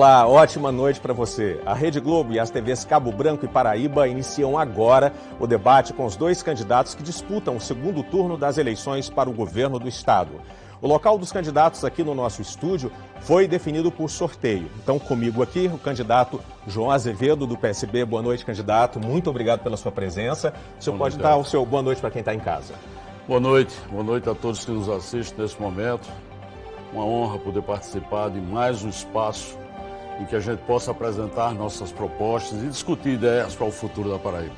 Olá, ótima noite para você. A Rede Globo e as TVs Cabo Branco e Paraíba iniciam agora o debate com os dois candidatos que disputam o segundo turno das eleições para o governo do estado. O local dos candidatos aqui no nosso estúdio foi definido por sorteio. Então, comigo aqui, o candidato João Azevedo, do PSB. Boa noite, candidato. Muito obrigado pela sua presença. O senhor pode dar o seu boa noite para quem está em casa. Boa noite a todos que nos assistem nesse momento. Uma honra poder participar de mais um espaço em que a gente possa apresentar nossas propostas e discutir ideias para o futuro da Paraíba.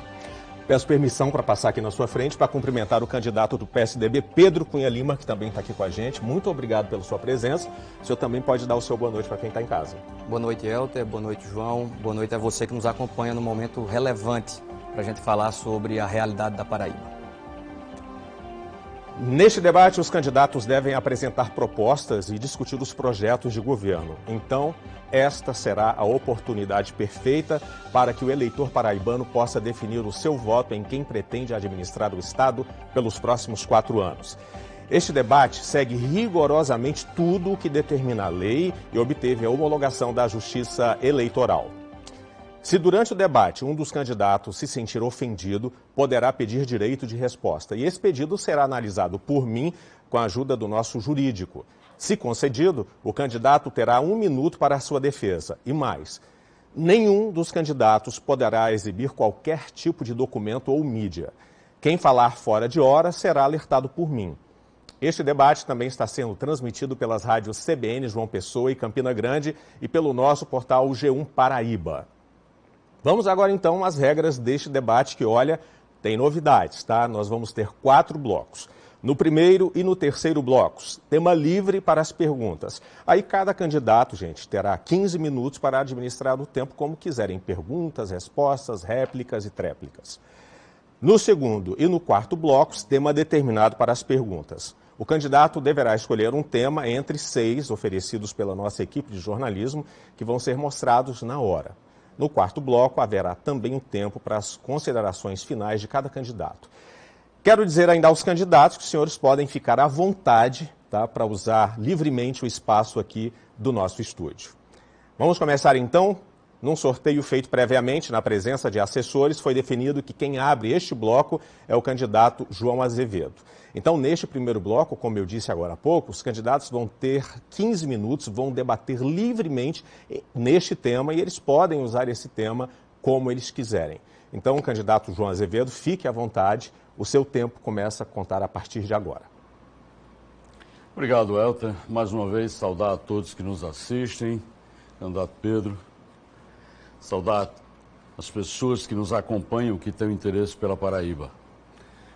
Peço permissão para passar aqui na sua frente para cumprimentar o candidato do PSDB, Pedro Cunha Lima, que também está aqui com a gente. Muito obrigado pela sua presença. O senhor também pode dar o seu boa noite para quem está em casa. Boa noite, Helter. Boa noite, João. Boa noite a você que nos acompanha no momento relevante para a gente falar sobre a realidade da Paraíba. Neste debate, os candidatos devem apresentar propostas e discutir os projetos de governo. Então, esta será a oportunidade perfeita para que o eleitor paraibano possa definir o seu voto em quem pretende administrar o Estado pelos próximos 4 anos. Este debate segue rigorosamente tudo o que determina a lei e obteve a homologação da Justiça Eleitoral. Se durante o debate um dos candidatos se sentir ofendido, poderá pedir direito de resposta. E esse pedido será analisado por mim com a ajuda do nosso jurídico. Se concedido, o candidato terá 1 minuto para a sua defesa. E mais, nenhum dos candidatos poderá exibir qualquer tipo de documento ou mídia. Quem falar fora de hora será alertado por mim. Este debate também está sendo transmitido pelas rádios CBN João Pessoa e Campina Grande e pelo nosso portal G1 Paraíba. Vamos agora então às regras deste debate que, olha, tem novidades, tá? Nós vamos ter 4 blocos. No primeiro e no terceiro blocos, tema livre para as perguntas. Aí cada candidato, gente, terá 15 minutos para administrar o tempo como quiserem. Perguntas, respostas, réplicas e tréplicas. No segundo e no quarto blocos, tema determinado para as perguntas. O candidato deverá escolher um tema entre 6 oferecidos pela nossa equipe de jornalismo que vão ser mostrados na hora. No quarto bloco, haverá também um tempo para as considerações finais de cada candidato. Quero dizer ainda aos candidatos que os senhores podem ficar à vontade, tá, para usar livremente o espaço aqui do nosso estúdio. Vamos começar então. Num sorteio feito previamente na presença de assessores, foi definido que quem abre este bloco é o candidato João Azevedo. Então, neste primeiro bloco, como eu disse agora há pouco, os candidatos vão ter 15 minutos, vão debater livremente neste tema e eles podem usar esse tema como eles quiserem. Então, candidato João Azevedo, fique à vontade, o seu tempo começa a contar a partir de agora. Obrigado, Helter. Mais uma vez, saudar a todos que nos assistem, candidato Pedro. Saudar as pessoas que nos acompanham, que têm interesse pela Paraíba.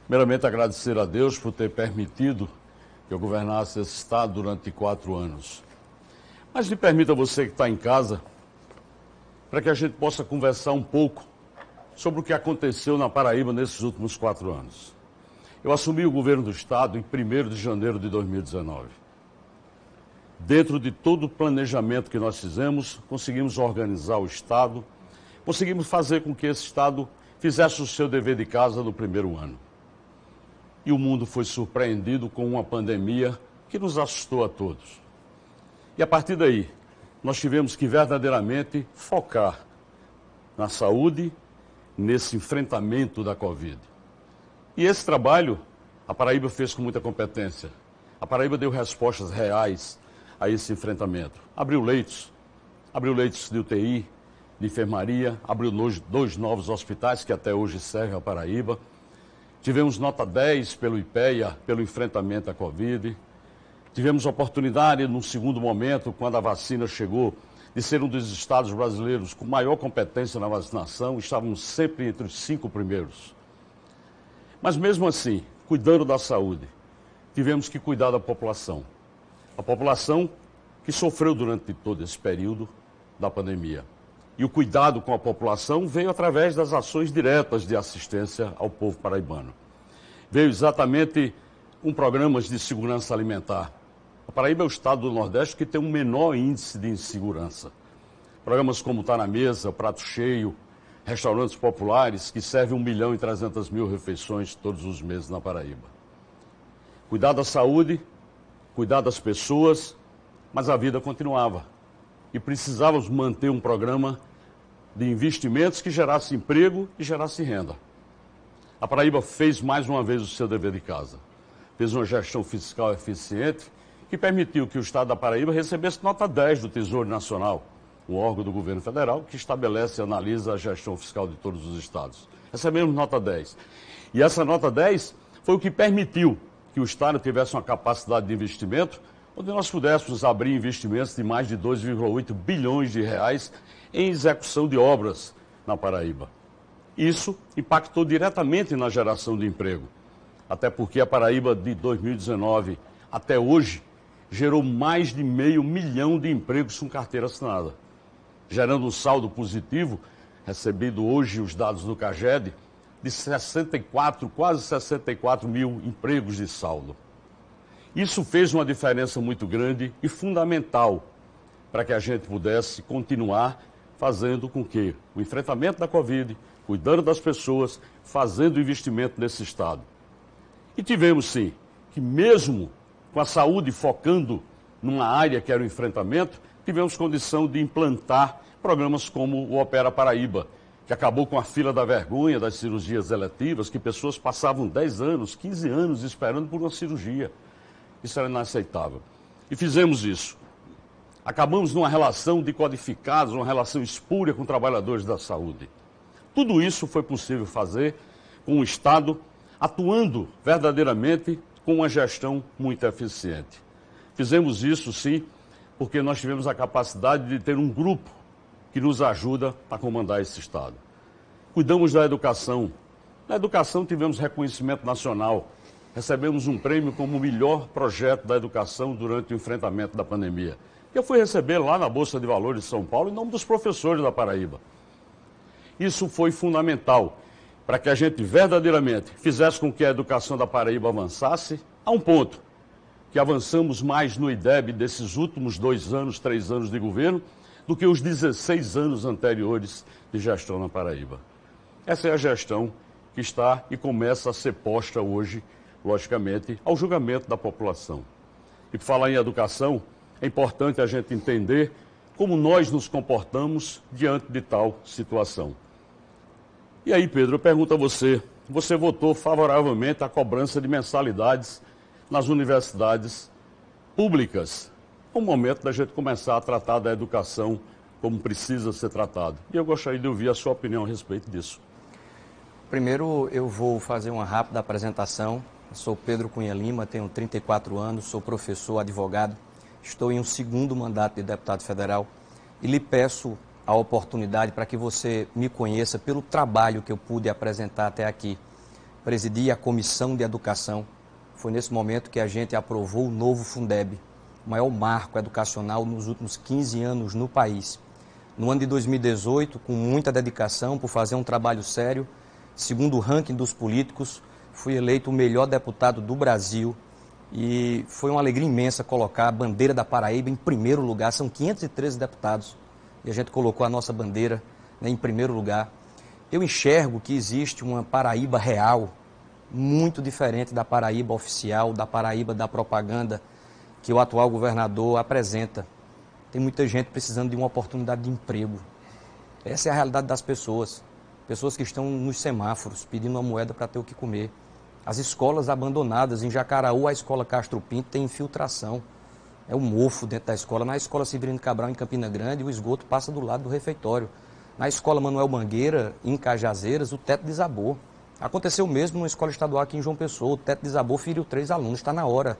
Primeiramente, agradecer a Deus por ter permitido que eu governasse esse estado durante 4 anos. Mas me permita você que está em casa, para que a gente possa conversar um pouco sobre o que aconteceu na Paraíba nesses últimos 4 anos. Eu assumi o governo do estado em 1º de janeiro de 2019. Dentro de todo o planejamento que nós fizemos, conseguimos organizar o estado, conseguimos fazer com que esse estado fizesse o seu dever de casa no 1º ano. E o mundo foi surpreendido com uma pandemia que nos assustou a todos. E a partir daí, nós tivemos que verdadeiramente focar na saúde, nesse enfrentamento da Covid. E esse trabalho, a Paraíba fez com muita competência. A Paraíba deu respostas reais a esse enfrentamento. Abriu leitos de UTI, de enfermaria, abriu 2 novos hospitais que até hoje servem a Paraíba. Tivemos nota 10 pelo IPEA, pelo enfrentamento à Covid. Tivemos oportunidade, num segundo momento, quando a vacina chegou, de ser um dos estados brasileiros com maior competência na vacinação. Estávamos sempre entre os 5 primeiros. Mas mesmo assim, cuidando da saúde, tivemos que cuidar da população. A população que sofreu durante todo esse período da pandemia. E o cuidado com a população veio através das ações diretas de assistência ao povo paraibano. Veio exatamente com programas de segurança alimentar. A Paraíba é o estado do Nordeste que tem um menor índice de insegurança. Programas como Tá na Mesa, Prato Cheio, restaurantes populares que servem 1.300.000 refeições todos os meses na Paraíba. Cuidar da saúde, cuidar das pessoas, mas a vida continuava. e precisávamos manter um programa de investimentos que gerasse emprego e gerasse renda. A Paraíba fez mais uma vez o seu dever de casa. Fez uma gestão fiscal eficiente que permitiu que o Estado da Paraíba recebesse nota 10 do Tesouro Nacional, o órgão do governo federal que estabelece e analisa a gestão fiscal de todos os estados. Recebemos nota 10. E essa nota 10 foi o que permitiu que o Estado tivesse uma capacidade de investimento onde nós pudéssemos abrir investimentos de mais de 2,8 bilhões de reais em execução de obras na Paraíba. Isso impactou diretamente na geração de emprego, até porque a Paraíba de 2019 até hoje gerou mais de 500 mil de empregos com carteira assinada, gerando um saldo positivo, recebido hoje os dados do CAGED, de 64, quase 64 mil empregos de saldo. Isso fez uma diferença muito grande e fundamental para que a gente pudesse continuar fazendo com que o enfrentamento da Covid, cuidando das pessoas, fazendo investimento nesse estado. E tivemos sim, que mesmo com a saúde focando numa área que era o enfrentamento, tivemos condição de implantar programas como o Opera Paraíba, que acabou com a fila da vergonha das cirurgias eletivas, que pessoas passavam 10 anos, 15 anos esperando por uma cirurgia. Isso era inaceitável. E fizemos isso. Acabamos numa relação de codificados, uma relação espúria com trabalhadores da saúde. Tudo isso foi possível fazer com o Estado atuando verdadeiramente com uma gestão muito eficiente. Fizemos isso, sim, porque nós tivemos a capacidade de ter um grupo que nos ajuda a comandar esse Estado. Cuidamos da educação. Na educação tivemos reconhecimento nacional. Recebemos um prêmio como o melhor projeto da educação durante o enfrentamento da pandemia. Eu fui receber lá na Bolsa de Valores de São Paulo em nome dos professores da Paraíba. Isso foi fundamental para que a gente verdadeiramente fizesse com que a educação da Paraíba avançasse a um ponto que avançamos mais no IDEB desses últimos 2 anos, 3 anos de governo, do que os 16 anos anteriores de gestão na Paraíba. Essa é a gestão que está e começa a ser posta hoje, logicamente, ao julgamento da população. E por falar em educação, é importante a gente entender como nós nos comportamos diante de tal situação. E aí, Pedro, eu pergunto a você, você votou favoravelmente à cobrança de mensalidades nas universidades públicas. É o momento da gente começar a tratar da educação como precisa ser tratado. E eu gostaria de ouvir a sua opinião a respeito disso. Primeiro, eu vou fazer uma rápida apresentação. Eu sou Pedro Cunha Lima, tenho 34 anos, sou professor, advogado. Estou em um 2º mandato de deputado federal e lhe peço a oportunidade para que você me conheça pelo trabalho que eu pude apresentar até aqui. Presidi a Comissão de Educação. Foi nesse momento que a gente aprovou o novo Fundeb, o maior marco educacional nos últimos 15 anos no país. No ano de 2018, com muita dedicação, por fazer um trabalho sério, segundo o ranking dos políticos, fui eleito o melhor deputado do Brasil e foi uma alegria imensa colocar a bandeira da Paraíba em primeiro lugar. São 513 deputados e a gente colocou a nossa bandeira, né, em primeiro lugar. Eu enxergo que existe uma Paraíba real, muito diferente da Paraíba oficial, da Paraíba da propaganda que o atual governador apresenta. Tem muita gente precisando de uma oportunidade de emprego. Essa é a realidade das pessoas. Pessoas que estão nos semáforos pedindo uma moeda para ter o que comer. As escolas abandonadas, em Jacaraú, a escola Castro Pinto tem infiltração. É um mofo dentro da escola. Na escola Severino Cabral, em Campina Grande, o esgoto passa do lado do refeitório. Na escola Manuel Mangueira, em Cajazeiras, o teto desabou. Aconteceu mesmo numa escola estadual aqui em João Pessoa. O teto desabou, feriu 3 alunos. Está na hora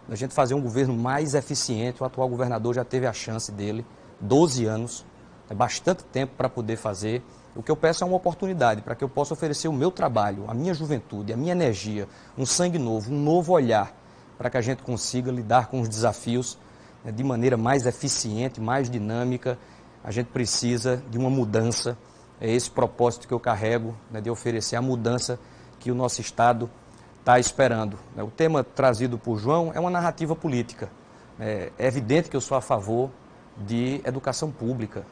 da gente fazer um governo mais eficiente. O atual governador já teve a chance dele, 12 anos. É bastante tempo para poder fazer. O que eu peço é uma oportunidade para que eu possa oferecer o meu trabalho, a minha juventude, a minha energia, um sangue novo, um novo olhar, para que a gente consiga lidar com os desafios, né, de maneira mais eficiente, mais dinâmica. A gente precisa de uma mudança. É esse propósito que eu carrego, né, de oferecer a mudança que o nosso Estado está esperando. O tema trazido por João é uma narrativa política. É evidente que eu sou a favor de educação pública.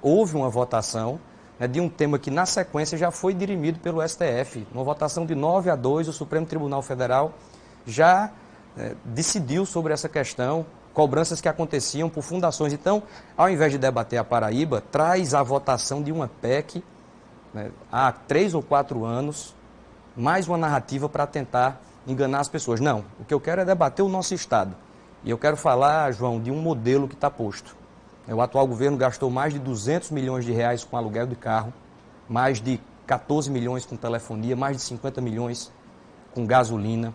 Houve uma votação de um tema que, na sequência, já foi dirimido pelo STF. Uma votação de 9-2, o Supremo Tribunal Federal já decidiu sobre essa questão. cobranças que aconteciam por fundações. Então, ao invés de debater a Paraíba, traz a votação de uma PEC, né, há 3 ou 4 anos, mais uma narrativa para tentar enganar as pessoas. Não, o que eu quero é debater o nosso Estado. E eu quero falar, João, de um modelo que está posto. O atual governo gastou mais de 200 milhões de reais com aluguel de carro, mais de 14 milhões com telefonia, mais de 50 milhões com gasolina.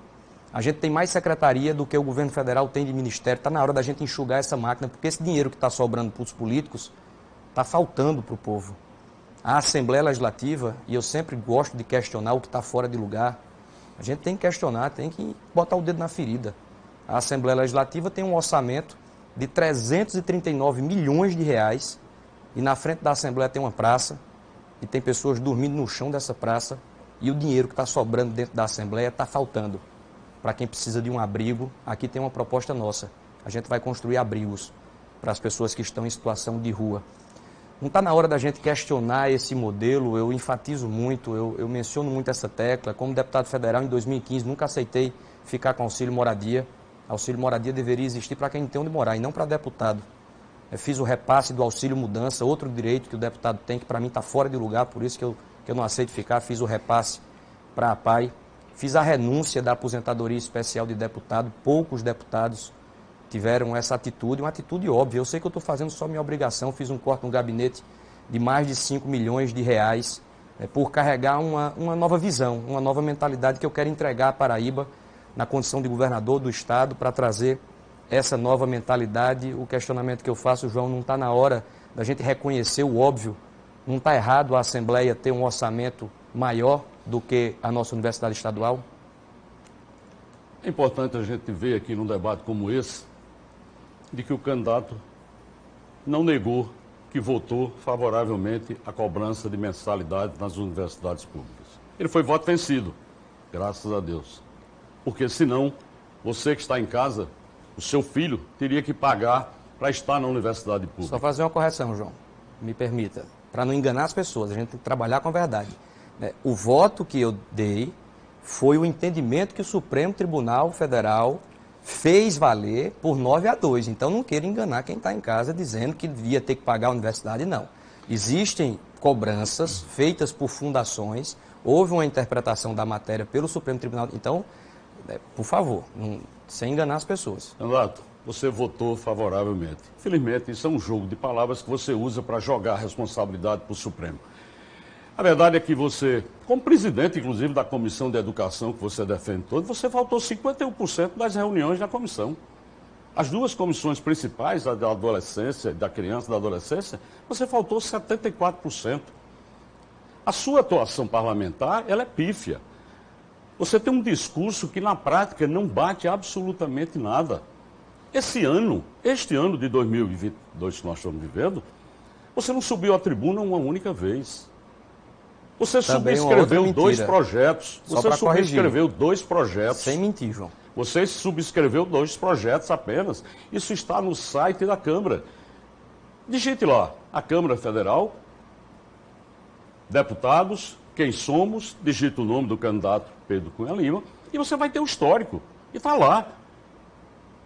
A gente tem mais secretaria do que o governo federal tem de ministério. Está na hora da gente enxugar essa máquina, porque esse dinheiro que está sobrando para os políticos está faltando para o povo. A Assembleia Legislativa, e eu sempre gosto de questionar o que está fora de lugar, a gente tem que questionar, tem que botar o dedo na ferida. A Assembleia Legislativa tem um orçamento de 339 milhões de reais e na frente da Assembleia tem uma praça e tem pessoas dormindo no chão dessa praça e o dinheiro que está sobrando dentro da Assembleia está faltando. Para quem precisa de um abrigo, aqui tem uma proposta nossa. A gente vai construir abrigos para as pessoas que estão em situação de rua. Não está na hora da gente questionar esse modelo, eu enfatizo muito, eu menciono muito essa tecla. Como deputado federal em 2015, nunca aceitei ficar com auxílio moradia. Auxílio moradia deveria existir para quem não tem onde morar e não para deputado. Eu fiz o repasse do auxílio mudança, outro direito que o deputado tem, que para mim está fora de lugar, por isso que eu não aceito ficar. Fiz o repasse para a PAI. Fiz a renúncia da aposentadoria especial de deputado. Poucos deputados tiveram essa atitude, uma atitude óbvia. Eu sei que eu estou fazendo só minha obrigação. Fiz um corte no gabinete de mais de 5 milhões de reais por carregar uma nova visão, uma nova mentalidade que eu quero entregar à Paraíba na condição de governador do Estado para trazer essa nova mentalidade. O questionamento que eu faço, João, não está na hora da gente reconhecer o óbvio. Não está errado a Assembleia ter um orçamento maior do que a nossa Universidade Estadual? É importante a gente ver aqui num debate como esse, de que o candidato não negou que votou favoravelmente à cobrança de mensalidade nas universidades públicas. Ele foi voto vencido, graças a Deus. Porque senão, você que está em casa, o seu filho teria que pagar para estar na universidade pública. Só fazer uma correção, João, me permita, para não enganar as pessoas, a gente tem que trabalhar com a verdade. O voto que eu dei foi o entendimento que o Supremo Tribunal Federal fez valer por 9-2. Então não queira enganar quem está em casa dizendo que devia ter que pagar a universidade, não. Existem cobranças feitas por fundações, houve uma interpretação da matéria pelo Supremo Tribunal. Então, por favor, sem enganar as pessoas. Candidato, você votou favoravelmente. Infelizmente, isso é um jogo de palavras que você usa para jogar a responsabilidade para o Supremo. A verdade é que você, como presidente, inclusive, da Comissão de Educação que você defende todo, você faltou 51% das reuniões da comissão. As duas comissões principais, a da adolescência, da criança e da adolescência, você faltou 74%. A sua atuação parlamentar, ela é pífia. Você tem um discurso que, na prática, não bate absolutamente nada. Este ano de 2022 que nós estamos vivendo, você não subiu à tribuna uma única vez. Você subscreveu 2 projetos. Você subscreveu 2 projetos. Sem mentir, João. Você subscreveu 2 projetos apenas. Isso está no site da Câmara. Digite lá, a Câmara Federal, deputados, quem somos, digite o nome do candidato Pedro Cunha Lima, e você vai ter o histórico. E está lá.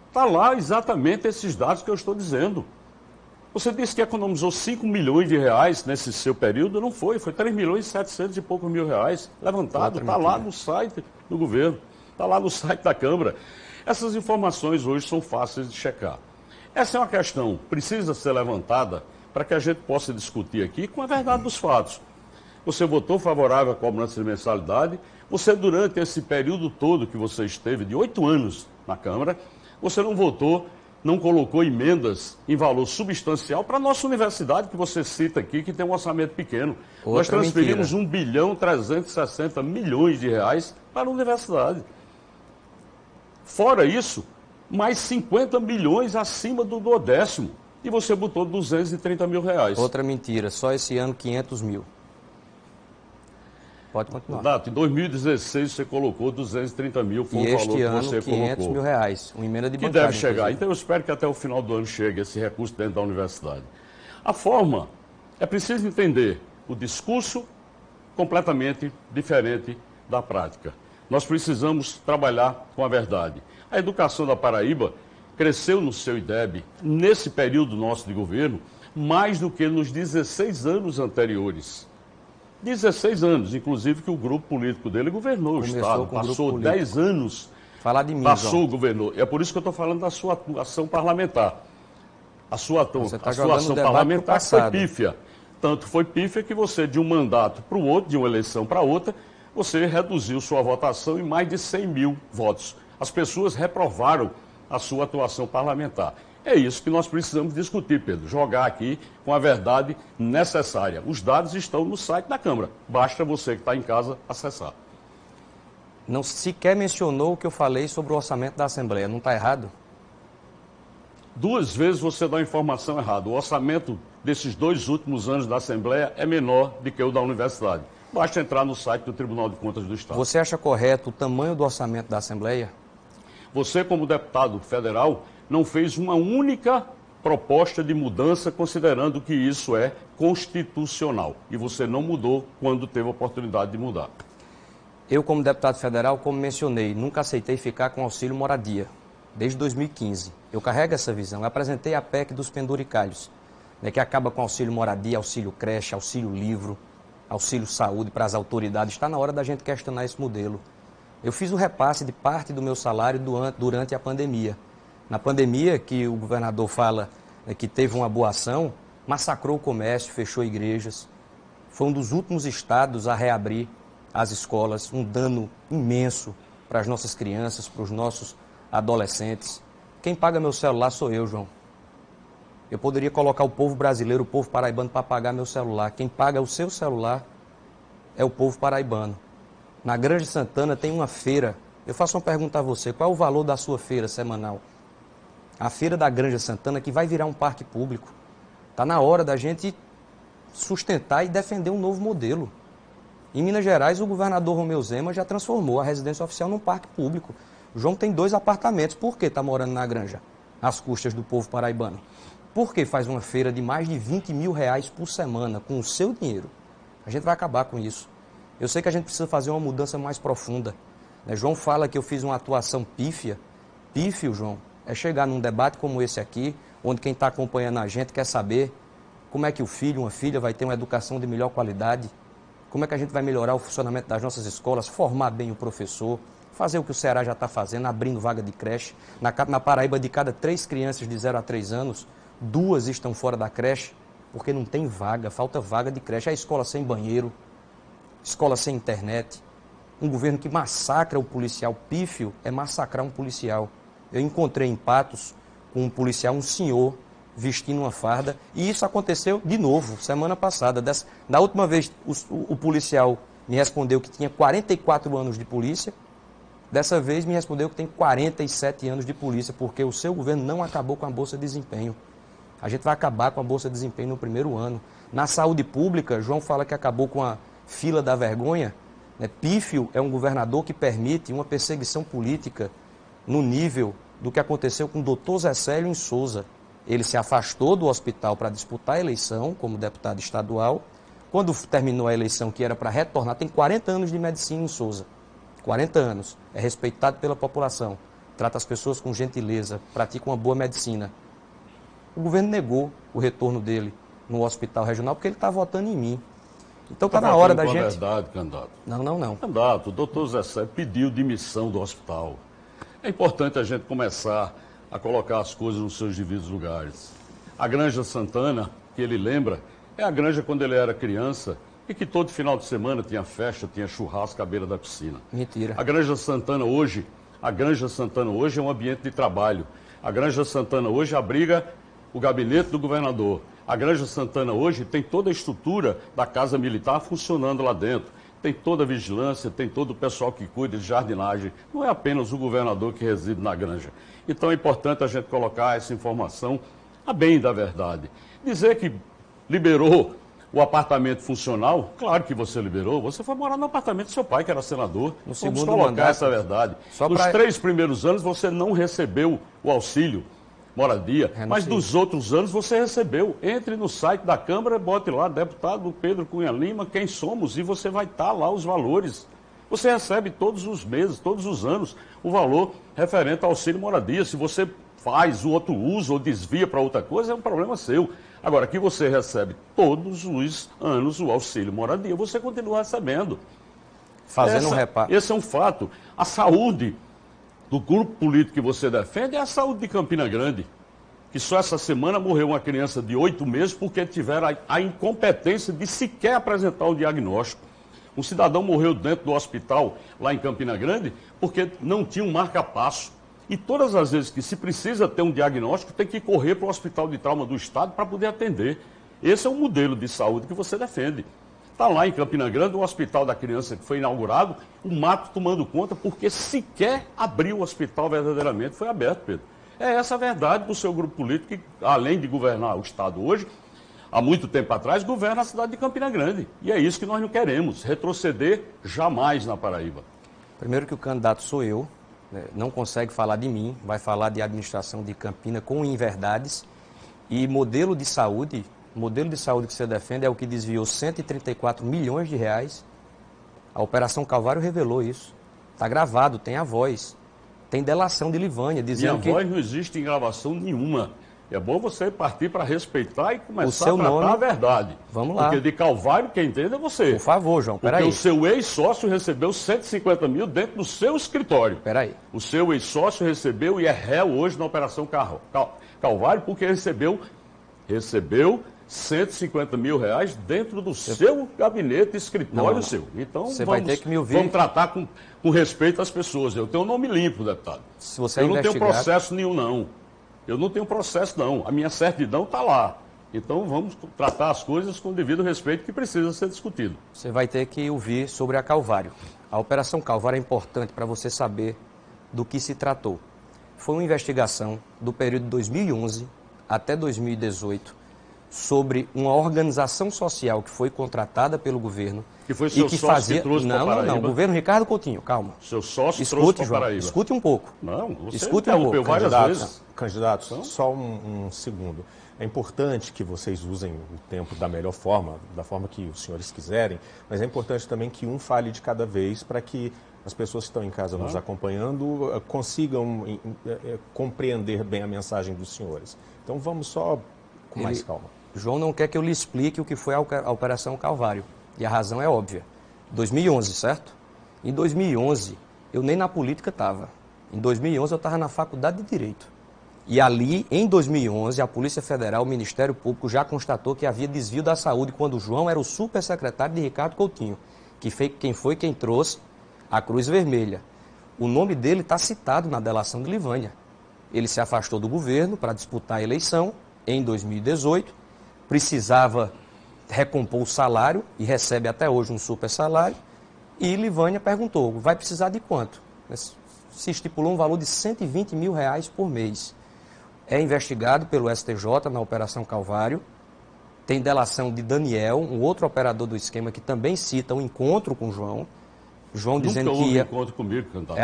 Está lá exatamente esses dados que eu estou dizendo. Você disse que economizou 5 milhões de reais nesse seu período, não foi, foi 3 milhões e 700 e poucos mil reais levantado, está lá no site do governo, está lá no site da Câmara. Essas informações hoje são fáceis de checar. Essa é uma questão, precisa ser levantada para que a gente possa discutir aqui com a verdade dos fatos. Você votou favorável à cobrança de mensalidade, você durante esse período todo que você esteve, de 8 anos na Câmara, você não votou, não colocou emendas em valor substancial para a nossa universidade, que você cita aqui, que tem um orçamento pequeno. Nós transferimos 1.360 bilhões de reais para a universidade. Fora isso, mais 50 milhões acima do 10º. E você botou 230 mil reais. Outra mentira, só esse ano 500 mil. Pode continuar. Dato, em 2016 você colocou 230 mil, foi o valor que você colocou. 500 mil reais, uma emenda de bancada. Que deve chegar. Inclusive. Então eu espero que até o final do ano chegue esse recurso dentro da universidade. A forma, é preciso entender o discurso completamente diferente da prática. Nós precisamos trabalhar com a verdade. A educação da Paraíba, cresceu no seu IDEB, nesse período nosso de governo, mais do que nos 16 anos anteriores. 16 anos, inclusive que o grupo político dele governou o Estado, passou 10 anos, falar de mim, passou o governo. É por isso que eu estou falando da sua atuação parlamentar. A sua atuação parlamentar foi pífia. Tanto foi pífia que você, de um mandato para o outro, de uma eleição para outra, você reduziu sua votação em mais de 100 mil votos. As pessoas reprovaram a sua atuação parlamentar. É isso que nós precisamos discutir, Pedro, jogar aqui com a verdade necessária. Os dados estão no site da Câmara, basta você que está em casa acessar. Não sequer mencionou o que eu falei sobre o orçamento da Assembleia, não está errado? 2 vezes você dá a informação errada. O orçamento desses 2 últimos anos da Assembleia é menor do que o da Universidade. Basta entrar no site do Tribunal de Contas do Estado. Você acha correto o tamanho do orçamento da Assembleia? Você, como deputado federal, não fez uma única proposta de mudança, considerando que isso é constitucional. E você não mudou quando teve a oportunidade de mudar. Eu, como deputado federal, como mencionei, nunca aceitei ficar com auxílio moradia, desde 2015. Eu carrego essa visão. Eu apresentei a PEC dos penduricalhos, né, que acaba com auxílio moradia, auxílio creche, auxílio livro, auxílio saúde para as autoridades. Está na hora da gente questionar esse modelo. Eu fiz o repasse de parte do meu salário durante a pandemia. Na pandemia, que o governador fala, né, que teve uma boa ação, massacrou o comércio, fechou igrejas. Foi um dos últimos estados a reabrir as escolas, um dano imenso para as nossas crianças, para os nossos adolescentes. Quem paga meu celular sou eu, João. Eu poderia colocar o povo brasileiro, o povo paraibano para pagar meu celular. Quem paga o seu celular é o povo paraibano. Na Granja Santana tem uma feira. Eu faço uma pergunta a você, qual é o valor da sua feira semanal? A feira da Granja Santana, que vai virar um parque público. Está na hora da gente sustentar e defender um novo modelo. Em Minas Gerais, o governador Romeu Zema já transformou a residência oficial num parque público. O João tem 2 apartamentos. Por que está morando na Granja? Às custas do povo paraibano. Por que faz uma feira de mais de 20 mil reais por semana com o seu dinheiro? A gente vai acabar com isso. Eu sei que a gente precisa fazer uma mudança mais profunda. João fala que eu fiz uma atuação pífia. Pífio, João, é chegar num debate como esse aqui, onde quem está acompanhando a gente quer saber como é que o filho, uma filha, vai ter uma educação de melhor qualidade, como é que a gente vai melhorar o funcionamento das nossas escolas, formar bem o professor, fazer o que o Ceará já está fazendo, abrindo vaga de creche. Na Paraíba, de cada 3 crianças de 0 a 3 anos, 2 estão fora da creche, porque não tem vaga, falta vaga de creche. É a escola sem banheiro, escola sem internet. Um governo que massacra o policial. Pífio é massacrar um policial. Eu encontrei em Patos com um policial, um senhor, vestindo uma farda, e isso aconteceu de novo, semana passada. Da última vez, o policial me respondeu que tinha 44 anos de polícia, dessa vez me respondeu que tem 47 anos de polícia, porque o seu governo não acabou com a Bolsa de Desempenho. A gente vai acabar com a Bolsa de Desempenho no primeiro ano. Na saúde pública, João fala que acabou com a fila da vergonha. Pífio é um governador que permite uma perseguição política no nível do que aconteceu com o doutor Zé Célio em Souza. Ele se afastou do hospital para disputar a eleição como deputado estadual. Quando terminou a eleição, que era para retornar, tem 40 anos de medicina em Souza. 40 anos. É respeitado pela população. Trata as pessoas com gentileza, pratica uma boa medicina. O governo negou o retorno dele no hospital regional porque ele está votando em mim. Então está na hora da gente... verdade, candidato. Não. Candidato, o doutor Zé Célio pediu demissão do hospital. É importante a gente começar a colocar as coisas nos seus devidos lugares. A Granja Santana, que ele lembra, é a granja quando ele era criança e que todo final de semana tinha festa, tinha churrasco à beira da piscina. Mentira. A Granja Santana hoje é um ambiente de trabalho. A Granja Santana hoje abriga o gabinete do governador. A Granja Santana hoje tem toda a estrutura da Casa Militar funcionando lá dentro. Tem toda a vigilância, tem todo o pessoal que cuida de jardinagem. Não é apenas o governador que reside na granja. Então é importante a gente colocar essa informação a bem da verdade. Dizer que liberou o apartamento funcional, claro que você liberou. Você foi morar no apartamento do seu pai, que era senador. Vamos colocar essa verdade. Nos 3 primeiros anos você não recebeu o auxílio moradia, mas dos outros anos você recebeu. Entre no site da Câmara, bote lá, deputado Pedro Cunha Lima, quem somos, e você vai estar lá os valores. Você recebe todos os meses, todos os anos, o valor referente ao auxílio moradia. Se você faz, o outro usa ou desvia para outra coisa, é um problema seu. Agora, que você recebe todos os anos o auxílio moradia, você continua recebendo. Fazendo um reparo. Esse é um fato. A saúde do grupo político que você defende é a saúde de Campina Grande. Que só essa semana morreu uma criança de 8 meses porque tiveram a incompetência de sequer apresentar o diagnóstico. Um cidadão morreu dentro do hospital lá em Campina Grande porque não tinha um marca-passo. E todas as vezes que se precisa ter um diagnóstico, tem que correr para o Hospital de Trauma do Estado para poder atender. Esse é o modelo de saúde que você defende. Está lá em Campina Grande, o hospital da criança que foi inaugurado, o mato tomando conta, porque sequer abriu o hospital verdadeiramente, foi aberto, Pedro. É essa a verdade do seu grupo político, que além de governar o Estado hoje, há muito tempo atrás, governa a cidade de Campina Grande. E é isso que nós não queremos, retroceder jamais na Paraíba. Primeiro que o candidato sou eu, né, não consegue falar de mim, vai falar de administração de Campina com inverdades. E modelo de saúde que você defende é o que desviou 134 milhões de reais. A Operação Calvário revelou isso. Está gravado, tem a voz. Tem delação de Livânia dizendo que... Minha voz não existe em gravação nenhuma. É bom você partir para respeitar e começar a tratar nome... a verdade. Vamos lá. Porque de Calvário quem entende é você. Por favor, João, peraí. Porque o seu ex-sócio recebeu 150 mil dentro do seu escritório. Peraí. O seu ex-sócio recebeu e é réu hoje na Operação Calvário porque recebeu 150 mil reais dentro do seu gabinete, escritório seu. Então, você vai ter que me ouvir. Vamos tratar com respeito às pessoas. Eu tenho um nome limpo, deputado. Se você Eu não tenho processo nenhum, não. Eu não tenho processo, não. A minha certidão está lá. Então, vamos tratar as coisas com o devido respeito que precisa ser discutido. Você vai ter que ouvir sobre a Calvário. A Operação Calvário é importante para você saber do que se tratou. Foi uma investigação do período de 2011 até 2018 sobre uma organização social que foi contratada pelo governo. Que foi seu sócio que trouxe para Paraíba? Não, governo Ricardo Coutinho, calma. Seu sócio trouxe para Paraíba? Escute um pouco. Não, você escute um pouco. várias vezes. Candidatos, só um segundo. É importante que vocês usem o tempo da melhor forma, da forma que os senhores quiserem, mas é importante também que um fale de cada vez para que as pessoas que estão em casa nos acompanhando consigam compreender bem a mensagem dos senhores. Então vamos só com mais calma. João não quer que eu lhe explique o que foi a Operação Calvário. E a razão é óbvia. 2011, certo? Em 2011, eu nem na política estava. Em 2011, eu estava na Faculdade de Direito. E ali, em 2011, a Polícia Federal, o Ministério Público, já constatou que havia desvio da saúde quando o João era o supersecretário de Ricardo Coutinho, quem trouxe a Cruz Vermelha. O nome dele está citado na delação de Livânia. Ele se afastou do governo para disputar a eleição em 2018, precisava recompor o salário e recebe até hoje um super salário. E Livânia perguntou, vai precisar de quanto? Se estipulou um valor de 120 mil reais por mês. É investigado pelo STJ na Operação Calvário. Tem delação de Daniel, um outro operador do esquema que também cita um encontro com João. João dizendo que ia... encontro comigo, candidato.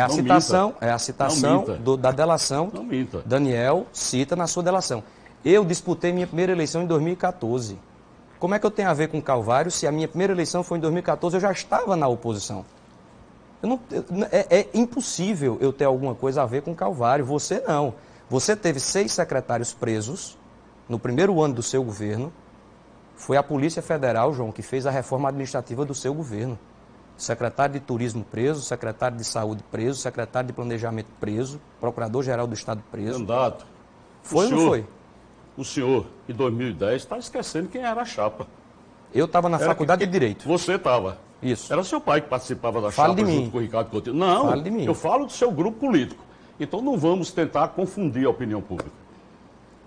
É a citação da delação. Não minta. Daniel cita na sua delação. Eu disputei minha primeira eleição em 2014. Como é que eu tenho a ver com Calvário se a minha primeira eleição foi em 2014? Eu já estava na oposição. É impossível eu ter alguma coisa a ver com Calvário. Você não. Você teve 6 secretários presos no primeiro ano do seu governo. Foi a Polícia Federal, João, que fez a reforma administrativa do seu governo. Secretário de Turismo preso, secretário de Saúde preso, secretário de Planejamento preso, Procurador-Geral do Estado preso. Candidato. Foi ou não foi? O senhor, em 2010, está esquecendo quem era a chapa. Eu estava na Faculdade de Direito. Você estava. Isso. Era seu pai que participava da chapa junto com o Ricardo Coutinho. Não, Fale de mim. Eu falo do seu grupo político. Então não vamos tentar confundir a opinião pública.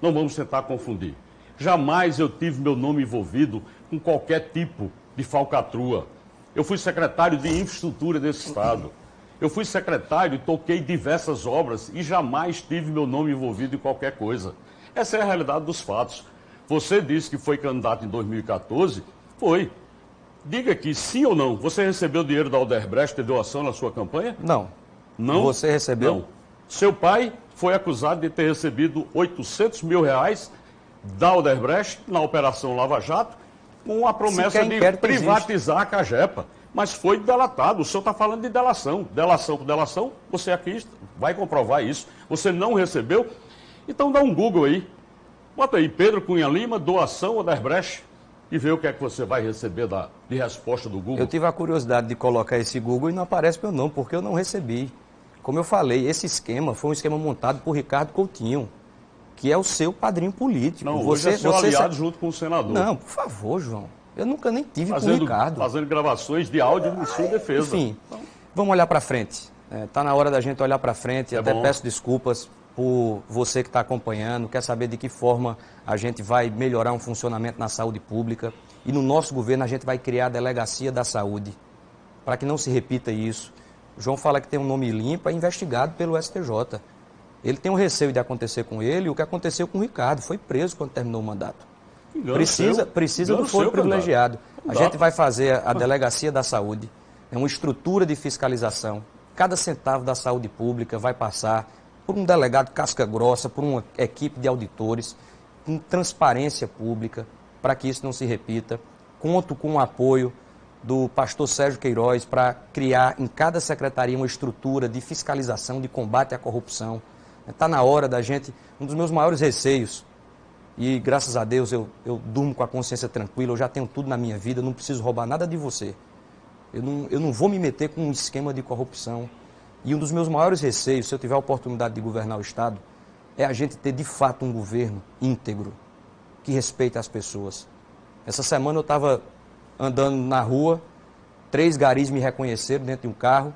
Não vamos tentar confundir. Jamais eu tive meu nome envolvido com qualquer tipo de falcatrua. Eu fui secretário de infraestrutura desse estado. Eu fui secretário e toquei diversas obras e jamais tive meu nome envolvido em qualquer coisa. Essa é a realidade dos fatos. Você disse que foi candidato em 2014. Foi. Diga aqui, sim ou não, você recebeu dinheiro da Odebrecht de doação na sua campanha? Não. Não? Você recebeu? Não. Seu pai foi acusado de ter recebido 800 mil reais da Odebrecht na Operação Lava Jato, com a promessa de privatizar a Cagepa. Mas foi delatado. O senhor está falando de delação. Delação por delação, você aqui vai comprovar isso. Você não recebeu. Então dá um Google aí. Bota aí, Pedro Cunha Lima, doação Odebrecht, e vê o que é que você vai receber de resposta do Google. Eu tive a curiosidade de colocar esse Google e não aparece meu nome, porque eu não recebi. Como eu falei, esse esquema foi um esquema montado por Ricardo Coutinho, que é o seu padrinho político. Não, hoje é seu aliado junto com o senador. Não, por favor, João. Eu nunca nem tive com o Ricardo. Fazendo gravações de áudio em sua defesa. Enfim, vamos olhar para frente. Está na hora da gente olhar para frente. Até peço desculpas por você que está acompanhando, quer saber de que forma a gente vai melhorar um funcionamento na saúde pública. E no nosso governo a gente vai criar a Delegacia da Saúde, para que não se repita isso. O João fala que tem um nome limpo, é investigado pelo STJ. Ele tem um receio de acontecer com ele o que aconteceu com o Ricardo, foi preso quando terminou o mandato. Precisa do foro privilegiado. A gente vai fazer a Delegacia da Saúde, é uma estrutura de fiscalização. Cada centavo da saúde pública vai passar por um delegado casca grossa, por uma equipe de auditores, com transparência pública, para que isso não se repita. Conto com o apoio do pastor Sérgio Queiroz para criar em cada secretaria uma estrutura de fiscalização, de combate à corrupção. Está na hora da gente, um dos meus maiores receios, e graças a Deus eu durmo com a consciência tranquila, eu já tenho tudo na minha vida, não preciso roubar nada de você. Eu não vou me meter com um esquema de corrupção. E um dos meus maiores receios, se eu tiver a oportunidade de governar o Estado, é a gente ter de fato um governo íntegro, que respeite as pessoas. Essa semana eu estava andando na rua, 3 garis me reconheceram dentro de um carro,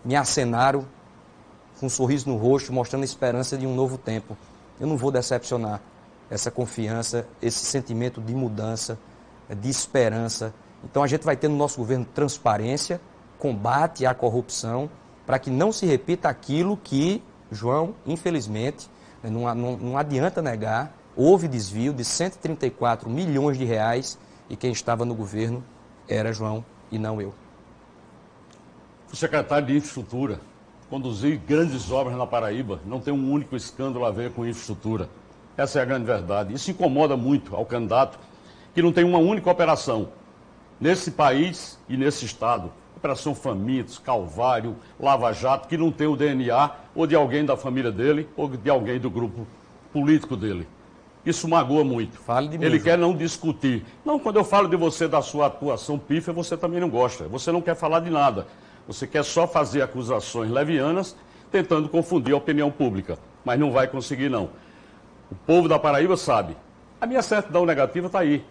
me acenaram com um sorriso no rosto, mostrando a esperança de um novo tempo. Eu não vou decepcionar essa confiança, esse sentimento de mudança, de esperança. Então a gente vai ter no nosso governo transparência, combate à corrupção, para que não se repita aquilo que, João, infelizmente, não adianta negar, houve desvio de 134 milhões de reais e quem estava no governo era João e não eu. Fui secretário de Infraestrutura, conduzi grandes obras na Paraíba, não tem um único escândalo a ver com infraestrutura. Essa é a grande verdade. Isso incomoda muito ao candidato que não tem uma única operação nesse país e nesse estado. Operação Famintos, Calvário, Lava Jato, que não tem o DNA ou de alguém da família dele ou de alguém do grupo político dele. Isso magoa muito. Fale de mim, Ele quer não discutir. Não, quando eu falo de você, da sua atuação pífia, você também não gosta. Você não quer falar de nada. Você quer só fazer acusações levianas, tentando confundir a opinião pública. Mas não vai conseguir, não. O povo da Paraíba sabe. A minha certidão negativa está aí.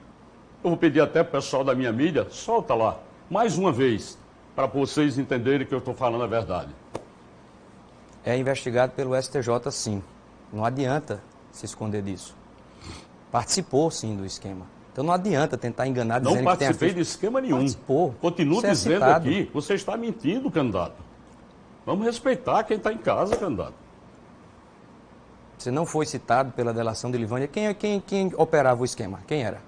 Eu vou pedir até para o pessoal da minha mídia, solta lá, mais uma vez, para vocês entenderem que eu estou falando a verdade. É investigado pelo STJ, sim. Não adianta se esconder disso. Participou, sim, do esquema. Então não adianta tentar enganar dizendo que tem... Não participei de esquema nenhum. Participou. Continuo dizendo aqui, você está mentindo, candidato. Vamos respeitar quem está em casa, candidato. Você não foi citado pela delação de Livânia. Quem operava o esquema? Quem era?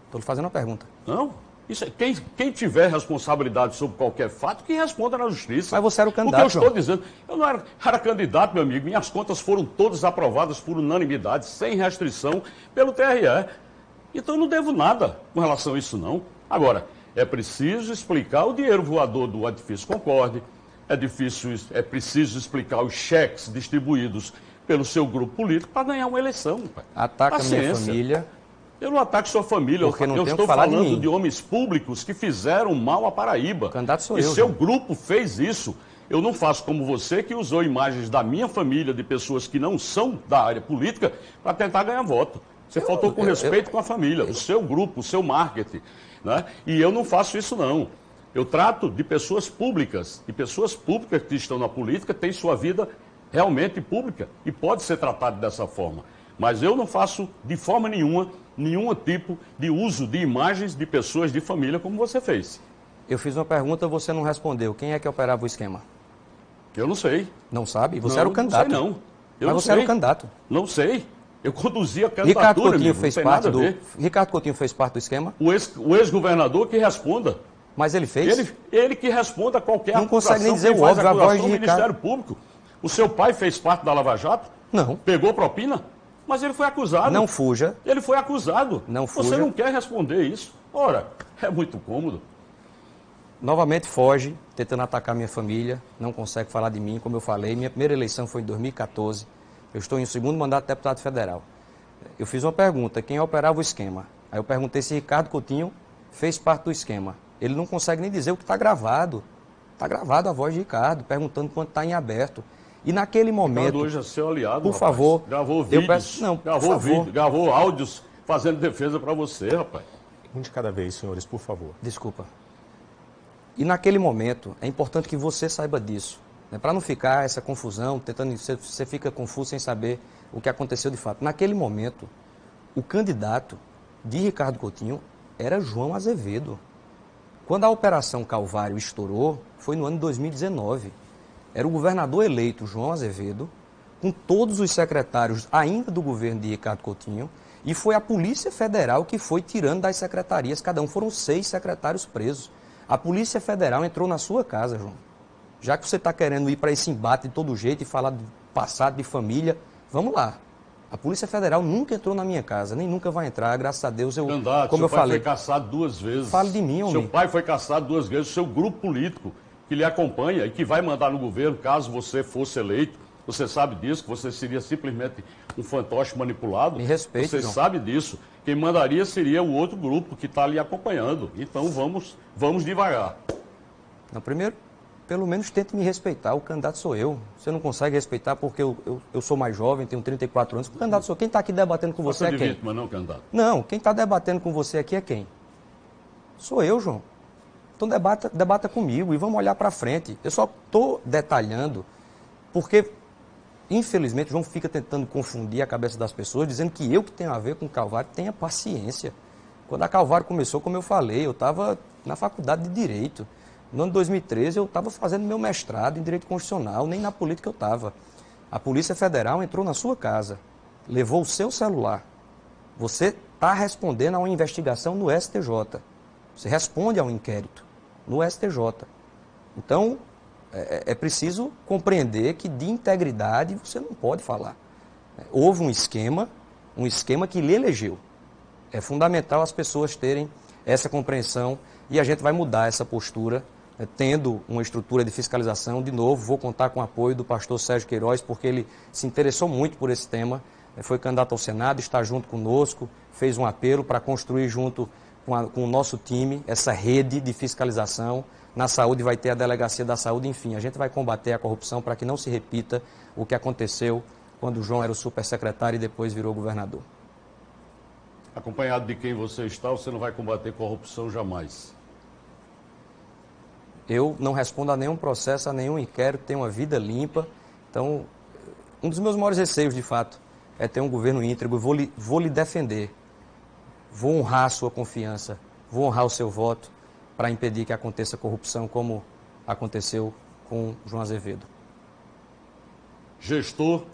Estou lhe fazendo uma pergunta. Não. Isso é, quem tiver responsabilidade sobre qualquer fato, que responda na justiça. Mas você era o candidato, O que eu estou dizendo, eu não era candidato, meu amigo. Minhas contas foram todas aprovadas por unanimidade, sem restrição, pelo TRE. Então eu não devo nada com relação a isso, não. Agora, é preciso explicar o dinheiro voador do Edifício Concorde, é preciso explicar os cheques distribuídos pelo seu grupo político para ganhar uma eleição. Pai. Ataca a minha família. Eu não ataco sua família, eu estou falando de homens públicos que fizeram mal à Paraíba. O candidato sou eu. E seu grupo fez isso. Eu não faço como você, que usou imagens da minha família, de pessoas que não são da área política, para tentar ganhar voto. Você faltou com respeito com a família, o seu grupo, o seu marketing. Né? E eu não faço isso, não. Eu trato de pessoas públicas. E pessoas públicas que estão na política têm sua vida realmente pública. E pode ser tratado dessa forma. Mas eu não faço de forma nenhum tipo de uso de imagens de pessoas de família como você fez. Eu fiz uma pergunta, você não respondeu. Quem é que operava o esquema? Eu não sei. Não sabe? Você era o candidato. Não sei, não. Mas você era o candidato. Não sei. Eu conduzia a candidatura, Ricardo Coutinho fez parte do esquema? O ex-governador que responda. Mas ele fez? Ele que responda a qualquer acusação. Não consegue nem dizer o óbvio, a voz de Ministério Público. O seu pai fez parte da Lava Jato? Não. Pegou propina? Mas ele foi acusado. Não fuja. Ele foi acusado. Não fuja. Você não quer responder isso? Ora, é muito cômodo. Novamente foge, tentando atacar minha família, não consegue falar de mim, como eu falei. Minha primeira eleição foi em 2014. Eu estou em um segundo mandato de deputado federal. Eu fiz uma pergunta, quem operava o esquema? Aí eu perguntei se Ricardo Coutinho fez parte do esquema. Ele não consegue nem dizer o que está gravado. Está gravado a voz de Ricardo, perguntando quanto está em aberto. E naquele momento... Ricardo hoje é seu aliado, por rapaz. favor... Gravou vídeos, gravou áudios fazendo defesa para você, rapaz. Um de cada vez, senhores, por favor. Desculpa. E naquele momento, é importante que você saiba disso. Né? Para não ficar essa confusão, você fica confuso sem saber o que aconteceu de fato. Naquele momento, o candidato de Ricardo Coutinho era João Azevedo. Quando a Operação Calvário estourou, foi no ano de 2019. Era o governador eleito, João Azevedo, com todos os secretários ainda do governo de Ricardo Coutinho, e foi a Polícia Federal que foi tirando das secretarias, cada um, foram 6 secretários presos. A Polícia Federal entrou na sua casa, João. Já que você está querendo ir para esse embate de todo jeito e falar de passado, de família, vamos lá. A Polícia Federal nunca entrou na minha casa, nem nunca vai entrar, graças a Deus. Candidato, como eu falei, seu pai foi caçado 2 vezes. Fale de mim, homem. Seu pai foi caçado 2 vezes, seu grupo político que lhe acompanha e que vai mandar no governo, caso você fosse eleito, você sabe disso, que você seria simplesmente um fantoche manipulado. Me respeite, você João. sabe disso. Quem mandaria seria o outro grupo que está lhe acompanhando. Então vamos devagar. Não, primeiro, pelo menos tente me respeitar. O candidato sou eu. Você não consegue respeitar porque eu sou mais jovem, tenho 34 anos. O candidato sou eu. Quem está aqui debatendo com você é quem? Mas não, candidato. Não, quem está debatendo com você aqui é quem? Sou eu, João. Então debata comigo e vamos olhar para frente. Eu só estou detalhando porque, infelizmente, o João fica tentando confundir a cabeça das pessoas, dizendo que eu que tenho a ver com o Calvário. Tenha paciência. Quando a Calvário começou, como eu falei, eu estava na faculdade de Direito. No ano de 2013, eu estava fazendo meu mestrado em Direito Constitucional, nem na política eu estava. A Polícia Federal entrou na sua casa, levou o seu celular. Você está respondendo a uma investigação no STJ. Você responde a um inquérito no STJ. Então, é preciso compreender que de integridade você não pode falar. Houve um esquema que lhe elegeu. É fundamental as pessoas terem essa compreensão e a gente vai mudar essa postura, tendo uma estrutura de fiscalização. De novo, vou contar com o apoio do pastor Sérgio Queiroz, porque ele se interessou muito por esse tema, foi candidato ao Senado, está junto conosco, fez um apelo para construir junto com o nosso time essa rede de fiscalização. Na saúde vai ter a Delegacia da Saúde, enfim, a gente vai combater a corrupção para que não se repita o que aconteceu quando o João era o supersecretário e depois virou governador. Acompanhado de quem você está, você não vai combater corrupção jamais. Eu não respondo a nenhum processo, a nenhum inquérito, tenho uma vida limpa. Então, um dos meus maiores receios, de fato, é ter um governo íntegro. Vou lhe defender, vou honrar a sua confiança, vou honrar o seu voto para impedir que aconteça corrupção como aconteceu com João Azevedo. Gestor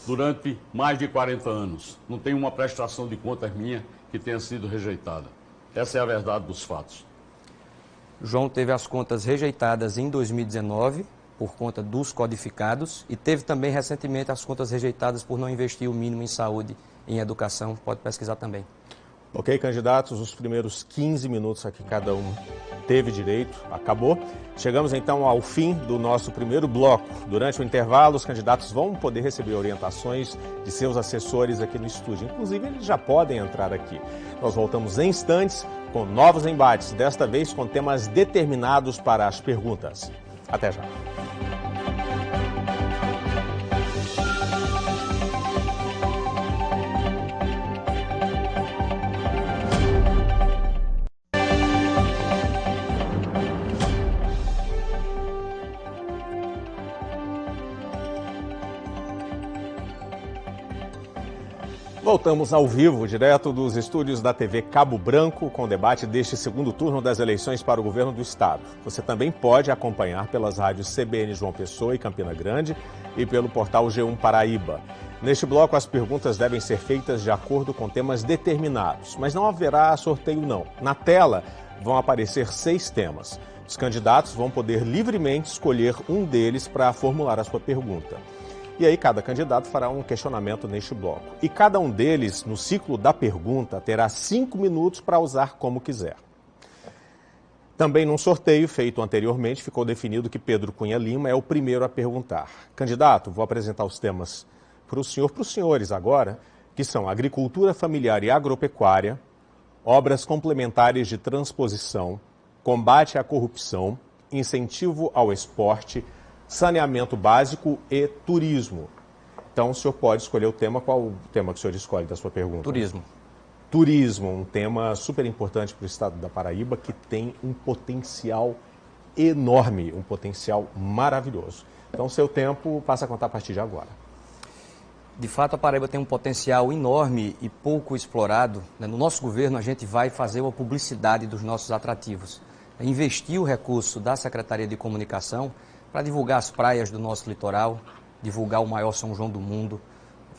durante mais de 40 anos. Não tem uma prestação de contas minha que tenha sido rejeitada. Essa é a verdade dos fatos. João teve as contas rejeitadas em 2019 por conta dos codificados e teve também recentemente as contas rejeitadas por não investir o mínimo em saúde e em educação. Pode pesquisar também. Ok, candidatos, os primeiros 15 minutos aqui cada um teve direito, acabou. Chegamos então ao fim do nosso primeiro bloco. Durante o intervalo, os candidatos vão poder receber orientações de seus assessores aqui no estúdio. Inclusive, eles já podem entrar aqui. Nós voltamos em instantes com novos embates, desta vez com temas determinados para as perguntas. Até já. Voltamos ao vivo, direto dos estúdios da TV Cabo Branco, com o debate deste segundo turno das eleições para o governo do estado. Você também pode acompanhar pelas rádios CBN João Pessoa e Campina Grande e pelo portal G1 Paraíba. Neste bloco, as perguntas devem ser feitas de acordo com temas determinados, mas não haverá sorteio não. Na tela vão aparecer 6 temas. Os candidatos vão poder livremente escolher um deles para formular a sua pergunta. E aí cada candidato fará um questionamento neste bloco. E cada um deles, no ciclo da pergunta, terá 5 minutos para usar como quiser. Também num sorteio feito anteriormente, ficou definido que Pedro Cunha Lima é o primeiro a perguntar. Candidato, vou apresentar os temas para o senhor, para os senhores agora, que são agricultura familiar e agropecuária, obras complementares de transposição, combate à corrupção, incentivo ao esporte, saneamento básico e turismo. Então, o senhor pode escolher o tema. Qual o tema que o senhor escolhe da sua pergunta? Turismo. Turismo, um tema super importante para o estado da Paraíba, que tem um potencial enorme, um potencial maravilhoso. Então, seu tempo passa a contar a partir de agora. De fato, a Paraíba tem um potencial enorme e pouco explorado. No nosso governo, a gente vai fazer uma publicidade dos nossos atrativos. Investir o recurso da Secretaria de Comunicação para divulgar as praias do nosso litoral, divulgar o maior São João do mundo,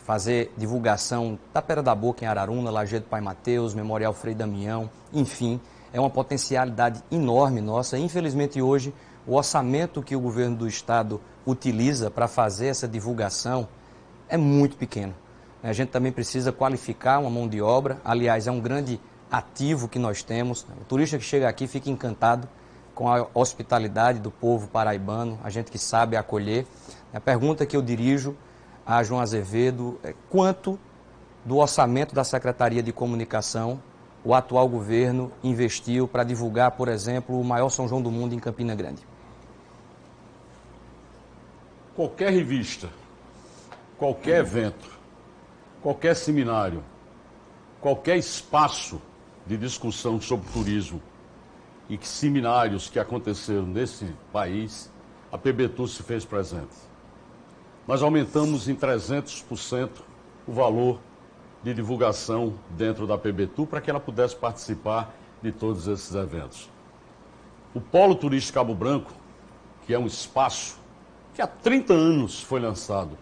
fazer divulgação da Pedra da Boca em Araruna, Lajeado Pai Mateus, Memorial Frei Damião, enfim, é uma potencialidade enorme nossa. Infelizmente, hoje, o orçamento que o governo do estado utiliza para fazer essa divulgação é muito pequeno. A gente também precisa qualificar uma mão de obra, aliás, é um grande ativo que nós temos. O turista que chega aqui fica encantado com a hospitalidade do povo paraibano, a gente que sabe acolher. A pergunta que eu dirijo a João Azevedo é quanto do orçamento da Secretaria de Comunicação o atual governo investiu para divulgar, por exemplo, o maior São João do mundo em Campina Grande? Qualquer revista, qualquer evento, qualquer seminário, qualquer espaço de discussão sobre turismo e que seminários que aconteceram nesse país, a PBTU se fez presente. Nós aumentamos em 300% o valor de divulgação dentro da PBTU para que ela pudesse participar de todos esses eventos. O Polo Turístico Cabo Branco, que é um espaço que há 30 anos foi lançado,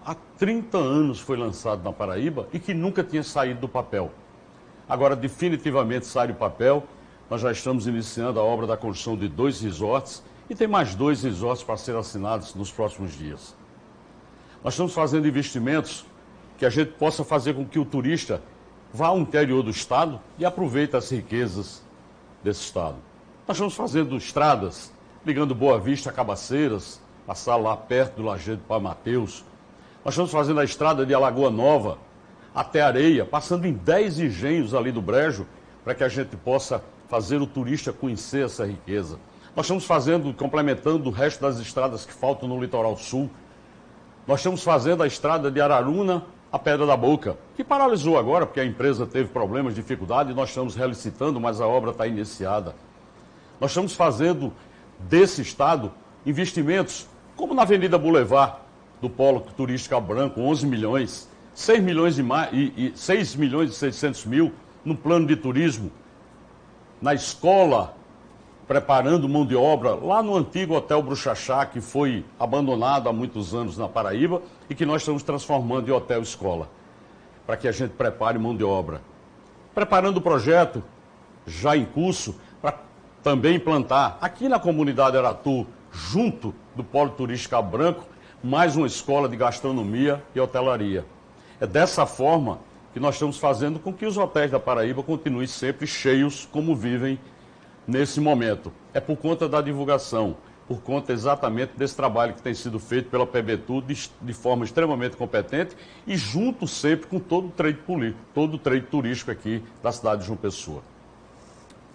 na Paraíba e que nunca tinha saído do papel. Agora definitivamente sai do papel, nós já estamos iniciando a obra da construção de 2 resorts e tem mais 2 resorts para serem assinados nos próximos dias. Nós estamos fazendo investimentos que a gente possa fazer com que o turista vá ao interior do estado e aproveite as riquezas desse estado. Nós estamos fazendo estradas, ligando Boa Vista a Cabaceiras, passar lá perto do Lajeado Pai Mateus. Nós estamos fazendo a estrada de Alagoa Nova até Areia, passando em 10 engenhos ali do Brejo, para que a gente possa fazer o turista conhecer essa riqueza. Nós estamos fazendo, complementando o resto das estradas que faltam no Litoral Sul. Nós estamos fazendo a estrada de Araruna a Pedra da Boca, que paralisou agora, porque a empresa teve problemas, dificuldade, e nós estamos relicitando, mas a obra está iniciada. Nós estamos fazendo desse estado investimentos, como na Avenida Boulevard do Polo Turístico Cabo Branco, 11 milhões, 6 milhões e 600 mil no plano de turismo, na escola, preparando mão de obra lá no antigo Hotel Bruxachá, que foi abandonado há muitos anos na Paraíba e que nós estamos transformando em hotel escola, para que a gente prepare mão de obra. Preparando o projeto, já em curso, para também implantar aqui na comunidade Aratu, junto do Polo Turístico Cabo Branco, mais uma escola de gastronomia e hotelaria. É dessa forma que nós estamos fazendo com que os hotéis da Paraíba continuem sempre cheios como vivem nesse momento. É por conta da divulgação, por conta exatamente desse trabalho que tem sido feito pela PBTU de forma extremamente competente e junto sempre com todo o trade político, todo o trade turístico aqui da cidade de João Pessoa.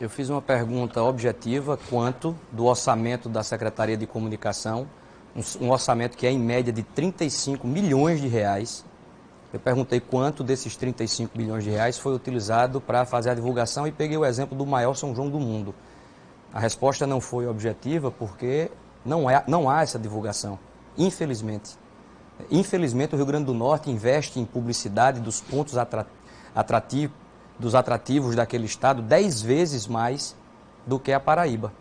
Eu fiz uma pergunta objetiva quanto do orçamento da Secretaria de Comunicação, um orçamento que é em média de 35 milhões de reais. Eu perguntei quanto desses 35 milhões de reais foi utilizado para fazer a divulgação e peguei o exemplo do maior São João do mundo. A resposta não foi objetiva porque não há essa divulgação, infelizmente. Infelizmente, o Rio Grande do Norte investe em publicidade dos pontos atrativos daquele estado 10 vezes mais do que a Paraíba.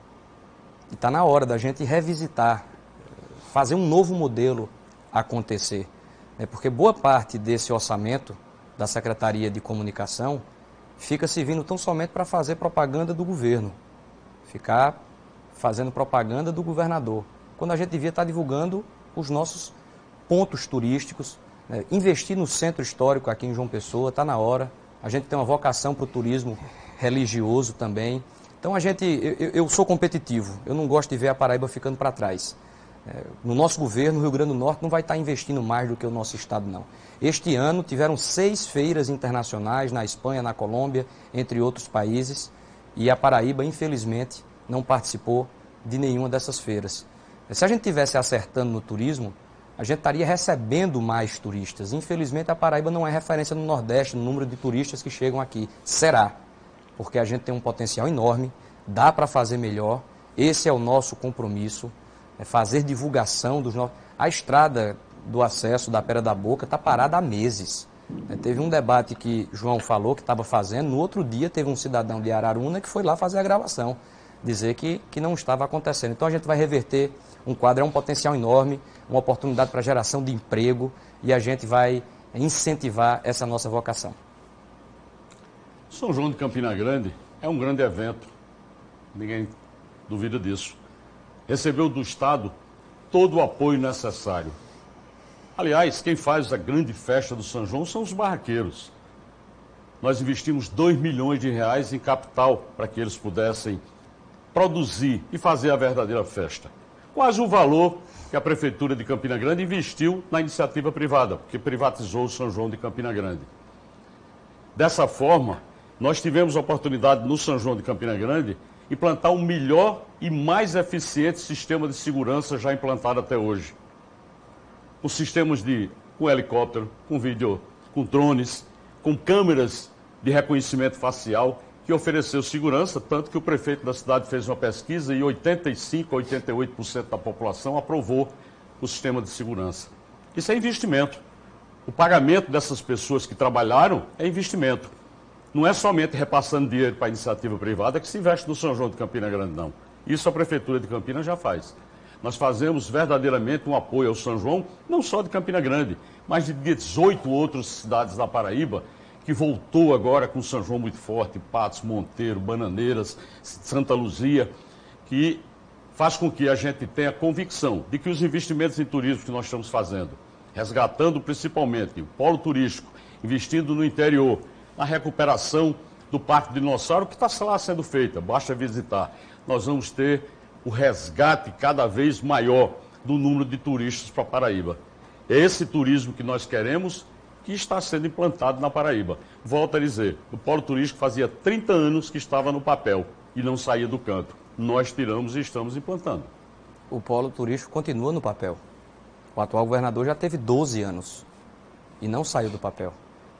E está na hora da gente revisitar, fazer um novo modelo acontecer. Porque boa parte desse orçamento da Secretaria de Comunicação fica servindo tão somente para fazer propaganda do governo, ficar fazendo propaganda do governador, quando a gente devia estar divulgando os nossos pontos turísticos, investir no centro histórico aqui em João Pessoa, está na hora. A gente tem uma vocação para o turismo religioso também. Então eu sou competitivo, eu não gosto de ver a Paraíba ficando para trás. No nosso governo, o Rio Grande do Norte não vai estar investindo mais do que o nosso estado, não. Este ano tiveram 6 feiras internacionais na Espanha, na Colômbia, entre outros países, e a Paraíba, infelizmente, não participou de nenhuma dessas feiras. Se a gente estivesse acertando no turismo, a gente estaria recebendo mais turistas. Infelizmente, a Paraíba não é referência no Nordeste no número de turistas que chegam aqui. Será, porque a gente tem um potencial enorme, dá para fazer melhor, esse é o nosso compromisso, é fazer divulgação dos nossos... A estrada do acesso da Pera da Boca está parada há meses. Teve um debate que João falou que estava fazendo, no outro dia teve um cidadão de Araruna que foi lá fazer a gravação, dizer que não estava acontecendo. Então a gente vai reverter um quadro, é um potencial enorme, uma oportunidade para geração de emprego e a gente vai incentivar essa nossa vocação. São João de Campina Grande é um grande evento, ninguém duvida disso. Recebeu do Estado todo o apoio necessário. Aliás, quem faz a grande festa do São João são os barraqueiros. Nós investimos R$ 2 milhões em capital para que eles pudessem produzir e fazer a verdadeira festa. Quase o valor que a Prefeitura de Campina Grande investiu na iniciativa privada, porque privatizou o São João de Campina Grande. Dessa forma, nós tivemos a oportunidade no São João de Campina Grande implantar o melhor e mais eficiente sistema de segurança já implantado até hoje. Com sistemas com helicóptero, com vídeo, com drones, com câmeras de reconhecimento facial, que ofereceu segurança, tanto que o prefeito da cidade fez uma pesquisa e 85% a 88% da população aprovou o sistema de segurança. Isso é investimento. O pagamento dessas pessoas que trabalharam é investimento. Não é somente repassando dinheiro para a iniciativa privada que se investe no São João de Campina Grande, não. Isso a Prefeitura de Campinas já faz. Nós fazemos verdadeiramente um apoio ao São João, não só de Campina Grande, mas de 18 outras cidades da Paraíba, que voltou agora com São João muito forte, Patos, Monteiro, Bananeiras, Santa Luzia, que faz com que a gente tenha convicção de que os investimentos em turismo que nós estamos fazendo, resgatando principalmente o polo turístico, investindo no interior, na recuperação do Parque Dinossauro, que está lá sendo feita, basta visitar. Nós vamos ter o resgate cada vez maior do número de turistas para a Paraíba. É esse turismo que nós queremos, que está sendo implantado na Paraíba. Volto a dizer, o polo turístico fazia 30 anos que estava no papel e não saía do canto. Nós tiramos e estamos implantando. O polo turístico continua no papel. O atual governador já teve 12 anos e não saiu do papel.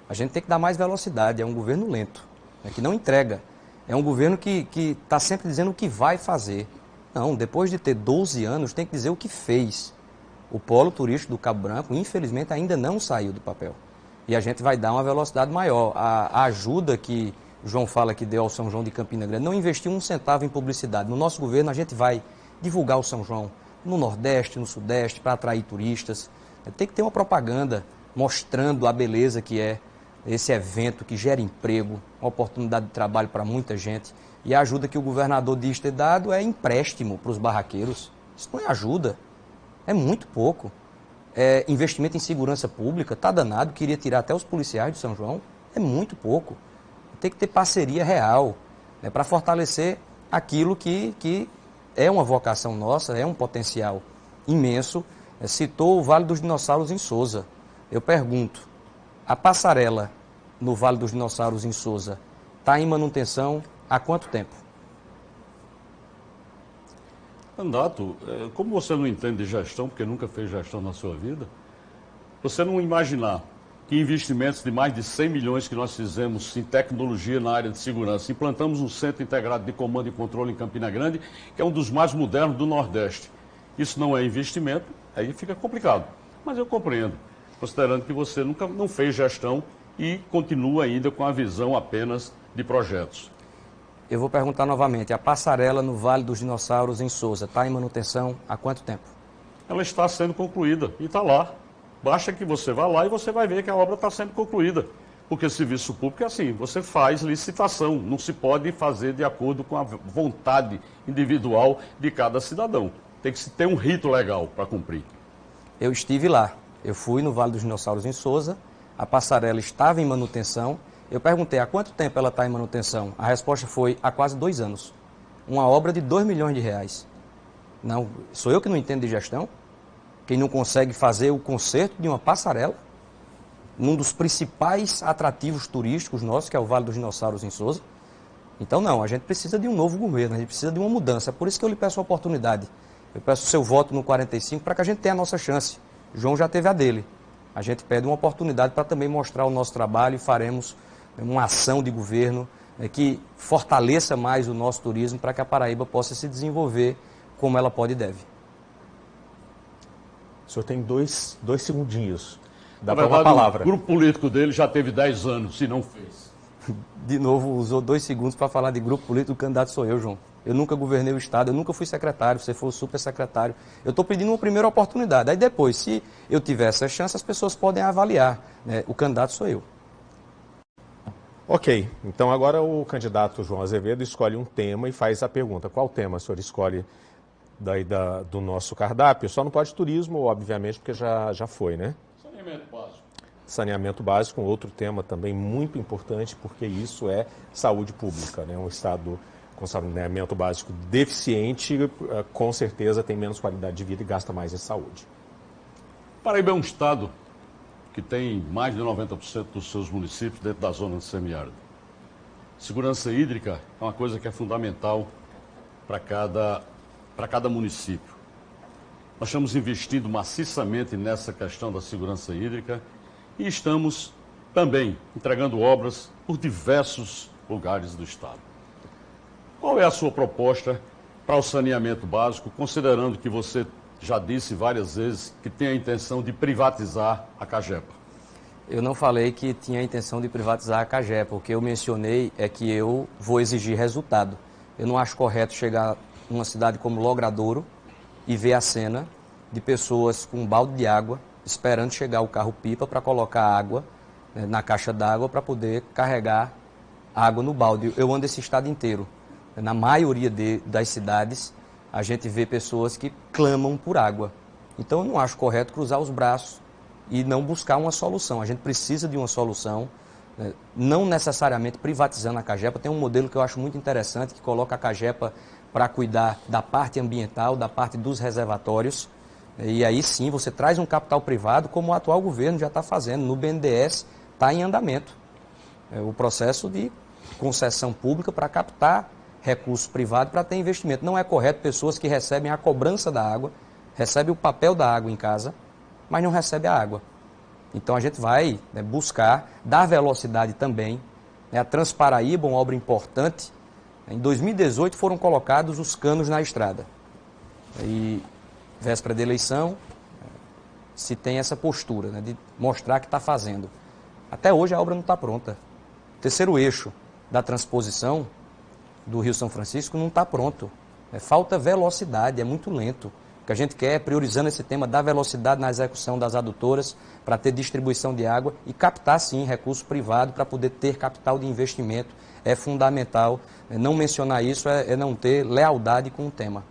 A gente tem que dar mais velocidade, é um governo lento, que não entrega. É um governo que está sempre dizendo o que vai fazer. Não, depois de ter 12 anos, tem que dizer o que fez. O polo turístico do Cabo Branco, infelizmente, ainda não saiu do papel. E a gente vai dar uma velocidade maior. A ajuda que o João fala que deu ao São João de Campina Grande, não investiu um centavo em publicidade. No nosso governo, a gente vai divulgar o São João no Nordeste, no Sudeste, para atrair turistas. Tem que ter uma propaganda mostrando a beleza que é esse evento que gera emprego, uma oportunidade de trabalho para muita gente. E a ajuda que o governador diz ter dado é empréstimo para os barraqueiros. Isso não é ajuda, é muito pouco. Investimento em segurança pública, está danado, queria tirar até os policiais de São João, é muito pouco. Tem que ter parceria real, para fortalecer aquilo que é uma vocação nossa, é um potencial imenso. Citou o Vale dos Dinossauros em Sousa. Eu pergunto, a passarela no Vale dos Dinossauros em Sousa está em manutenção há quanto tempo? Candidato, como você não entende de gestão, porque nunca fez gestão na sua vida, você não imaginar que investimentos de mais de 100 milhões que nós fizemos em tecnologia na área de segurança, implantamos um centro integrado de comando e controle em Campina Grande, que é um dos mais modernos do Nordeste. Isso não é investimento, aí fica complicado. Mas eu compreendo, considerando que você nunca não fez gestão e continua ainda com a visão apenas de projetos. Eu vou perguntar novamente, a passarela no Vale dos Dinossauros em Sousa está em manutenção há quanto tempo? Ela está sendo concluída e está lá. Basta que você vá lá e você vai ver que a obra está sendo concluída. Porque serviço público é assim, você faz licitação, não se pode fazer de acordo com a vontade individual de cada cidadão. Tem que ter um rito legal para cumprir. Eu estive lá, eu fui no Vale dos Dinossauros em Sousa, a passarela estava em manutenção. Eu perguntei há quanto tempo ela está em manutenção. A resposta foi há quase 2 anos. Uma obra de R$ 2 milhões. Não, sou eu que não entendo de gestão? Quem não consegue fazer o conserto de uma passarela, num dos principais atrativos turísticos nossos, que é o Vale dos Dinossauros em Sousa. Então não, a gente precisa de um novo governo, a gente precisa de uma mudança. É por isso que eu lhe peço a oportunidade. Eu peço o seu voto no 45 para que a gente tenha a nossa chance. João já teve a dele. A gente pede uma oportunidade para também mostrar o nosso trabalho e faremos uma ação de governo que fortaleça mais o nosso turismo para que a Paraíba possa se desenvolver como ela pode e deve. O senhor tem dois segundinhos. Dá Na para uma verdade, palavra. o grupo político dele já teve 10 anos, se não fez. De novo, usou 2 segundos para falar de grupo político, o candidato sou eu, João. Eu nunca governei o Estado, eu nunca fui secretário, você foi o super secretário. Eu estou pedindo uma primeira oportunidade. Aí depois, se eu tiver essa chance, as pessoas podem avaliar, né? O candidato sou eu. Ok, então agora o candidato João Azevedo escolhe um tema e faz a pergunta. Qual tema o senhor escolhe do nosso cardápio? Só não pode turismo, obviamente, porque já foi, né? Saneamento básico. Saneamento básico, um outro tema também muito importante, porque isso é saúde pública, né? Um estado com saneamento básico deficiente, com certeza tem menos qualidade de vida e gasta mais em saúde. Paraíba é um estado que tem mais de 90% dos seus municípios dentro da zona de semiárido. Segurança hídrica é uma coisa que é fundamental para cada município. Nós estamos investindo maciçamente nessa questão da segurança hídrica e estamos também entregando obras por diversos lugares do estado. Qual é a sua proposta para o saneamento básico, considerando que você já disse várias vezes que tem a intenção de privatizar a Cagepa? Eu não falei que tinha a intenção de privatizar a Cagepa. O que eu mencionei é que eu vou exigir resultado. Eu não acho correto chegar numa cidade como Logradouro e ver a cena de pessoas com um balde de água esperando chegar o carro-pipa para colocar água, né, na caixa d'água para poder carregar água no balde. Eu ando esse estado inteiro. Na maioria das cidades, a gente vê pessoas que clamam por água. Então, eu não acho correto cruzar os braços e não buscar uma solução. A gente precisa de uma solução, né, não necessariamente privatizando a Cagepa. Tem um modelo que eu acho muito interessante, que coloca a Cagepa para cuidar da parte ambiental, da parte dos reservatórios. E aí sim, você traz um capital privado, como o atual governo já está fazendo. No BNDES está em andamento o processo de concessão pública para captar recurso privado para ter investimento. Não é correto pessoas que recebem a cobrança da água, recebem o papel da água em casa, mas não recebem a água. Então a gente vai, né, buscar dar velocidade também. Né, a Transparaíba, uma obra importante. Em 2018 foram colocados os canos na estrada. E véspera de eleição, se tem essa postura, né, de mostrar que está fazendo. Até hoje a obra não está pronta. O terceiro eixo da transposição do Rio São Francisco não está pronto. Falta velocidade, é muito lento. O que a gente quer é, priorizando esse tema, dar velocidade na execução das adutoras para ter distribuição de água e captar, sim, recurso privado para poder ter capital de investimento. É fundamental. Não mencionar isso é não ter lealdade com o tema.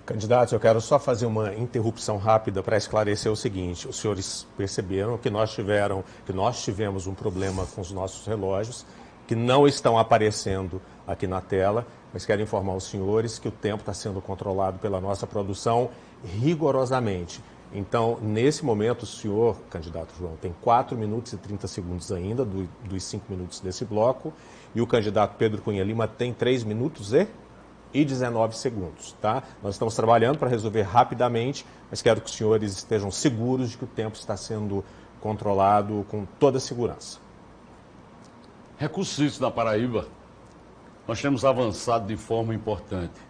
Candidatos, eu quero só fazer uma interrupção rápida para esclarecer o seguinte. Os senhores perceberam que nós tivemos um problema com os nossos relógios, que não estão aparecendo aqui na tela, mas quero informar os senhores que o tempo está sendo controlado pela nossa produção rigorosamente. Então, nesse momento, o senhor, candidato João, tem 4 minutos e 30 segundos ainda dos 5 minutos desse bloco, e o candidato Pedro Cunha Lima tem 3 minutos e 19 segundos, tá? Nós estamos trabalhando para resolver rapidamente, mas quero que os senhores estejam seguros de que o tempo está sendo controlado com toda a segurança. Recursos hídricos na Paraíba, nós temos avançado de forma importante.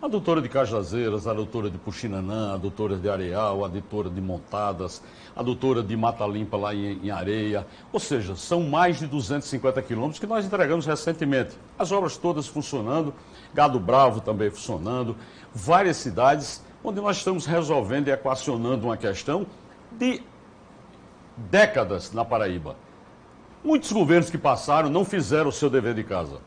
A adutora de Cajazeiras, a adutora de Puxinanã, a adutora de Areal, a adutora de Montadas, a adutora de Mata Limpa lá em Areia. Ou seja, são mais de 250 quilômetros que nós entregamos recentemente. As obras todas funcionando, Gado Bravo também funcionando, várias cidades onde nós estamos resolvendo e equacionando uma questão de décadas na Paraíba. Muitos governos que passaram não fizeram o seu dever de casa,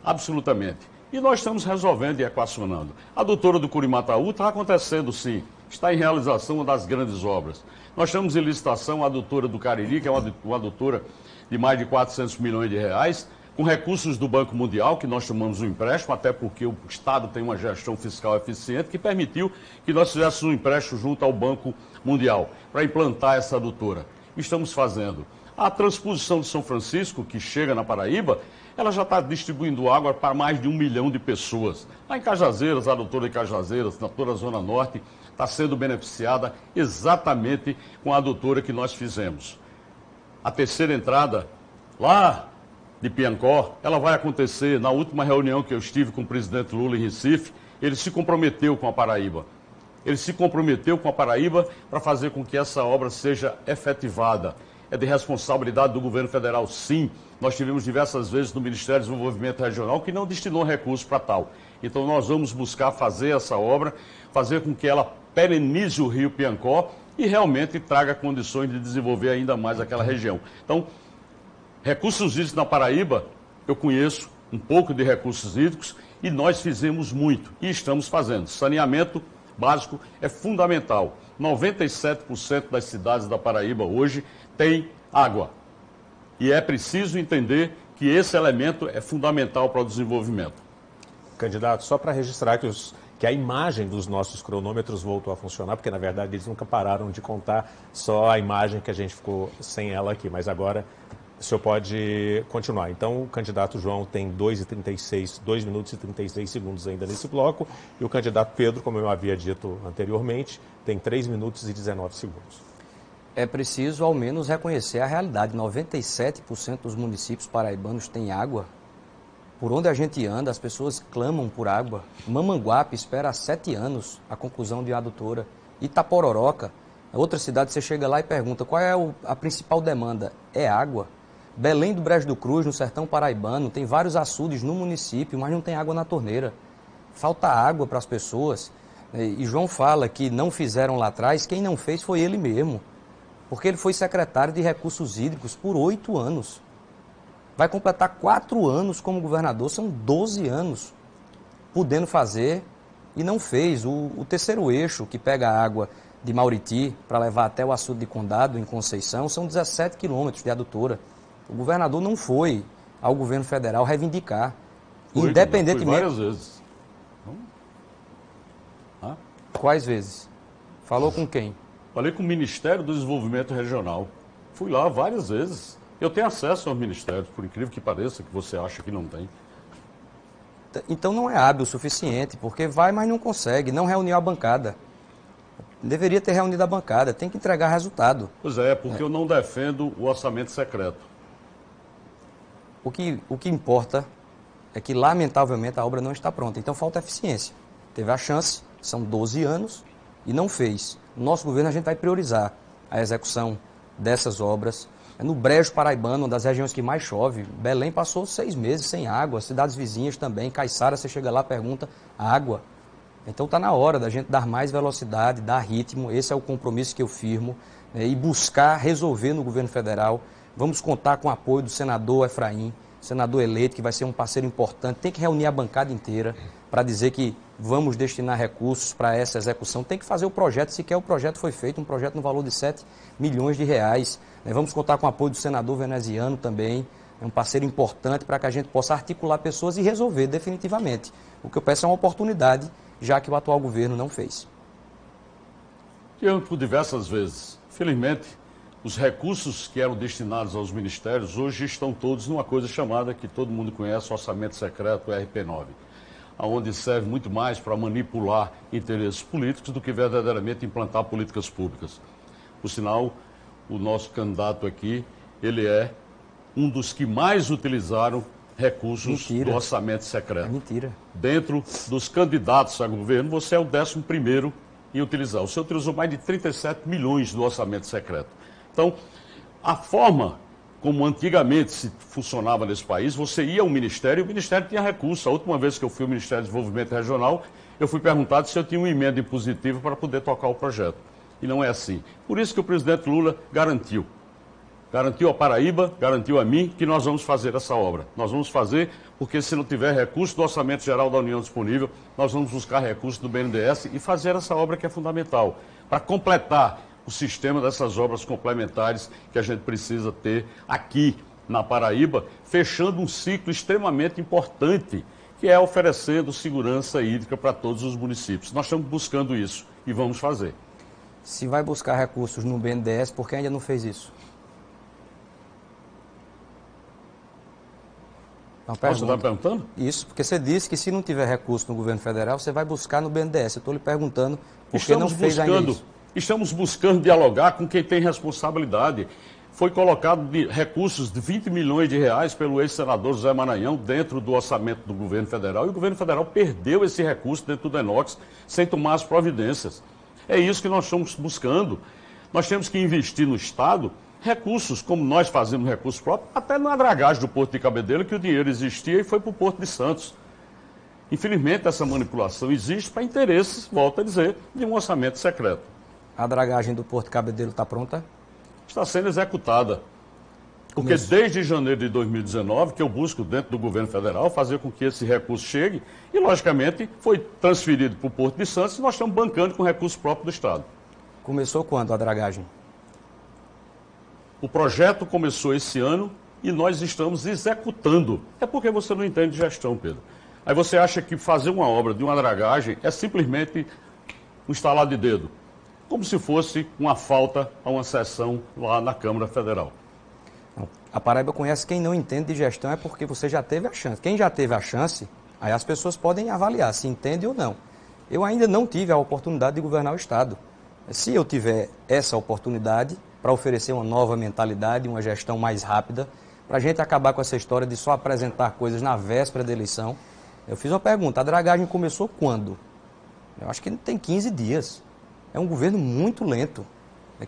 absolutamente. E nós estamos resolvendo e equacionando. A adutora do Curimataú está acontecendo, sim. Está em realização uma das grandes obras. Nós estamos em licitação a adutora do Cariri, que é uma adutora de mais de 400 milhões de reais, com recursos do Banco Mundial, que nós tomamos um empréstimo, até porque o Estado tem uma gestão fiscal eficiente, que permitiu que nós fizéssemos um empréstimo junto ao Banco Mundial para implantar essa adutora. Estamos fazendo. A transposição de São Francisco, que chega na Paraíba, ela já está distribuindo água para mais de 1 milhão de pessoas. Lá em Cajazeiras, a adutora de Cajazeiras, na toda a Zona Norte, está sendo beneficiada exatamente com a adutora que nós fizemos. A terceira entrada, lá de Piancó, ela vai acontecer na última reunião que eu estive com o presidente Lula em Recife. Ele se comprometeu com a Paraíba. Ele se comprometeu com a Paraíba para fazer com que essa obra seja efetivada. É de responsabilidade do governo federal, sim. Nós tivemos diversas vezes no Ministério do Desenvolvimento Regional que não destinou recursos para tal. Então nós vamos buscar fazer essa obra, fazer com que ela perenize o rio Piancó e realmente traga condições de desenvolver ainda mais aquela região. Então, recursos hídricos na Paraíba, eu conheço um pouco de recursos hídricos e nós fizemos muito e estamos fazendo. Saneamento básico é fundamental. 97% das cidades da Paraíba hoje têm água. E é preciso entender que esse elemento é fundamental para o desenvolvimento. Candidato, só para registrar que a imagem dos nossos cronômetros voltou a funcionar, porque na verdade eles nunca pararam de contar, só a imagem que a gente ficou sem ela aqui, mas agora o senhor pode continuar. Então, o candidato João tem 2 minutos e 36 segundos ainda nesse bloco, e o candidato Pedro, como eu havia dito anteriormente, tem 3 minutos e 19 segundos. É preciso, ao menos, reconhecer a realidade. 97% dos municípios paraibanos têm água. Por onde a gente anda, as pessoas clamam por água. Mamanguape espera há 7 anos a conclusão de uma adutora. Itapororoca, outra cidade, você chega lá e pergunta qual é a principal demanda? É água. Belém do Brejo do Cruz, no sertão paraibano, tem vários açudes no município, mas não tem água na torneira. Falta água para as pessoas. E João fala que não fizeram lá atrás, quem não fez foi ele mesmo. Porque ele foi secretário de Recursos Hídricos por 8 anos. Vai completar 4 anos como governador, são 12 anos podendo fazer e não fez. O terceiro eixo, que pega a água de Mauriti para levar até o açude de Condado, em Conceição, são 17 quilômetros de adutora. O governador não foi ao governo federal reivindicar. Independentemente... Foi várias vezes. Quais vezes? Falou com quem? Falei com o Ministério do Desenvolvimento Regional. Fui lá várias vezes. Eu tenho acesso aos ministérios, por incrível que pareça, que você acha que não tem. Então não é hábil o suficiente, porque vai, mas não consegue, não reuniu a bancada. Deveria ter reunido a bancada, tem que entregar resultado. Pois é, porque eu não defendo o orçamento secreto. O que importa é que, lamentavelmente, a obra não está pronta. Então falta eficiência. Teve a chance, são 12 anos, e não fez. No nosso governo, a gente vai priorizar a execução dessas obras. No Brejo Paraibano, uma das regiões que mais chove, Belém passou 6 meses sem água, cidades vizinhas também. Caiçara, você chega lá e pergunta, água. Então está na hora da gente dar mais velocidade, dar ritmo, esse é o compromisso que eu firmo, e buscar resolver no governo federal. Vamos contar com o apoio do senador Efraim, senador eleito, que vai ser um parceiro importante. Tem que reunir a bancada inteira para dizer que vamos destinar recursos para essa execução. Tem que fazer o projeto, sequer o projeto foi feito, um projeto no valor de 7 milhões de reais. Vamos contar com o apoio do senador veneziano também, é um parceiro importante para que a gente possa articular pessoas e resolver definitivamente. O que eu peço é uma oportunidade, já que o atual governo não fez. Eu, por diversas vezes, felizmente, os recursos que eram destinados aos ministérios hoje estão todos numa coisa chamada, que todo mundo conhece, orçamento secreto, RP9, onde serve muito mais para manipular interesses políticos do que verdadeiramente implantar políticas públicas. Por sinal, o nosso candidato aqui, ele é um dos que mais utilizaram recursos do orçamento secreto. É mentira. Dentro dos candidatos ao governo, você é o 11º em utilizar. O senhor utilizou mais de 37 milhões do orçamento secreto. Então, a forma como antigamente se funcionava nesse país, você ia ao Ministério e o Ministério tinha recursos. A última vez que eu fui ao Ministério do Desenvolvimento Regional, eu fui perguntado se eu tinha uma emenda impositiva para poder tocar o projeto. E não é assim. Por isso que o presidente Lula garantiu. Garantiu a Paraíba, garantiu a mim que nós vamos fazer essa obra. Nós vamos fazer porque se não tiver recurso do Orçamento Geral da União disponível, nós vamos buscar recurso do BNDES e fazer essa obra que é fundamental, para completar o sistema dessas obras complementares que a gente precisa ter aqui na Paraíba, fechando um ciclo extremamente importante, que é oferecendo segurança hídrica para todos os municípios. Nós estamos buscando isso e vamos fazer. Se vai buscar recursos no BNDES, por que ainda não fez isso? Você está perguntando? Isso, porque você disse que se não tiver recurso no governo federal, você vai buscar no BNDES. Eu estou lhe perguntando por que não fez ainda isso. Estamos buscando dialogar com quem tem responsabilidade. Foi colocado recursos de 20 milhões de reais pelo ex-senador José Maranhão dentro do orçamento do governo federal, e o governo federal perdeu esse recurso dentro do DENOX sem tomar as providências. É isso que nós estamos buscando. Nós temos que investir no Estado recursos, como nós fazemos recursos próprios, até na dragagem do Porto de Cabedelo, que o dinheiro existia e foi para o Porto de Santos. Infelizmente, essa manipulação existe para interesses, volto a dizer, de um orçamento secreto. A dragagem do Porto de Cabedelo está pronta? Está sendo executada. Porque desde janeiro de 2019, que eu busco dentro do governo federal fazer com que esse recurso chegue, e logicamente foi transferido para o Porto de Santos e nós estamos bancando com recurso próprio do Estado. Começou quando a dragagem? O projeto começou esse ano e nós estamos executando. É porque você não entende de gestão, Pedro. Aí você acha que fazer uma obra de uma dragagem é simplesmente um estalar de dedo, como se fosse uma falta a uma sessão lá na Câmara Federal. Não. A Paraíba conhece quem não entende de gestão é porque você já teve a chance. Quem já teve a chance, aí as pessoas podem avaliar se entende ou não. Eu ainda não tive a oportunidade de governar o Estado. Se eu tiver essa oportunidade para oferecer uma nova mentalidade, uma gestão mais rápida, para a gente acabar com essa história de só apresentar coisas na véspera da eleição. Eu fiz uma pergunta, a dragagem começou quando? Eu acho que tem 15 dias. É um governo muito lento,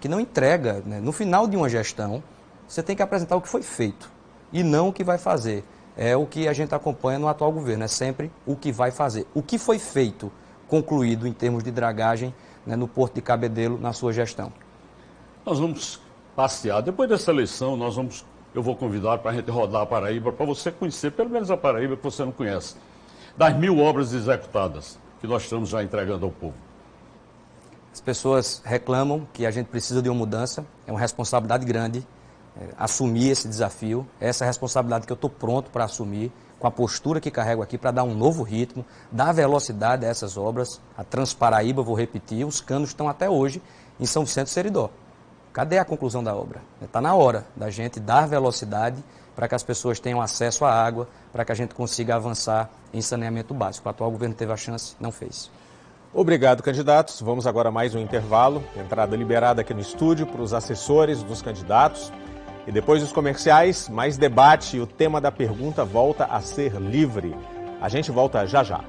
que não entrega, né? No final de uma gestão, você tem que apresentar o que foi feito e não o que vai fazer. É o que a gente acompanha no atual governo, é sempre o que vai fazer. O que foi feito, concluído em termos de dragagem, né, no Porto de Cabedelo, na sua gestão? Nós vamos passear. Depois dessa eleição, eu vou convidar para a gente rodar a Paraíba, para você conhecer, pelo menos a Paraíba que você não conhece. Das 1000 obras executadas que nós estamos já entregando ao povo. As pessoas reclamam que a gente precisa de uma mudança, é uma responsabilidade grande, assumir esse desafio, essa responsabilidade que eu estou pronto para assumir, com a postura que carrego aqui para dar um novo ritmo, dar velocidade a essas obras. A Transparaíba, vou repetir, os canos estão até hoje em São Vicente do Seridó. Cadê a conclusão da obra? Está na hora da gente dar velocidade para que as pessoas tenham acesso à água, para que a gente consiga avançar em saneamento básico. O atual governo teve a chance, não fez. Obrigado, candidatos. Vamos agora a mais um intervalo. Entrada liberada aqui no estúdio para os assessores dos candidatos. E depois dos comerciais, mais debate e o tema da pergunta volta a ser livre. A gente volta já já.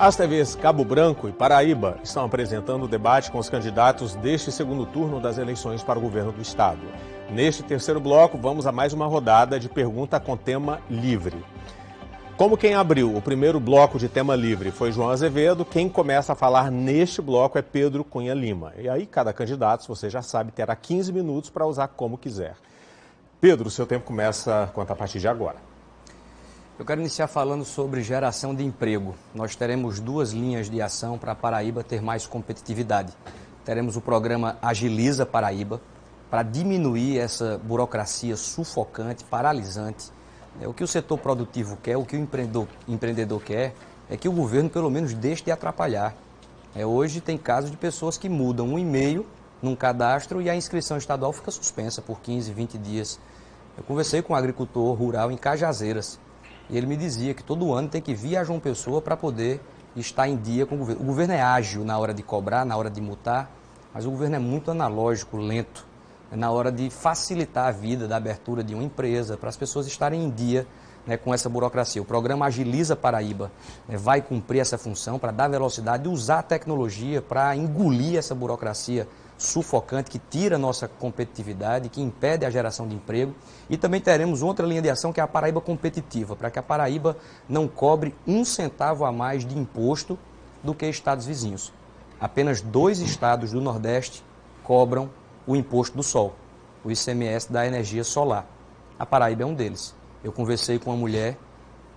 As TVs Cabo Branco e Paraíba estão apresentando o debate com os candidatos deste segundo turno das eleições para o governo do estado. Neste terceiro bloco, vamos a mais uma rodada de pergunta com tema livre. Como quem abriu o primeiro bloco de tema livre foi João Azevedo, quem começa a falar neste bloco é Pedro Cunha Lima. E aí, cada candidato, você já sabe, terá 15 minutos para usar como quiser. Pedro, o seu tempo começa a partir de agora. Eu quero iniciar falando sobre geração de emprego. Nós teremos 2 linhas de ação para a Paraíba ter mais competitividade. Teremos o programa Agiliza Paraíba, para diminuir essa burocracia sufocante, paralisante. O que o setor produtivo quer, o que o empreendedor quer, é que o governo pelo menos deixe de atrapalhar. Hoje tem casos de pessoas que mudam um e-mail num cadastro e a inscrição estadual fica suspensa por 15, 20 dias. Eu conversei com um agricultor rural em Cajazeiras. E ele me dizia que todo ano tem que vir a João Pessoa para poder estar em dia com o governo. O governo é ágil na hora de cobrar, na hora de multar, mas o governo é muito analógico, lento, na hora de facilitar a vida da abertura de uma empresa, para as pessoas estarem em dia, né, com essa burocracia. O programa Agiliza Paraíba, né, vai cumprir essa função para dar velocidade e usar a tecnologia para engolir essa burocracia sufocante que tira a nossa competitividade, que impede a geração de emprego. E também teremos outra linha de ação que é a Paraíba Competitiva, para que a Paraíba não cobre 1 centavo a mais de imposto do que estados vizinhos. apenas 2 estados do Nordeste cobram o imposto do sol, o ICMS da energia solar. A Paraíba é um deles. Eu conversei com uma mulher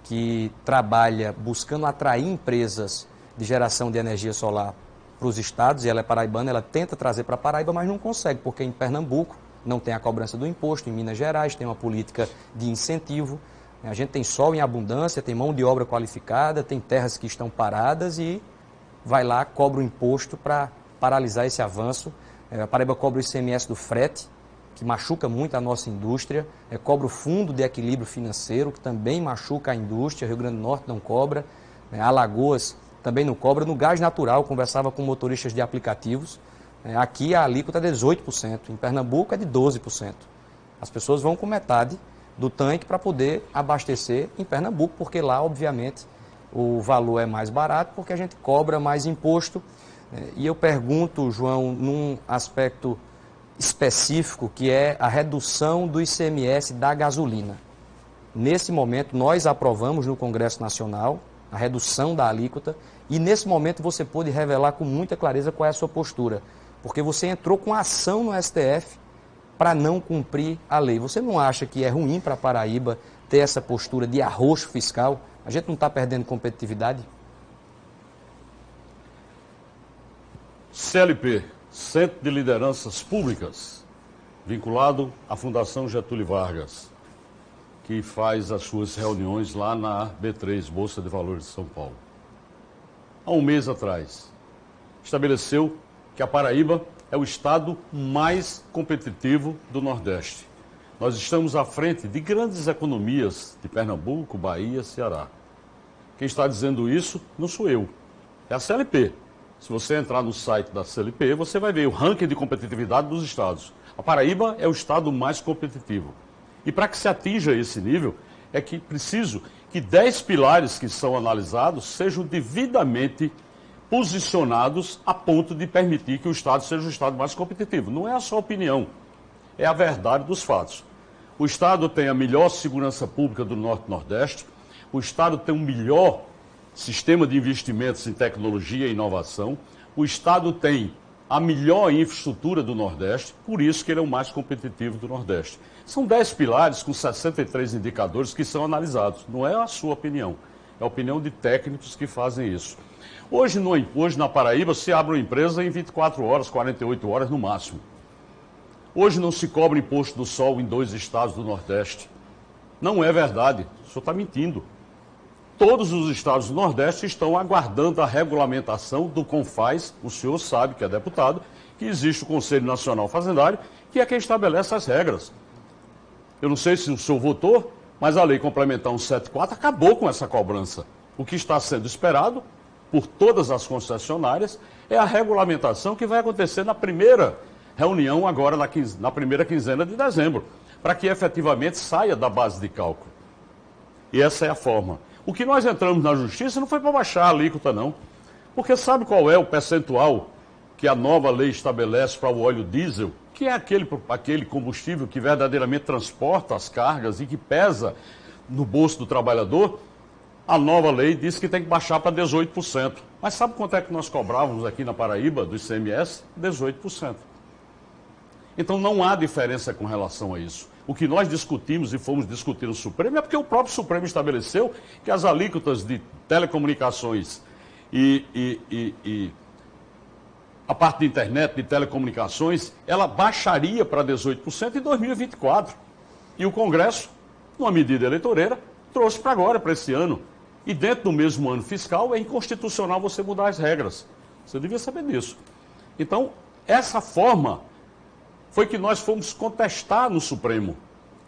que trabalha buscando atrair empresas de geração de energia solar para os estados, e ela é paraibana, ela tenta trazer para a Paraíba, mas não consegue, porque em Pernambuco não tem a cobrança do imposto, em Minas Gerais tem uma política de incentivo, a gente tem sol em abundância, tem mão de obra qualificada, tem terras que estão paradas e vai lá, cobra o imposto para paralisar esse avanço. A Paraíba cobra o ICMS do frete, que machuca muito a nossa indústria, cobra o fundo de equilíbrio financeiro, que também machuca a indústria, Rio Grande do Norte não cobra, Alagoas também não cobra. No gás natural, conversava com motoristas de aplicativos, aqui a alíquota é 18%, em Pernambuco é de 12%. As pessoas vão com metade do tanque para poder abastecer em Pernambuco, porque lá, obviamente, o valor é mais barato, porque a gente cobra mais imposto. E eu pergunto, João, num aspecto específico, que é a redução do ICMS da gasolina. Nesse momento, nós aprovamos no Congresso Nacional a redução da alíquota, e nesse momento você pôde revelar com muita clareza qual é a sua postura, porque você entrou com ação no STF para não cumprir a lei. Você não acha que é ruim para a Paraíba ter essa postura de arroxo fiscal? A gente não está perdendo competitividade? CLP, Centro de Lideranças Públicas, vinculado à Fundação Getúlio Vargas, que faz as suas reuniões lá na B3, Bolsa de Valores de São Paulo. Há um mês atrás, estabeleceu que a Paraíba é o estado mais competitivo do Nordeste. Nós estamos à frente de grandes economias de Pernambuco, Bahia, Ceará. Quem está dizendo isso não sou eu, é a CLP. Se você entrar no site da CLP, você vai ver o ranking de competitividade dos estados. A Paraíba é o estado mais competitivo. E para que se atinja esse nível, é que preciso que 10 pilares que são analisados sejam devidamente posicionados a ponto de permitir que o estado seja o estado mais competitivo. Não é a sua opinião, é a verdade dos fatos. O estado tem a melhor segurança pública do Norte e Nordeste, o estado tem o melhor sistema de investimentos em tecnologia e inovação, o estado tem a melhor infraestrutura do Nordeste, por isso que ele é o mais competitivo do Nordeste. São 10 pilares com 63 indicadores que são analisados. Não é a sua opinião, é a opinião de técnicos que fazem isso. Hoje na Paraíba se abre uma empresa em 24 horas, 48 horas no máximo. Hoje não se cobra imposto do sol em 2 estados do Nordeste. Não é verdade, o senhor está mentindo. Todos os estados do Nordeste estão aguardando a regulamentação do CONFAZ, o senhor sabe que é deputado, que existe o Conselho Nacional Fazendário, que é quem estabelece as regras. Eu não sei se o senhor votou, mas a Lei Complementar 174 acabou com essa cobrança. O que está sendo esperado por todas as concessionárias é a regulamentação que vai acontecer na primeira reunião, agora na primeira quinzena de dezembro, para que efetivamente saia da base de cálculo. E essa é a forma. O que nós entramos na justiça não foi para baixar a alíquota, não. Porque sabe qual é o percentual que a nova lei estabelece para o óleo diesel, que é aquele combustível que verdadeiramente transporta as cargas e que pesa no bolso do trabalhador? A nova lei diz que tem que baixar para 18%. Mas sabe quanto é que nós cobrávamos aqui na Paraíba do ICMS? 18%. Então não há diferença com relação a isso. O que nós discutimos e fomos discutir no Supremo é porque o próprio Supremo estabeleceu que as alíquotas de telecomunicações e a parte de internet, de telecomunicações, ela baixaria para 18% em 2024. E o Congresso, numa medida eleitoreira, trouxe para agora, para esse ano. E dentro do mesmo ano fiscal, é inconstitucional você mudar as regras. Você devia saber disso. Então, essa forma foi que nós fomos contestar no Supremo.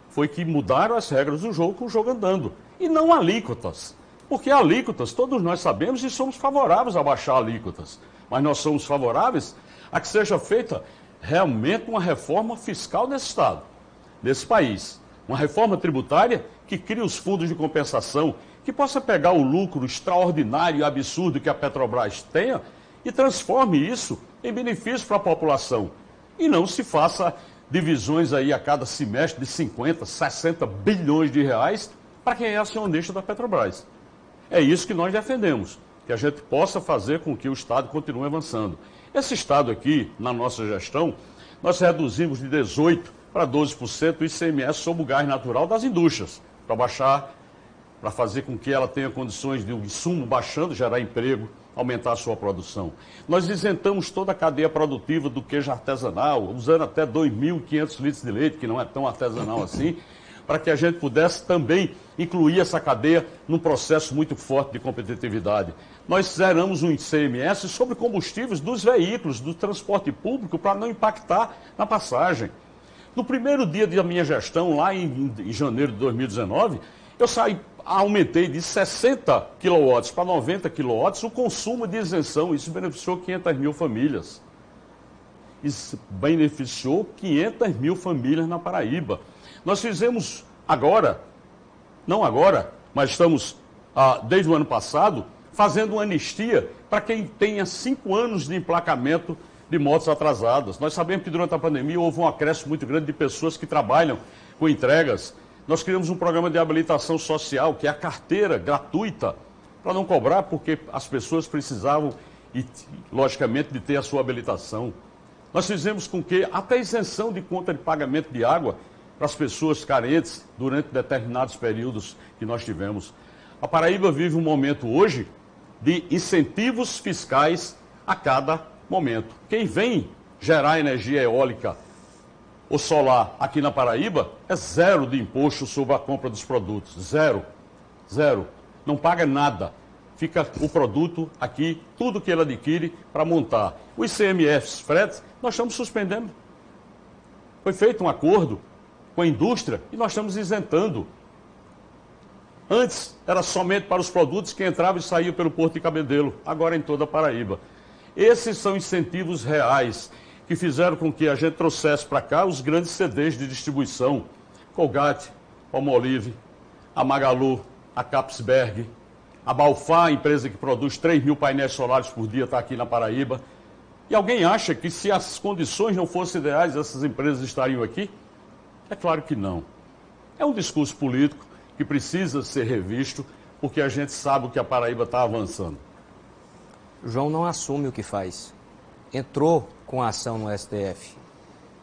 Foi que mudaram as regras do jogo com o jogo andando. E não alíquotas. Porque alíquotas, todos nós sabemos e somos favoráveis a baixar alíquotas. Mas nós somos favoráveis a que seja feita realmente uma reforma fiscal nesse Estado, nesse país. Uma reforma tributária que crie os fundos de compensação, que possa pegar o lucro extraordinário e absurdo que a Petrobras tenha e transforme isso em benefício para a população. E não se faça divisões aí a cada semestre de 50, 60 bilhões de reais para quem é acionista da Petrobras. É isso que nós defendemos. que a gente possa fazer com que o Estado continue avançando. Esse Estado aqui, na nossa gestão, nós reduzimos de 18% para 12% o ICMS sobre o gás natural das indústrias, para baixar, para fazer com que ela tenha condições de um insumo baixando, gerar emprego, aumentar a sua produção. Nós isentamos toda a cadeia produtiva do queijo artesanal, usando até 2.500 litros de leite, que não é tão artesanal assim, para que a gente pudesse também incluir essa cadeia num processo muito forte de competitividade. Nós zeramos um ICMS sobre combustíveis dos veículos, do transporte público, para não impactar na passagem. No primeiro dia da minha gestão, lá em janeiro de 2019, eu aumentei de 60 kW para 90 kW o consumo de isenção. Isso beneficiou 500 mil famílias. Isso beneficiou 500 mil famílias na Paraíba. Nós fizemos agora, não agora, mas estamos, desde o ano passado, fazendo uma anistia para quem tenha 5 anos de emplacamento de motos atrasadas. Nós sabemos que durante a pandemia houve um acréscimo muito grande de pessoas que trabalham com entregas. Nós criamos um programa de habilitação social, que é a carteira gratuita, para não cobrar, porque as pessoas precisavam, logicamente, de ter a sua habilitação. Nós fizemos com que até isenção de conta de pagamento de água para as pessoas carentes durante determinados períodos que nós tivemos. A Paraíba vive um momento hoje de incentivos fiscais a cada momento. Quem vem gerar energia eólica ou solar aqui na Paraíba é zero de imposto sobre a compra dos produtos. Zero. Zero. Não paga nada. Fica o produto aqui, tudo que ele adquire para montar. O ICMS frete, nós estamos suspendendo. Foi feito um acordo com a indústria e nós estamos isentando. Antes era somente para os produtos que entravam e saíam pelo Porto de Cabedelo, agora em toda a Paraíba. Esses são incentivos reais que fizeram com que a gente trouxesse para cá os grandes CDs de distribuição, Colgate, Palmolive, a Magalu, a Capsberg, a Balfá, a empresa que produz 3 mil painéis solares por dia, está aqui na Paraíba. E alguém acha que se as condições não fossem ideais, essas empresas estariam aqui? É claro que não. É um discurso político que precisa ser revisto, porque a gente sabe que a Paraíba está avançando. João não assume o que faz. Entrou com a ação no STF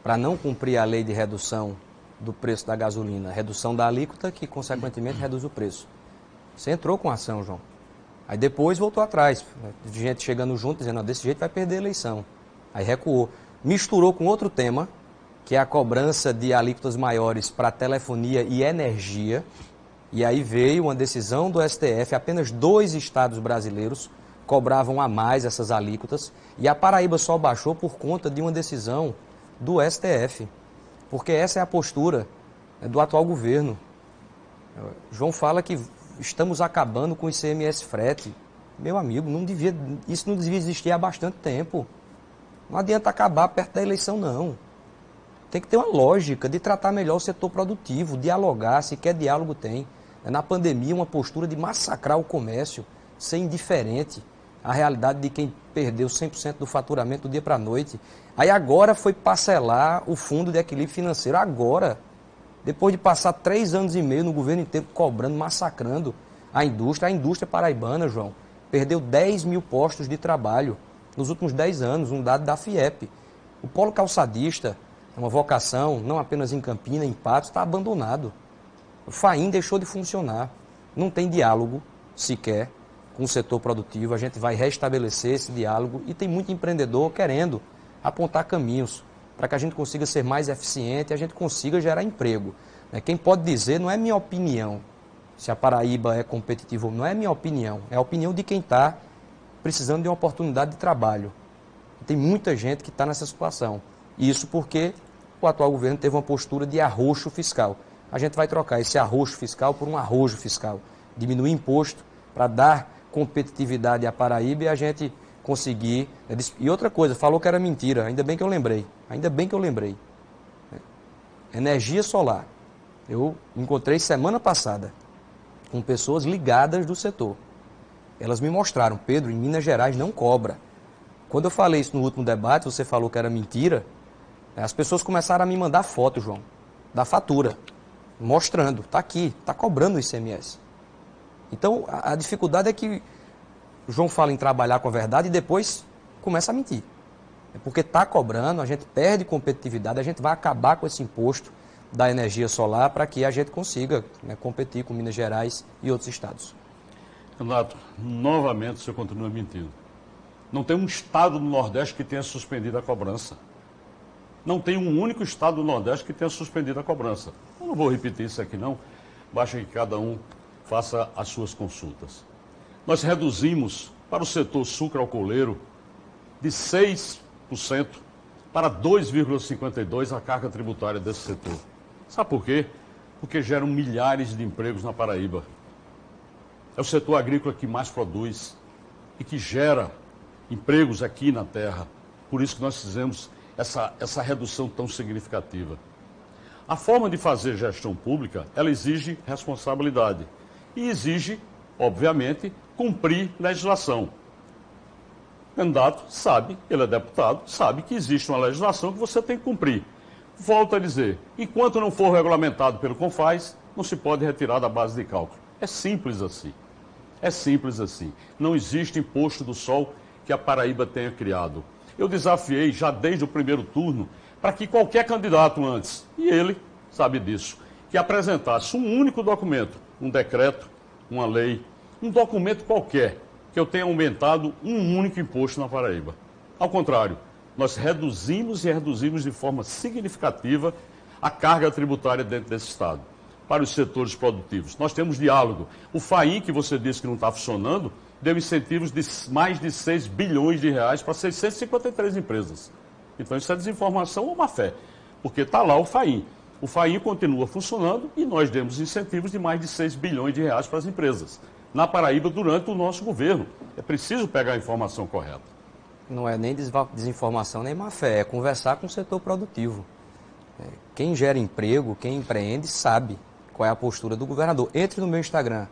para não cumprir a lei de redução do preço da gasolina, redução da alíquota, que consequentemente reduz o preço. Você entrou com a ação, João. Aí depois voltou atrás, de gente chegando junto, dizendo, não, desse jeito vai perder a eleição. Aí recuou. Misturou com outro tema, que é a cobrança de alíquotas maiores para telefonia e energia. E aí veio uma decisão do STF, apenas 2 estados brasileiros cobravam a mais essas alíquotas, e a Paraíba só baixou por conta de uma decisão do STF, porque essa é a postura do atual governo. João fala que estamos acabando com o ICMS frete. Meu amigo, isso não devia existir há bastante tempo. Não adianta acabar perto da eleição, não. Tem que ter uma lógica de tratar melhor o setor produtivo, dialogar, se quer diálogo tem. Na pandemia, uma postura de massacrar o comércio, ser indiferente à realidade de quem perdeu 100% do faturamento do dia para a noite. Aí agora foi parcelar o fundo de equilíbrio financeiro. Agora, depois de passar 3 anos e meio no governo inteiro cobrando, massacrando a indústria paraibana, João, perdeu 10 mil postos de trabalho nos últimos 10 anos, um dado da FIEP. O polo calçadista, uma vocação, não apenas em Campina, em Patos, está abandonado. O FAIM deixou de funcionar. Não tem diálogo sequer com o setor produtivo. A gente vai restabelecer esse diálogo e tem muito empreendedor querendo apontar caminhos para que a gente consiga ser mais eficiente e a gente consiga gerar emprego. Quem pode dizer, não é minha opinião, se a Paraíba é competitiva ou não, é minha opinião. É a opinião de quem está precisando de uma oportunidade de trabalho. Tem muita gente que está nessa situação. Isso porque o atual governo teve uma postura de arroxo fiscal. A gente vai trocar esse arroxo fiscal por um arrojo fiscal. Diminuir imposto para dar competitividade à Paraíba e a gente conseguir. E outra coisa, falou que era mentira, ainda bem que eu lembrei. Energia solar. Eu encontrei semana passada com pessoas ligadas do setor. Elas me mostraram, Pedro, em Minas Gerais não cobra. Quando eu falei isso no último debate, você falou que era mentira, as pessoas começaram a me mandar foto, João, da fatura, mostrando, está aqui, está cobrando o ICMS. Então, a dificuldade é que O João fala em trabalhar com a verdade e depois começa a mentir. É porque está cobrando, a gente perde competitividade, a gente vai acabar com esse imposto da energia solar para que a gente consiga, né, competir com Minas Gerais e outros estados. Renato, novamente o senhor continua mentindo. Não tem um estado do Nordeste que tenha suspendido a cobrança. Não tem um único estado do Nordeste que tenha suspendido a cobrança. Eu não vou repetir isso aqui não, basta que cada um faça as suas consultas. Nós reduzimos para o setor sucroalcooleiro de 6% para 2,52% a carga tributária desse setor. Sabe por quê? Porque geram milhares de empregos na Paraíba. É o setor agrícola que mais produz e que gera empregos aqui na terra. Por isso que nós fizemos essa redução tão significativa. A forma de fazer gestão pública, ela exige responsabilidade e exige, obviamente, cumprir legislação. O candidato sabe, ele é deputado, sabe que existe uma legislação que você tem que cumprir. Volto a dizer, enquanto não for regulamentado pelo CONFAZ, não se pode retirar da base de cálculo. É simples assim. É simples assim. Não existe imposto do sol que a Paraíba tenha criado. Eu desafiei já desde o primeiro turno para que qualquer candidato antes, e ele sabe disso, que apresentasse um único documento, um decreto, uma lei, um documento qualquer, que eu tenha aumentado um único imposto na Paraíba. Ao contrário, nós reduzimos e reduzimos de forma significativa a carga tributária dentro desse estado, para os setores produtivos. Nós temos diálogo. O FAIM, que você disse que não está funcionando, deu incentivos de mais de 6 bilhões de reais para 653 empresas. Então isso é desinformação ou má fé, porque está lá o FAIM. O FAIM continua funcionando e nós demos incentivos de mais de 6 bilhões de reais para as empresas. Na Paraíba, durante o nosso governo. É preciso pegar a informação correta. Não é nem desinformação nem má fé, é conversar com o setor produtivo. Quem gera emprego, quem empreende, sabe qual é a postura do governador. Entre no meu Instagram,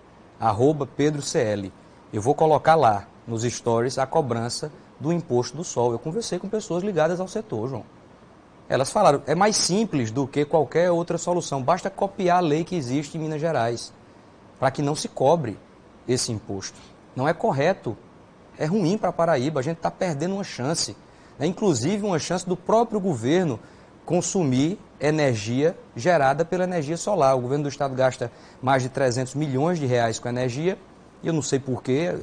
@PedroCL. Eu vou colocar lá, nos stories, a cobrança do imposto do sol. Eu conversei com pessoas ligadas ao setor, João. Elas falaram, é mais simples do que qualquer outra solução. Basta copiar a lei que existe em Minas Gerais, para que não se cobre esse imposto. Não é correto, é ruim para a Paraíba, a gente está perdendo uma chance. Inclusive uma chance do próprio governo consumir energia gerada pela energia solar. O governo do estado gasta mais de 300 milhões de reais com energia, e eu não sei porquê,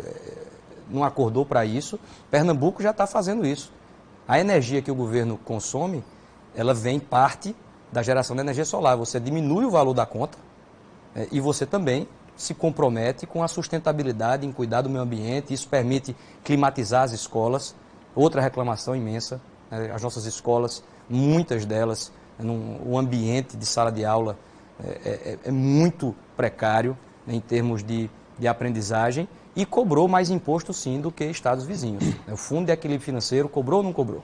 não acordou para isso. Pernambuco já está fazendo isso. A energia que o governo consome, ela vem parte da geração da energia solar. Você diminui o valor da conta e você também se compromete com a sustentabilidade em cuidar do meio ambiente. Isso permite climatizar as escolas. Outra reclamação imensa, as nossas escolas, muitas delas, o ambiente de sala de aula é muito precário, né, em termos de aprendizagem, e cobrou mais imposto sim do que estados vizinhos. O Fundo de Equilíbrio Financeiro cobrou ou não cobrou?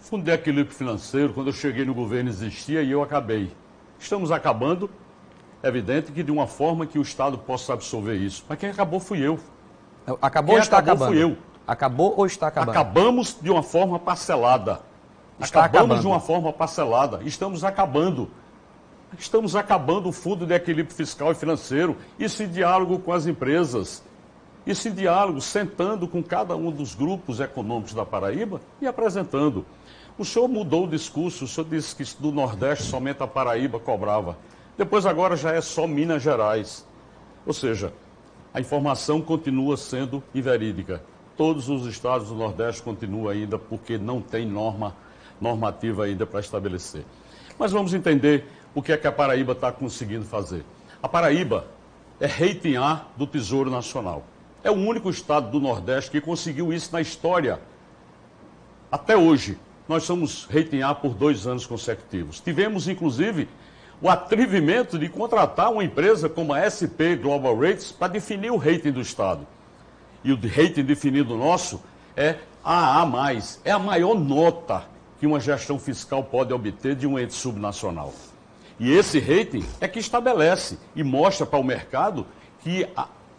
O Fundo de Equilíbrio Financeiro, quando eu cheguei no governo, existia e eu acabei. Estamos acabando, é evidente que de uma forma que o Estado possa absorver isso. Mas quem acabou fui eu. Acabou ou está acabando? Fui eu. Acabou ou está acabando? Acabamos de uma forma parcelada. Acabamos de uma forma parcelada. Estamos acabando. Estamos acabando o Fundo de Equilíbrio Fiscal e Financeiro. Isso em diálogo com as empresas. Isso em diálogo, sentando com cada um dos grupos econômicos da Paraíba e apresentando. O senhor mudou o discurso, o senhor disse que do Nordeste somente a Paraíba cobrava. Depois agora já é só Minas Gerais. Ou seja, a informação continua sendo inverídica. Todos os estados do Nordeste continuam ainda porque não tem normativa ainda para estabelecer. Mas vamos entender o que é que a Paraíba está conseguindo fazer. A Paraíba é rating A do Tesouro Nacional. É o único estado do Nordeste que conseguiu isso na história. Até hoje, nós somos rating A por 2 anos consecutivos. Tivemos, inclusive, o atrevimento de contratar uma empresa como a SP Global Rates para definir o rating do estado. E o rating definido nosso é AA+. É a maior nota que uma gestão fiscal pode obter de um ente subnacional. E esse rating é que estabelece e mostra para o mercado que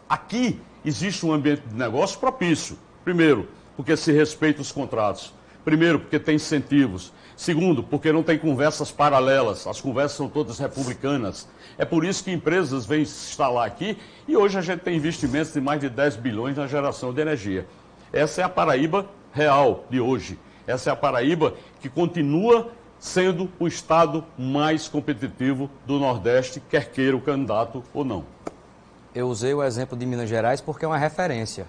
aqui existe um ambiente de negócio propício. Primeiro, porque se respeita os contratos. Primeiro, porque tem incentivos. Segundo, porque não tem conversas paralelas. As conversas são todas republicanas. É por isso que empresas vêm se instalar aqui e hoje a gente tem investimentos de mais de 10 bilhões na geração de energia. Essa é a Paraíba real de hoje. Essa é a Paraíba que continua sendo o estado mais competitivo do Nordeste, quer queira o candidato ou não. Eu usei o exemplo de Minas Gerais porque é uma referência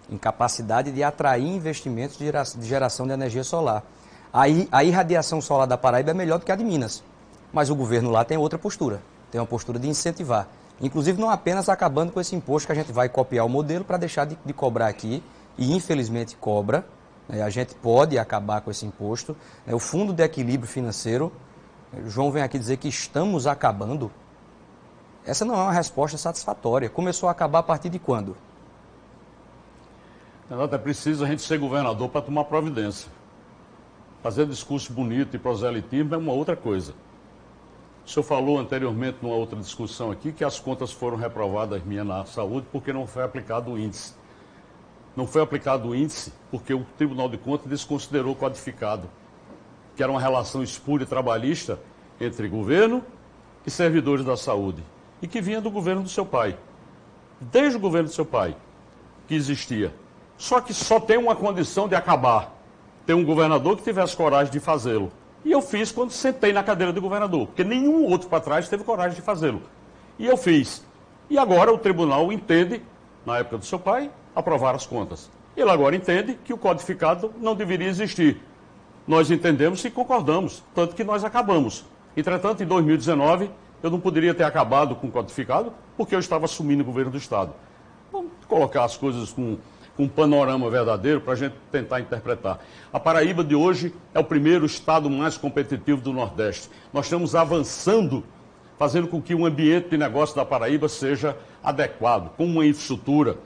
em capacidade de atrair investimentos de geração de energia solar. A irradiação solar da Paraíba é melhor do que a de Minas, mas o governo lá tem outra postura, tem uma postura de incentivar. Inclusive não apenas acabando com esse imposto que a gente vai copiar o modelo para deixar de cobrar aqui, e infelizmente cobra, né? A gente pode acabar com esse imposto. Né? O Fundo de Equilíbrio Financeiro, o João vem aqui dizer que estamos acabando. Essa não é uma resposta satisfatória. Começou a acabar a partir de quando? Renato, é preciso a gente ser governador para tomar providência. Fazer discurso bonito e proselitismo é uma outra coisa. O senhor falou anteriormente, numa outra discussão aqui, que as contas foram reprovadas minhas na saúde porque não foi aplicado o índice. Não foi aplicado o índice porque o Tribunal de Contas desconsiderou o codificado, que era uma relação espúria trabalhista entre governo e servidores da saúde, e que vinha do governo do seu pai. Desde o governo do seu pai, que existia. Só que só tem uma condição de acabar. Ter um governador que tivesse coragem de fazê-lo. E eu fiz quando sentei na cadeira de governador, porque nenhum outro para trás teve coragem de fazê-lo. E eu fiz. E agora o tribunal entende, na época do seu pai, aprovar as contas. Ele agora entende que o codificado não deveria existir. Nós entendemos e concordamos, tanto que nós acabamos. Entretanto, em 2019, eu não poderia ter acabado com o codificado, porque eu estava assumindo o governo do Estado. Vamos colocar as coisas com um panorama verdadeiro para a gente tentar interpretar. A Paraíba de hoje é o primeiro estado mais competitivo do Nordeste. Nós estamos avançando, fazendo com que o ambiente de negócio da Paraíba seja adequado, com uma infraestrutura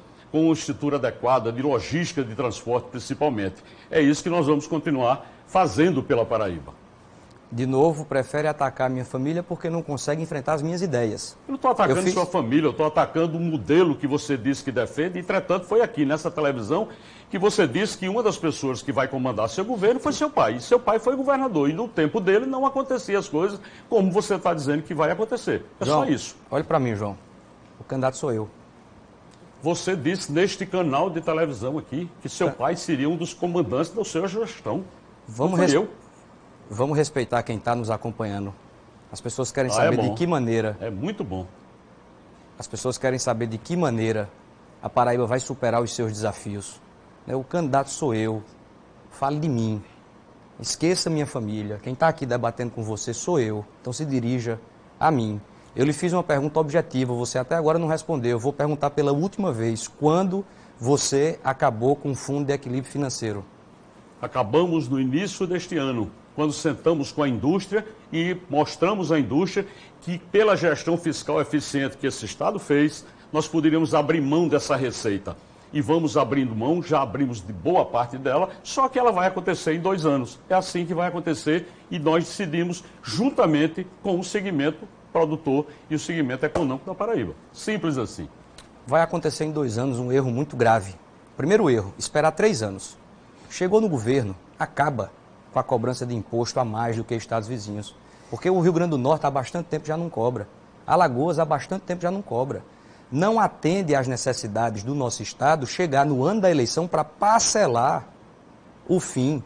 adequada, de logística de transporte principalmente. É isso que nós vamos continuar fazendo pela Paraíba. De novo, prefere atacar minha família porque não consegue enfrentar as minhas ideias. Eu não estou atacando sua família, eu estou atacando o modelo que você disse que defende. Entretanto, foi aqui nessa televisão que você disse que uma das pessoas que vai comandar seu governo foi seu pai. E seu pai foi governador. E no tempo dele não acontecia as coisas como você está dizendo que vai acontecer. É João, só isso. Olhe para mim, João. O candidato sou eu. Você disse neste canal de televisão aqui que seu pai seria um dos comandantes da sua gestão. Vamos respeitar quem está nos acompanhando. As pessoas querem saber de que maneira... É muito bom. As pessoas querem saber de que maneira a Paraíba vai superar os seus desafios. O candidato sou eu. Fale de mim. Esqueça minha família. Quem está aqui debatendo com você sou eu. Então se dirija a mim. Eu lhe fiz uma pergunta objetiva, você até agora não respondeu. Eu vou perguntar pela última vez. Quando você acabou com o Fundo de Equilíbrio Financeiro? Acabamos no início deste ano, quando sentamos com a indústria e mostramos à indústria que, pela gestão fiscal eficiente que esse Estado fez, nós poderíamos abrir mão dessa receita. E vamos abrindo mão, já abrimos de boa parte dela, só que ela vai acontecer em 2 anos. É assim que vai acontecer e nós decidimos, juntamente com o segmento produtor e o segmento econômico da Paraíba. Simples assim. Vai acontecer em 2 anos um erro muito grave. Primeiro erro, esperar 3 anos. Chegou no governo, acaba com a cobrança de imposto a mais do que estados vizinhos. Porque o Rio Grande do Norte há bastante tempo já não cobra. Alagoas há bastante tempo já não cobra. Não atende às necessidades do nosso estado chegar no ano da eleição para parcelar o fim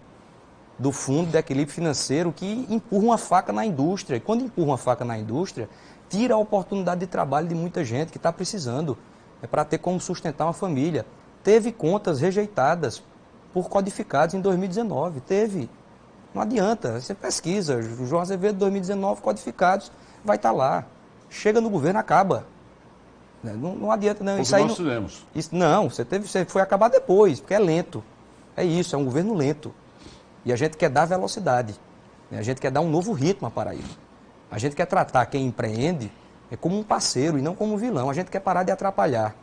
do Fundo de Equilíbrio Financeiro que empurra uma faca na indústria. E quando empurra uma faca na indústria, tira a oportunidade de trabalho de muita gente que está precisando. É para ter como sustentar uma família. Teve contas rejeitadas por codificados em 2019. Teve. Não adianta. Você pesquisa. João Azevedo, 2019, codificados. Vai estar lá. Chega no governo, acaba. Não adianta, não. Isso aí nós fizemos. Você foi acabar depois, porque é lento. É isso, é um governo lento. E a gente quer dar velocidade. A gente quer dar um novo ritmo à Paraíba. A gente quer tratar quem empreende como um parceiro e não como um vilão. A gente quer parar de atrapalhar.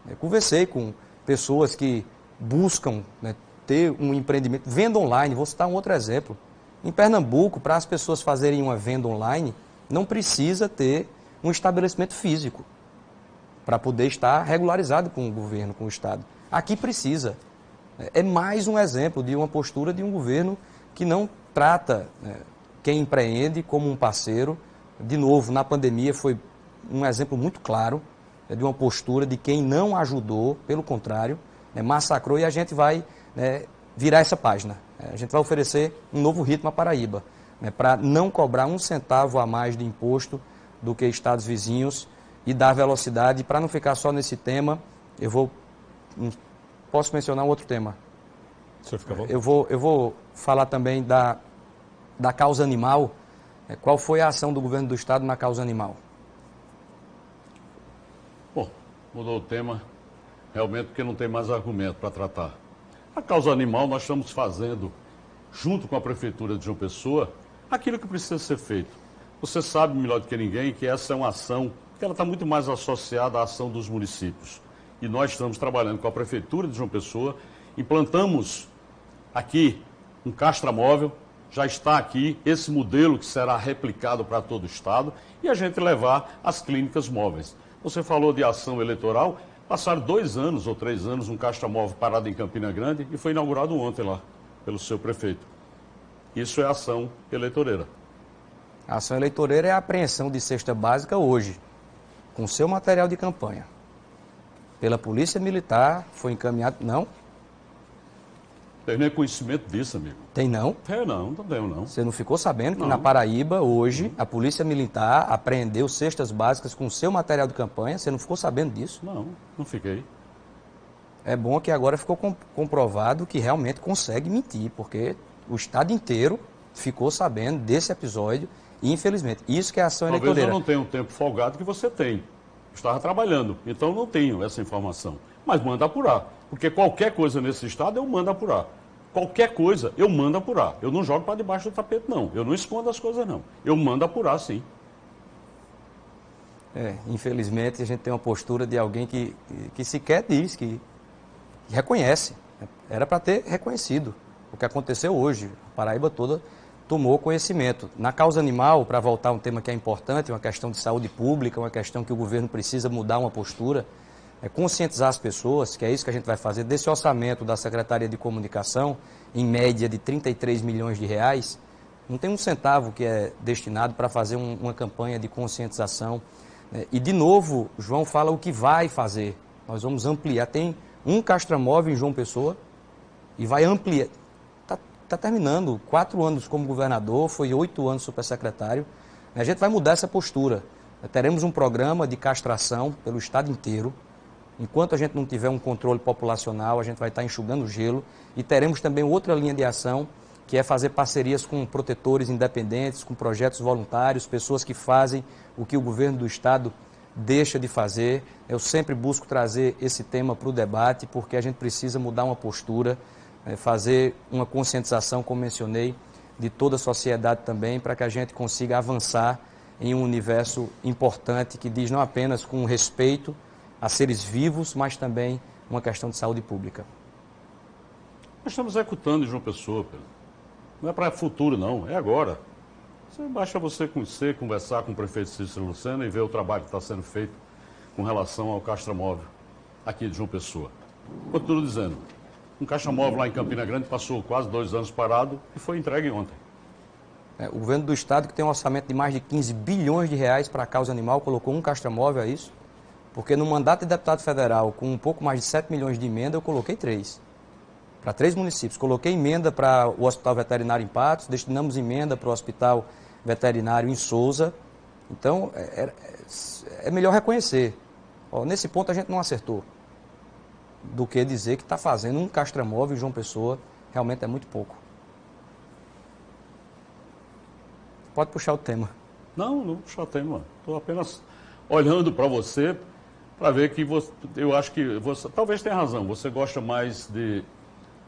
Eu conversei com pessoas que buscam ter um empreendimento, venda online. Vou citar um outro exemplo. Em Pernambuco, para as pessoas fazerem uma venda online, não precisa ter um estabelecimento físico para poder estar regularizado com o governo, com o Estado. Aqui precisa. É mais um exemplo de uma postura de um governo que não trata quem empreende como um parceiro. De novo, na pandemia foi um exemplo muito claro de uma postura de quem não ajudou, pelo contrário, massacrou, e a gente vai virar essa página. A gente vai oferecer um novo ritmo à Paraíba, para não cobrar um centavo a mais de imposto do que estados vizinhos e dar velocidade. Para não ficar só nesse tema, posso mencionar um outro tema. O senhor fica bom? Eu vou falar também da causa animal. Qual foi a ação do governo do estado na causa animal? Bom, mudou o tema, realmente porque não tem mais argumento para tratar. A causa animal nós estamos fazendo, junto com a Prefeitura de João Pessoa, aquilo que precisa ser feito. Você sabe melhor do que ninguém que essa é uma ação que ela está muito mais associada à ação dos municípios. E nós estamos trabalhando com a Prefeitura de João Pessoa, implantamos aqui um castramóvel, já está aqui esse modelo que será replicado para todo o estado, e a gente levar as clínicas móveis. Você falou de ação eleitoral, passaram 2 anos ou 3 anos um castramóvel parado em Campina Grande e foi inaugurado ontem lá, pelo seu prefeito. Isso é ação eleitoreira. A ação eleitoreira é a apreensão de cesta básica hoje, com seu material de campanha. Pela Polícia Militar, foi encaminhado... Não? Tem nem conhecimento disso, amigo. Tem não? Não tenho não. Você não ficou sabendo que na Paraíba, hoje, a Polícia Militar apreendeu cestas básicas com seu material de campanha? Você não ficou sabendo disso? Não fiquei. É bom que agora ficou comprovado que realmente consegue mentir, porque o estado inteiro ficou sabendo desse episódio e, infelizmente, isso que é a ação eleitoreira. Talvez eu não tenha um tempo folgado que você tem. Eu estava trabalhando, então não tenho essa informação. Mas manda apurar, porque qualquer coisa nesse estado eu mando apurar. Qualquer coisa eu mando apurar. Eu não jogo para debaixo do tapete, não. Eu não escondo as coisas, não. Eu mando apurar, sim. Infelizmente, a gente tem uma postura de alguém que sequer diz, que reconhece. Era para ter reconhecido o que aconteceu hoje. A Paraíba toda tomou conhecimento. Na causa animal, para voltar a um tema que é importante, uma questão de saúde pública, uma questão que o governo precisa mudar uma postura, conscientizar as pessoas, que é isso que a gente vai fazer, desse orçamento da Secretaria de Comunicação, em média de 33 milhões de reais, não tem um centavo que é destinado para fazer uma campanha de conscientização. E, de novo, João fala o que vai fazer. Nós vamos ampliar. Tem um castramóvel em João Pessoa e vai ampliar. Está terminando 4 anos como governador, foi 8 anos supersecretário. A gente vai mudar essa postura. Teremos um programa de castração pelo estado inteiro. Enquanto a gente não tiver um controle populacional, a gente vai estar enxugando gelo. E teremos também outra linha de ação, que é fazer parcerias com protetores independentes, com projetos voluntários, pessoas que fazem o que o governo do estado deixa de fazer. Eu sempre busco trazer esse tema para o debate, porque a gente precisa mudar uma postura, fazer uma conscientização, como mencionei, de toda a sociedade também, para que a gente consiga avançar em um universo importante que diz não apenas com respeito a seres vivos, mas também uma questão de saúde pública. Nós estamos executando em João Pessoa, Pedro. Não é para futuro, não. É agora. Basta você conhecer, conversar com o prefeito Cícero Lucena e ver o trabalho que está sendo feito com relação ao castramóvel aqui de João Pessoa. Continuo dizendo, um castramóvel lá em Campina Grande passou quase 2 anos parado e foi entregue ontem. O governo do estado, que tem um orçamento de mais de 15 bilhões de reais para a causa animal, colocou um castramóvel, é isso? Porque no mandato de deputado federal, com um pouco mais de 7 milhões de emenda, eu coloquei 3. Para 3 municípios. Coloquei emenda para o Hospital Veterinário em Patos, destinamos emenda para o Hospital Veterinário em Souza. Então, é melhor reconhecer. Nesse ponto a gente não acertou. Do que dizer que está fazendo um castramóvel em João Pessoa, realmente é muito pouco. Pode puxar o tema. Não vou puxar o tema. Estou apenas olhando para você para ver que eu acho que você talvez tenha razão. Você gosta mais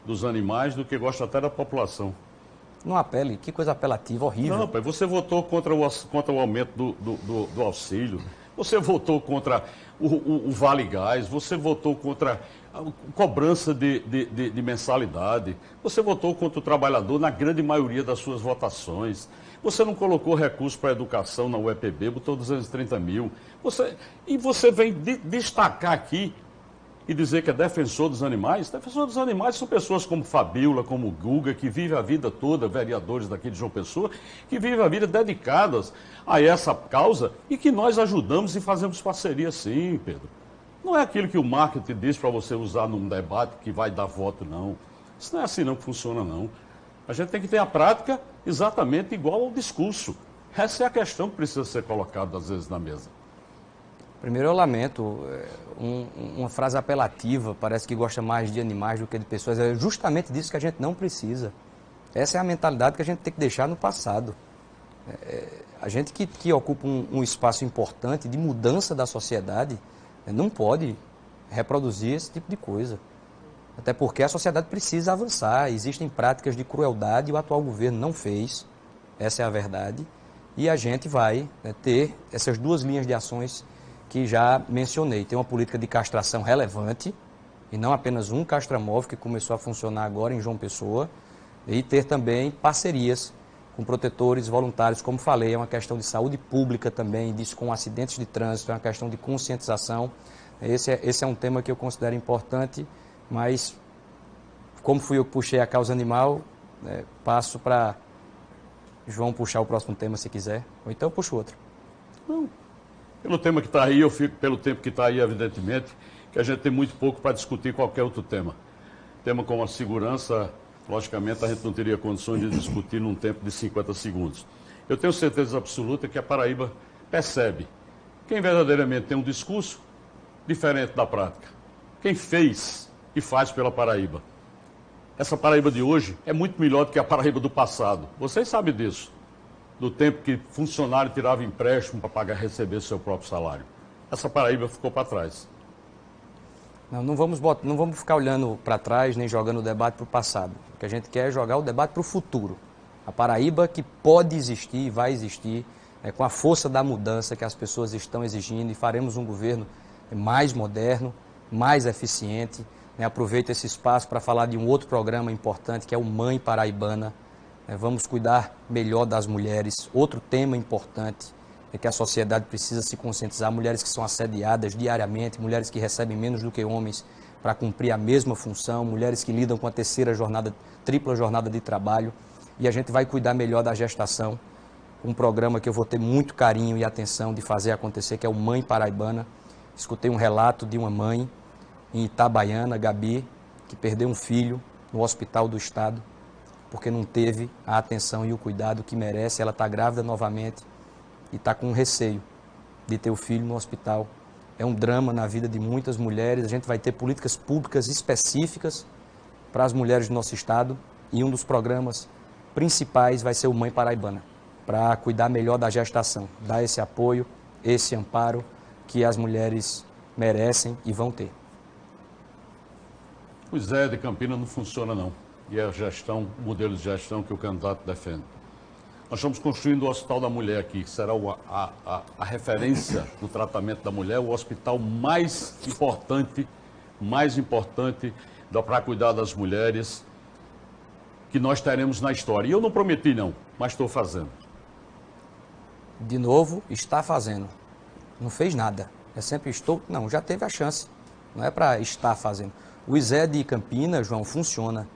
dos animais do que gosta até da população. Não apele, que coisa apelativa, horrível. Não, pai, você votou contra o aumento do auxílio, você votou contra o Vale Gás, você votou contra a cobrança de mensalidade, você votou contra o trabalhador na grande maioria das suas votações. Você não colocou recurso para a educação na UEPB, botou 230 mil. E você vem destacar aqui e dizer que é defensor dos animais. Defensor dos animais são pessoas como Fabíola, como Guga, que vivem a vida toda, vereadores daqui de João Pessoa, que vivem a vida dedicadas a essa causa e que nós ajudamos e fazemos parceria sim, Pedro. Não é aquilo que o marketing diz para você usar num debate que vai dar voto, não. Isso não é assim não que funciona, não. A gente tem que ter a prática exatamente igual ao discurso. Essa é a questão que precisa ser colocada, às vezes, na mesa. Primeiro, eu lamento uma frase apelativa, parece que gosta mais de animais do que de pessoas. É justamente disso que a gente não precisa. Essa é a mentalidade que a gente tem que deixar no passado. A gente que ocupa um espaço importante de mudança da sociedade não pode reproduzir esse tipo de coisa. Até porque a sociedade precisa avançar. Existem práticas de crueldade e o atual governo não fez. Essa é a verdade. E a gente vai ter essas duas linhas de ações que já mencionei. Tem uma política de castração relevante, e não apenas um castramóvel que começou a funcionar agora em João Pessoa, e ter também parcerias com protetores voluntários, como falei, é uma questão de saúde pública também, disso com acidentes de trânsito, é uma questão de conscientização. Esse é um tema que eu considero importante, mas como fui eu que puxei a causa animal, passo para João puxar o próximo tema se quiser, ou então eu puxo outro. Não. Pelo tema que está aí, eu fico pelo tempo que está aí, evidentemente, que a gente tem muito pouco para discutir qualquer outro tema. Tema como a segurança, logicamente, a gente não teria condições de discutir num tempo de 50 segundos. Eu tenho certeza absoluta que a Paraíba percebe quem verdadeiramente tem um discurso diferente da prática. Quem fez e faz pela Paraíba. Essa Paraíba de hoje é muito melhor do que a Paraíba do passado. Vocês sabem disso. Do tempo que funcionário tirava empréstimo para receber seu próprio salário. Essa Paraíba ficou para trás. Não vamos ficar olhando para trás, nem jogando o debate para o passado. O que a gente quer é jogar o debate para o futuro. A Paraíba que pode existir e vai existir, com a força da mudança que as pessoas estão exigindo, e faremos um governo mais moderno, mais eficiente. Aproveito esse espaço para falar de um outro programa importante, que é o Mãe Paraibana. Vamos cuidar melhor das mulheres. Outro tema importante é que a sociedade precisa se conscientizar. Mulheres que são assediadas diariamente, mulheres que recebem menos do que homens para cumprir a mesma função, mulheres que lidam com a tripla jornada de trabalho. E a gente vai cuidar melhor da gestação. Um programa que eu vou ter muito carinho e atenção de fazer acontecer, que é o Mãe Paraibana. Escutei um relato de uma mãe em Itabaiana, Gabi, que perdeu um filho no hospital do estado, porque não teve a atenção e o cuidado que merece. Ela está grávida novamente e está com receio de ter o filho no hospital. É um drama na vida de muitas mulheres. A gente vai ter políticas públicas específicas para as mulheres do nosso estado, e um dos programas principais vai ser o Mãe Paraibana, para cuidar melhor da gestação, dar esse apoio, esse amparo que as mulheres merecem e vão ter. O Zé de Campinas não funciona, não. E é a gestão, o modelo de gestão que o candidato defende. Nós estamos construindo o Hospital da Mulher aqui, que será a referência do tratamento da mulher, o hospital mais importante para cuidar das mulheres que nós teremos na história. E eu não prometi, não, mas estou fazendo. De novo, está fazendo. Não fez nada. É sempre estou... Não, já teve a chance. Não é para estar fazendo. O ISE de Campinas, João, funciona.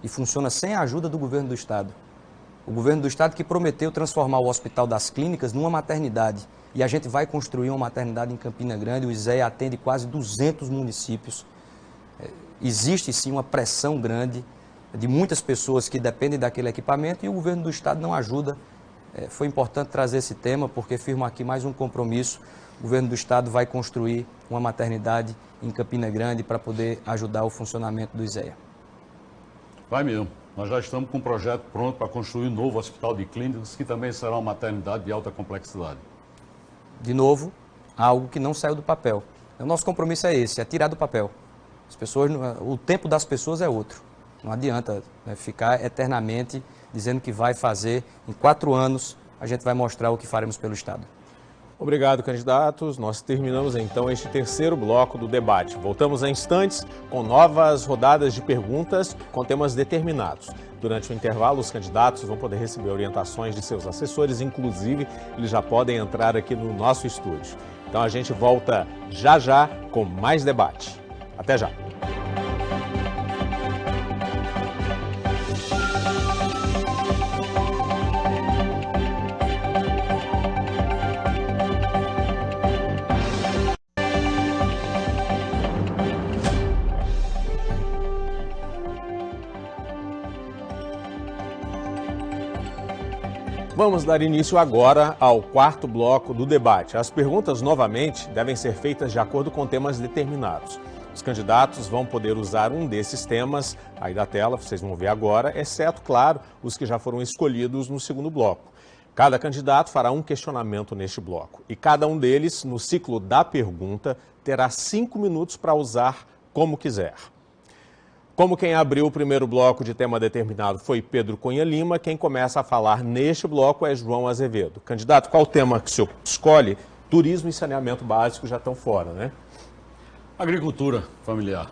E funciona sem a ajuda do governo do estado. O governo do estado que prometeu transformar o Hospital das Clínicas numa maternidade. E a gente vai construir uma maternidade em Campina Grande. O ISE atende quase 200 municípios. Existe sim uma pressão grande de muitas pessoas que dependem daquele equipamento, e o governo do estado não ajuda. Foi importante trazer esse tema, porque firmo aqui mais um compromisso. O governo do estado vai construir uma maternidade em Campina Grande para poder ajudar o funcionamento do ISEA. Vai mesmo. Nós já estamos com um projeto pronto para construir um novo hospital de clínicas, que também será uma maternidade de alta complexidade. De novo, algo que não saiu do papel. O nosso compromisso é esse, é tirar do papel. As pessoas, o tempo das pessoas é outro. Não adianta ficar eternamente dizendo que vai fazer. Em 4 anos, a gente vai mostrar o que faremos pelo estado. Obrigado, candidatos. Nós terminamos então este terceiro bloco do debate. Voltamos a instantes com novas rodadas de perguntas com temas determinados. Durante o intervalo, os candidatos vão poder receber orientações de seus assessores, inclusive eles já podem entrar aqui no nosso estúdio. Então a gente volta já já com mais debate. Até já. Vamos dar início agora ao quarto bloco do debate. As perguntas, novamente, devem ser feitas de acordo com temas determinados. Os candidatos vão poder usar um desses temas aí da tela, vocês vão ver agora, exceto, claro, os que já foram escolhidos no segundo bloco. Cada candidato fará um questionamento neste bloco e cada um deles, no ciclo da pergunta, terá 5 minutos para usar como quiser. Como quem abriu o primeiro bloco de tema determinado foi Pedro Cunha Lima, quem começa a falar neste bloco é João Azevedo. Candidato, qual o tema que o senhor escolhe? Turismo e saneamento básico já estão fora, né? Agricultura familiar.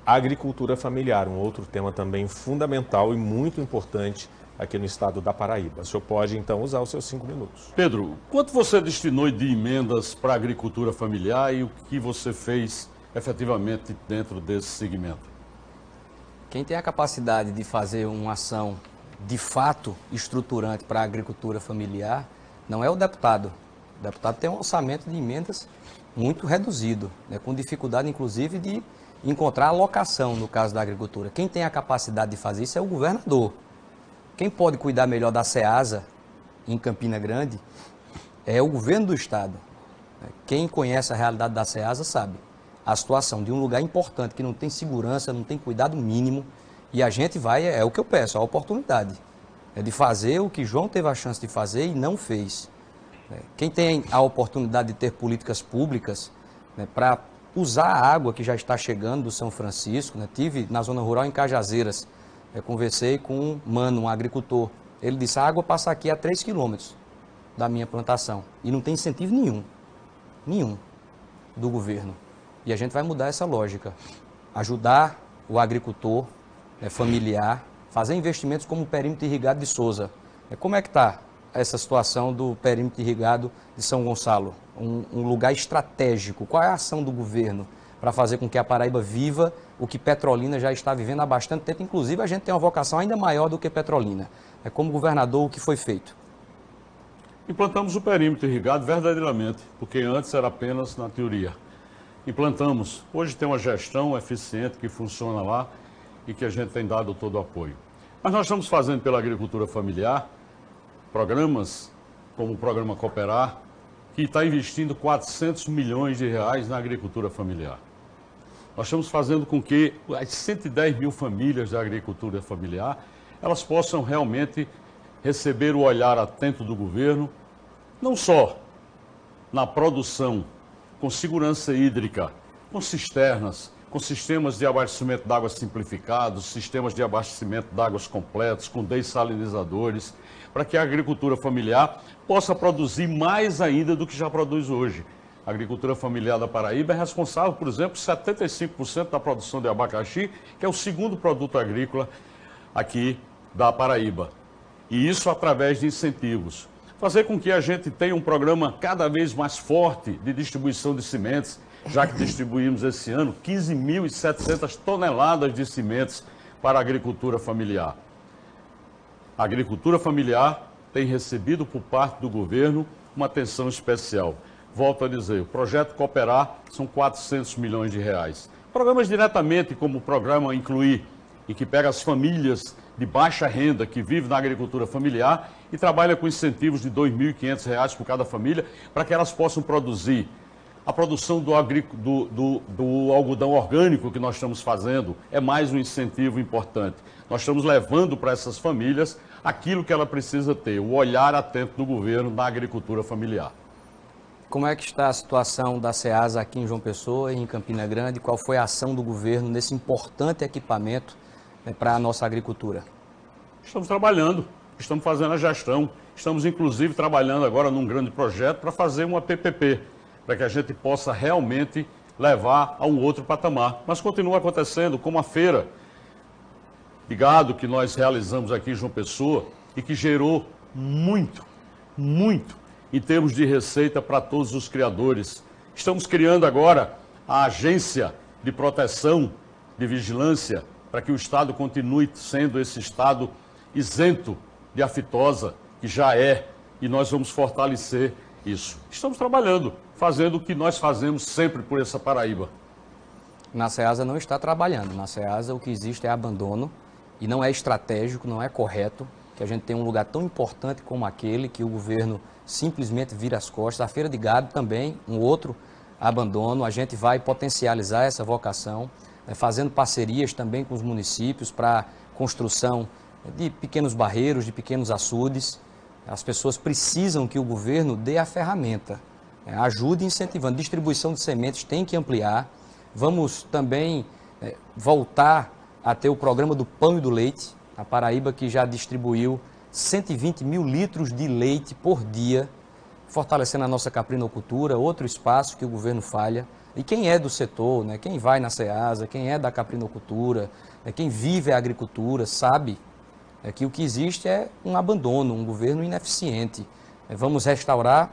Agricultura familiar, um outro tema também fundamental e muito importante aqui no estado da Paraíba. O senhor pode, então, usar os seus 5 minutos. Pedro, quanto você destinou de emendas para a agricultura familiar e o que você fez efetivamente dentro desse segmento? Quem tem a capacidade de fazer uma ação de fato estruturante para a agricultura familiar não é o deputado. O deputado tem um orçamento de emendas muito reduzido, né, com dificuldade, inclusive, de encontrar alocação no caso da agricultura. Quem tem a capacidade de fazer isso é o governador. Quem pode cuidar melhor da SEASA em Campina Grande é o governo do estado. Quem conhece a realidade da SEASA sabe. A situação de um lugar importante que não tem segurança, não tem cuidado mínimo, e a gente vai, é o que eu peço, a oportunidade de fazer o que João teve a chance de fazer e não fez. Quem tem a oportunidade de ter políticas públicas, né, para usar a água que já está chegando do São Francisco, né, tive na zona rural em Cajazeiras, conversei com um mano, um agricultor, ele disse, a água passa aqui a 3 quilômetros da minha plantação e não tem incentivo nenhum do governo. E a gente vai mudar essa lógica, ajudar o agricultor familiar, fazer investimentos como o perímetro irrigado de Souza. Como é que está essa situação do perímetro irrigado de São Gonçalo? Um lugar estratégico. Qual é a ação do governo para fazer com que a Paraíba viva o que Petrolina já está vivendo há bastante tempo? Inclusive, a gente tem uma vocação ainda maior do que Petrolina. Como governador, o que foi feito? Implantamos o perímetro irrigado verdadeiramente, porque antes era apenas na teoria. Implantamos. Hoje tem uma gestão eficiente que funciona lá e que a gente tem dado todo o apoio. Mas nós estamos fazendo pela agricultura familiar programas como o programa Cooperar, que está investindo 400 milhões de reais na agricultura familiar. Nós estamos fazendo com que as 110 mil famílias da agricultura familiar, elas possam realmente receber o olhar atento do governo, não só na produção, com segurança hídrica, com cisternas, com sistemas de abastecimento de água simplificados, sistemas de abastecimento de águas completos, com dessalinizadores, para que a agricultura familiar possa produzir mais ainda do que já produz hoje. A agricultura familiar da Paraíba é responsável, por exemplo, por 75% da produção de abacaxi, que é o segundo produto agrícola aqui da Paraíba. E isso através de incentivos. Fazer com que a gente tenha um programa cada vez mais forte de distribuição de sementes, já que distribuímos esse ano 15.700 toneladas de sementes para a agricultura familiar. A agricultura familiar tem recebido por parte do governo uma atenção especial. Volto a dizer, o projeto Cooperar são 400 milhões de reais. Programas diretamente como o programa Incluir, e que pega as famílias de baixa renda que vivem na agricultura familiar e trabalha com incentivos de R$ 2.500 por cada família para que elas possam produzir. A produção do algodão orgânico que nós estamos fazendo é mais um incentivo importante. Nós estamos levando para essas famílias aquilo que ela precisa ter, o olhar atento do governo na agricultura familiar. Como é que está a situação da SEASA aqui em João Pessoa e em Campina Grande? Qual foi a ação do governo nesse importante equipamento para a nossa agricultura? Estamos trabalhando, estamos fazendo a gestão, estamos inclusive trabalhando agora num grande projeto para fazer uma PPP, para que a gente possa realmente levar a um outro patamar. Mas continua acontecendo como a feira de gado que nós realizamos aqui em João Pessoa e que gerou muito em termos de receita para todos os criadores. Estamos criando agora a agência de proteção, de vigilância, para que o Estado continue sendo esse Estado isento de aftosa, que já é, e nós vamos fortalecer isso. Estamos trabalhando, fazendo o que nós fazemos sempre por essa Paraíba. Na SEASA não está trabalhando. Na SEASA o que existe é abandono e não é estratégico, não é correto que a gente tenha um lugar tão importante como aquele que o governo simplesmente vira as costas. A Feira de Gado também, um outro abandono. A gente vai potencializar essa vocação, fazendo parcerias também com os municípios para construção de pequenos barreiros, de pequenos açudes. As pessoas precisam que o governo dê a ferramenta, ajude incentivando. Distribuição de sementes tem que ampliar. Vamos também voltar a ter o programa do pão e do leite. A Paraíba que já distribuiu 120 mil litros de leite por dia, fortalecendo a nossa caprinocultura, outro espaço que o governo falha. E quem é do setor, quem vai na SEASA, quem é da caprinocultura, quem vive a agricultura, sabe que o que existe é um abandono, um governo ineficiente. Vamos restaurar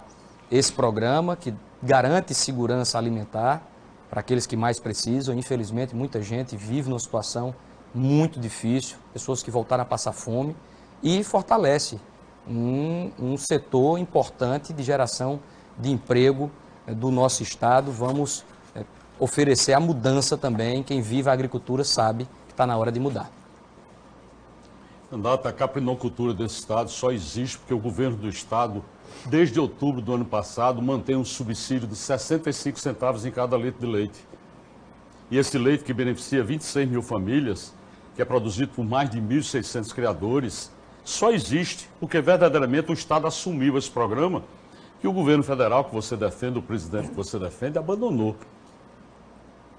esse programa que garante segurança alimentar para aqueles que mais precisam. Infelizmente, muita gente vive numa situação muito difícil, pessoas que voltaram a passar fome, e fortalece um setor importante de geração de emprego do nosso estado. Vamos oferecer a mudança também. Quem vive a agricultura sabe que está na hora de mudar. A caprinocultura desse estado só existe porque o governo do estado, desde outubro do ano passado, mantém um subsídio de 65 centavos em cada litro de leite. E esse leite que beneficia 26 mil famílias, que é produzido por mais de 1.600 criadores, só existe porque verdadeiramente o Estado assumiu esse programa que o governo federal que você defende, o presidente que você defende, abandonou.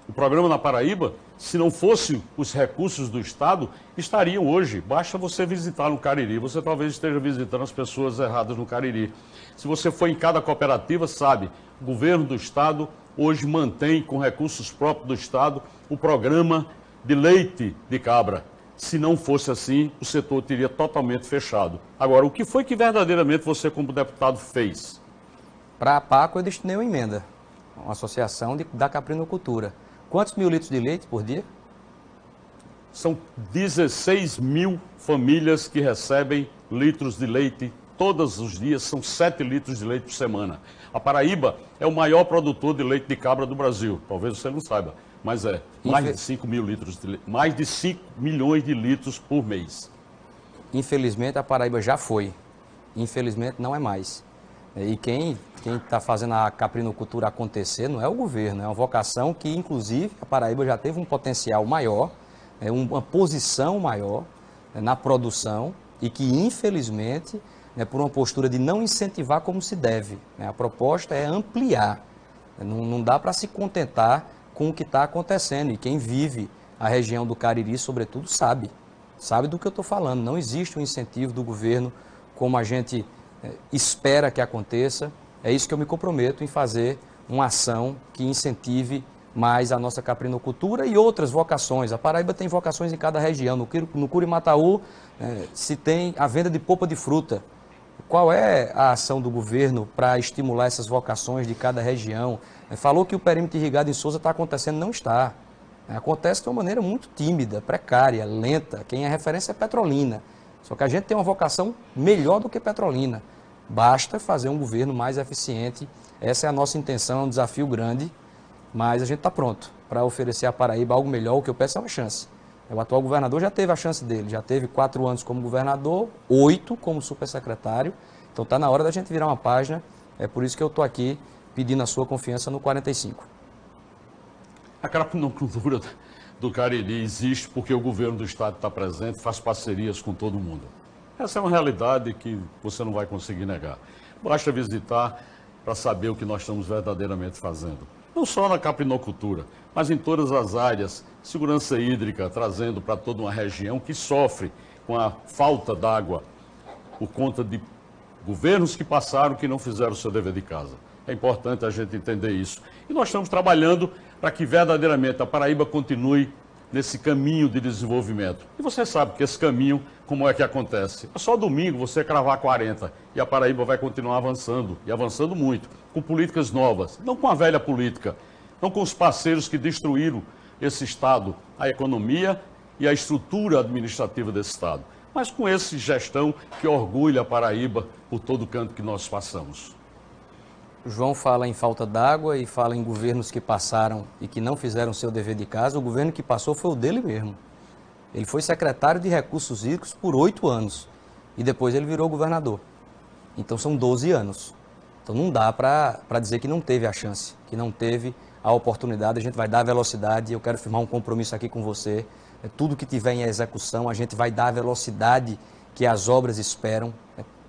O programa na Paraíba, se não fosse os recursos do Estado, estariam hoje. Basta você visitar no Cariri. Você talvez esteja visitando as pessoas erradas no Cariri. Se você for em cada cooperativa, sabe, o governo do Estado hoje mantém, com recursos próprios do Estado, o programa de leite de cabra. Se não fosse assim, o setor teria totalmente fechado. Agora, o que foi que verdadeiramente você, como deputado, fez? Para a PACO, eu destinei uma emenda, uma associação da caprinocultura. Quantos mil litros de leite por dia? São 16 mil famílias que recebem litros de leite todos os dias, são 7 litros de leite por semana. A Paraíba é o maior produtor de leite de cabra do Brasil. Talvez você não saiba, mas é mais de 5 mil litros de leite, mais de 5 milhões de litros por mês. Infelizmente, a Paraíba já foi. Infelizmente, não é mais. E quem está fazendo a caprinocultura acontecer não é o governo, é uma vocação que, inclusive, a Paraíba já teve um potencial maior, uma posição maior na produção e que, infelizmente, por uma postura de não incentivar como se deve. A proposta é ampliar, não dá para se contentar com o que está acontecendo. E quem vive a região do Cariri, sobretudo, sabe do que eu estou falando. Não existe um incentivo do governo como a gente espera que aconteça. É isso que eu me comprometo em fazer uma ação que incentive mais a nossa caprinocultura e outras vocações. A Paraíba tem vocações em cada região. No Curimataú se tem a venda de polpa de fruta. Qual é a ação do governo para estimular essas vocações de cada região? Falou que o perímetro irrigado em Sousa está acontecendo, não está. Acontece de uma maneira muito tímida, precária, lenta. Quem é referência é Petrolina. Só que a gente tem uma vocação melhor do que Petrolina. Basta fazer um governo mais eficiente. Essa é a nossa intenção, é um desafio grande, mas a gente está pronto para oferecer à Paraíba algo melhor. O que eu peço é uma chance. O atual governador já teve a chance dele, já teve 4 anos como governador, 8 como supersecretário. Então está na hora da gente virar uma página. É por isso que eu estou aqui pedindo a sua confiança no 45. A caprinocultura do Cariri existe porque o governo do estado está presente, faz parcerias com todo mundo. Essa é uma realidade que você não vai conseguir negar. Basta visitar para saber o que nós estamos verdadeiramente fazendo. Não só na caprinocultura, mas em todas as áreas. Segurança hídrica, trazendo para toda uma região que sofre com a falta d'água por conta de governos que passaram que não fizeram o seu dever de casa. É importante a gente entender isso. E nós estamos trabalhando para que verdadeiramente a Paraíba continue nesse caminho de desenvolvimento. E você sabe que esse caminho, como é que acontece? É só domingo você cravar 40 e a Paraíba vai continuar avançando, e avançando muito, com políticas novas, não com a velha política, não com os parceiros que destruíram esse Estado, a economia e a estrutura administrativa desse Estado, mas com essa gestão que orgulha a Paraíba por todo canto que nós passamos. O João fala em falta d'água e fala em governos que passaram e que não fizeram seu dever de casa. O governo que passou foi o dele mesmo. Ele foi secretário de Recursos Hídricos por 8 anos e depois ele virou governador. Então são 12 anos. Então não dá para dizer que não teve a chance, que não teve a oportunidade. A gente vai dar velocidade. Eu quero firmar um compromisso aqui com você. Tudo que tiver em execução, a gente vai dar a velocidade que as obras esperam.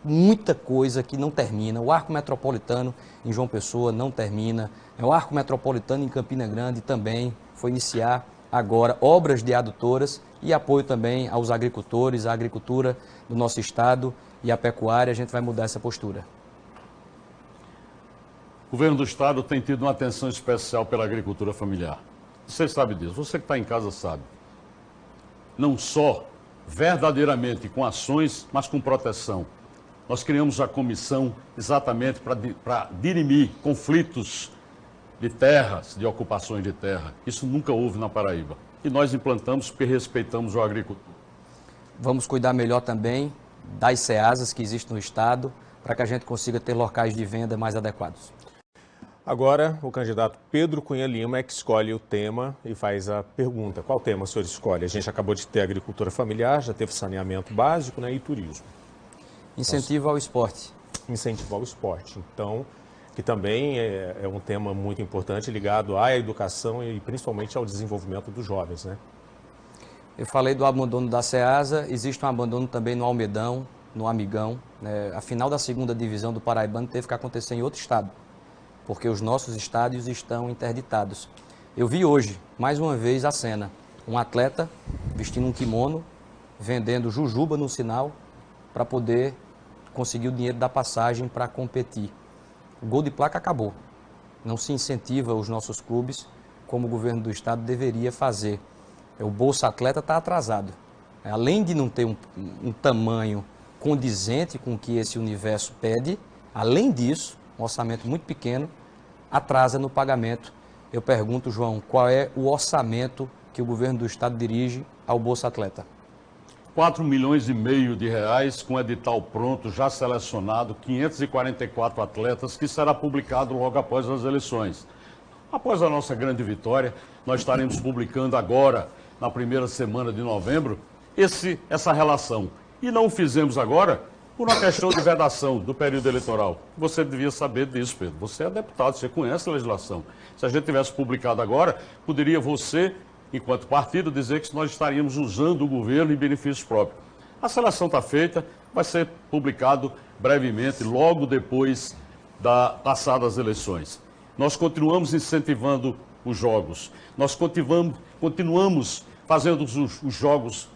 Muita coisa que não termina. O Arco Metropolitano em João Pessoa não termina. O Arco Metropolitano em Campina Grande também foi iniciar agora obras de adutoras e apoio também aos agricultores, à agricultura do nosso estado e à pecuária. A gente vai mudar essa postura. O governo do estado tem tido uma atenção especial pela agricultura familiar. Você sabe disso, você que está em casa sabe. Não só verdadeiramente com ações, mas com proteção. Nós criamos a comissão exatamente para dirimir conflitos de terras, de ocupações de terra. Isso nunca houve na Paraíba. E nós implantamos porque respeitamos o agricultor. Vamos cuidar melhor também das ceasas que existem no estado, para que a gente consiga ter locais de venda mais adequados. Agora, o candidato Pedro Cunha Lima é que escolhe o tema e faz a pergunta. Qual tema o senhor escolhe? A gente acabou de ter agricultura familiar, já teve saneamento básico, né, e turismo. Incentivo ao esporte. Incentivo ao esporte. Então, que também é um tema muito importante ligado à educação e principalmente ao desenvolvimento dos jovens, né? Eu falei do abandono da Ceasa, existe um abandono também no Almedão, no Amigão. Né? A final da 2ª divisão do Paraibano teve que acontecer em outro estado, porque os nossos estádios estão interditados. Eu vi hoje, mais uma vez, a cena. Um atleta vestindo um kimono, vendendo jujuba no sinal, para poder conseguir o dinheiro da passagem para competir. O gol de placa acabou. Não se incentiva os nossos clubes como o governo do estado deveria fazer. O Bolsa Atleta está atrasado. Além de não ter um tamanho condizente com o que esse universo pede, além disso, um orçamento muito pequeno, atrasa no pagamento. Eu pergunto, João, qual é o orçamento que o governo do estado dirige ao Bolsa Atleta? 4,5 milhões de reais, com edital pronto, já selecionado, 544 atletas, que será publicado logo após as eleições. Após a nossa grande vitória, nós estaremos publicando agora, na primeira semana de novembro, essa relação. E não o fizemos agora por uma questão de vedação do período eleitoral. Você devia saber disso, Pedro. Você é deputado, você conhece a legislação. Se a gente tivesse publicado agora, poderia você, enquanto partido, dizer que nós estaríamos usando o governo em benefício próprio. A seleção está feita, vai ser publicado brevemente, logo depois da passada as eleições. Nós continuamos incentivando os jogos, nós continuamos fazendo os jogos,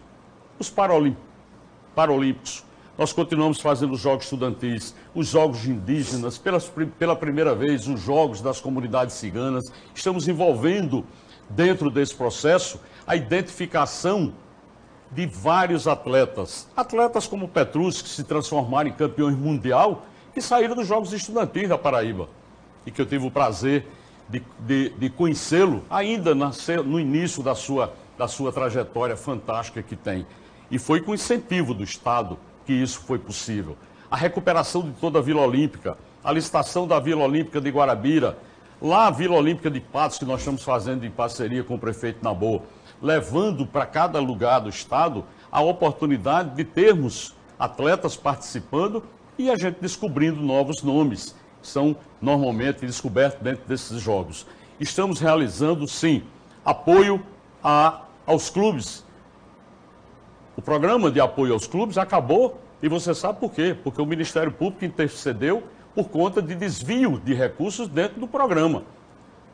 os paralímpicos, nós continuamos fazendo os jogos estudantis, os jogos indígenas, pela primeira vez os jogos das comunidades ciganas. Estamos envolvendo dentro desse processo a identificação de vários atletas. Atletas como Petrus, que se transformaram em campeões mundial, que saíram dos Jogos Estudantis da Paraíba. E que eu tive o prazer de conhecê-lo ainda no início da sua trajetória fantástica que tem. E foi com incentivo do Estado que isso foi possível. A recuperação de toda a Vila Olímpica, a licitação da Vila Olímpica de Guarabira, lá a Vila Olímpica de Patos, que nós estamos fazendo em parceria com o prefeito Nabor, levando para cada lugar do estado a oportunidade de termos atletas participando e a gente descobrindo novos nomes, que são normalmente descobertos dentro desses jogos. Estamos realizando, sim, apoio aos clubes. O programa de apoio aos clubes acabou e você sabe por quê? Porque o Ministério Público intercedeu por conta de desvio de recursos dentro do programa,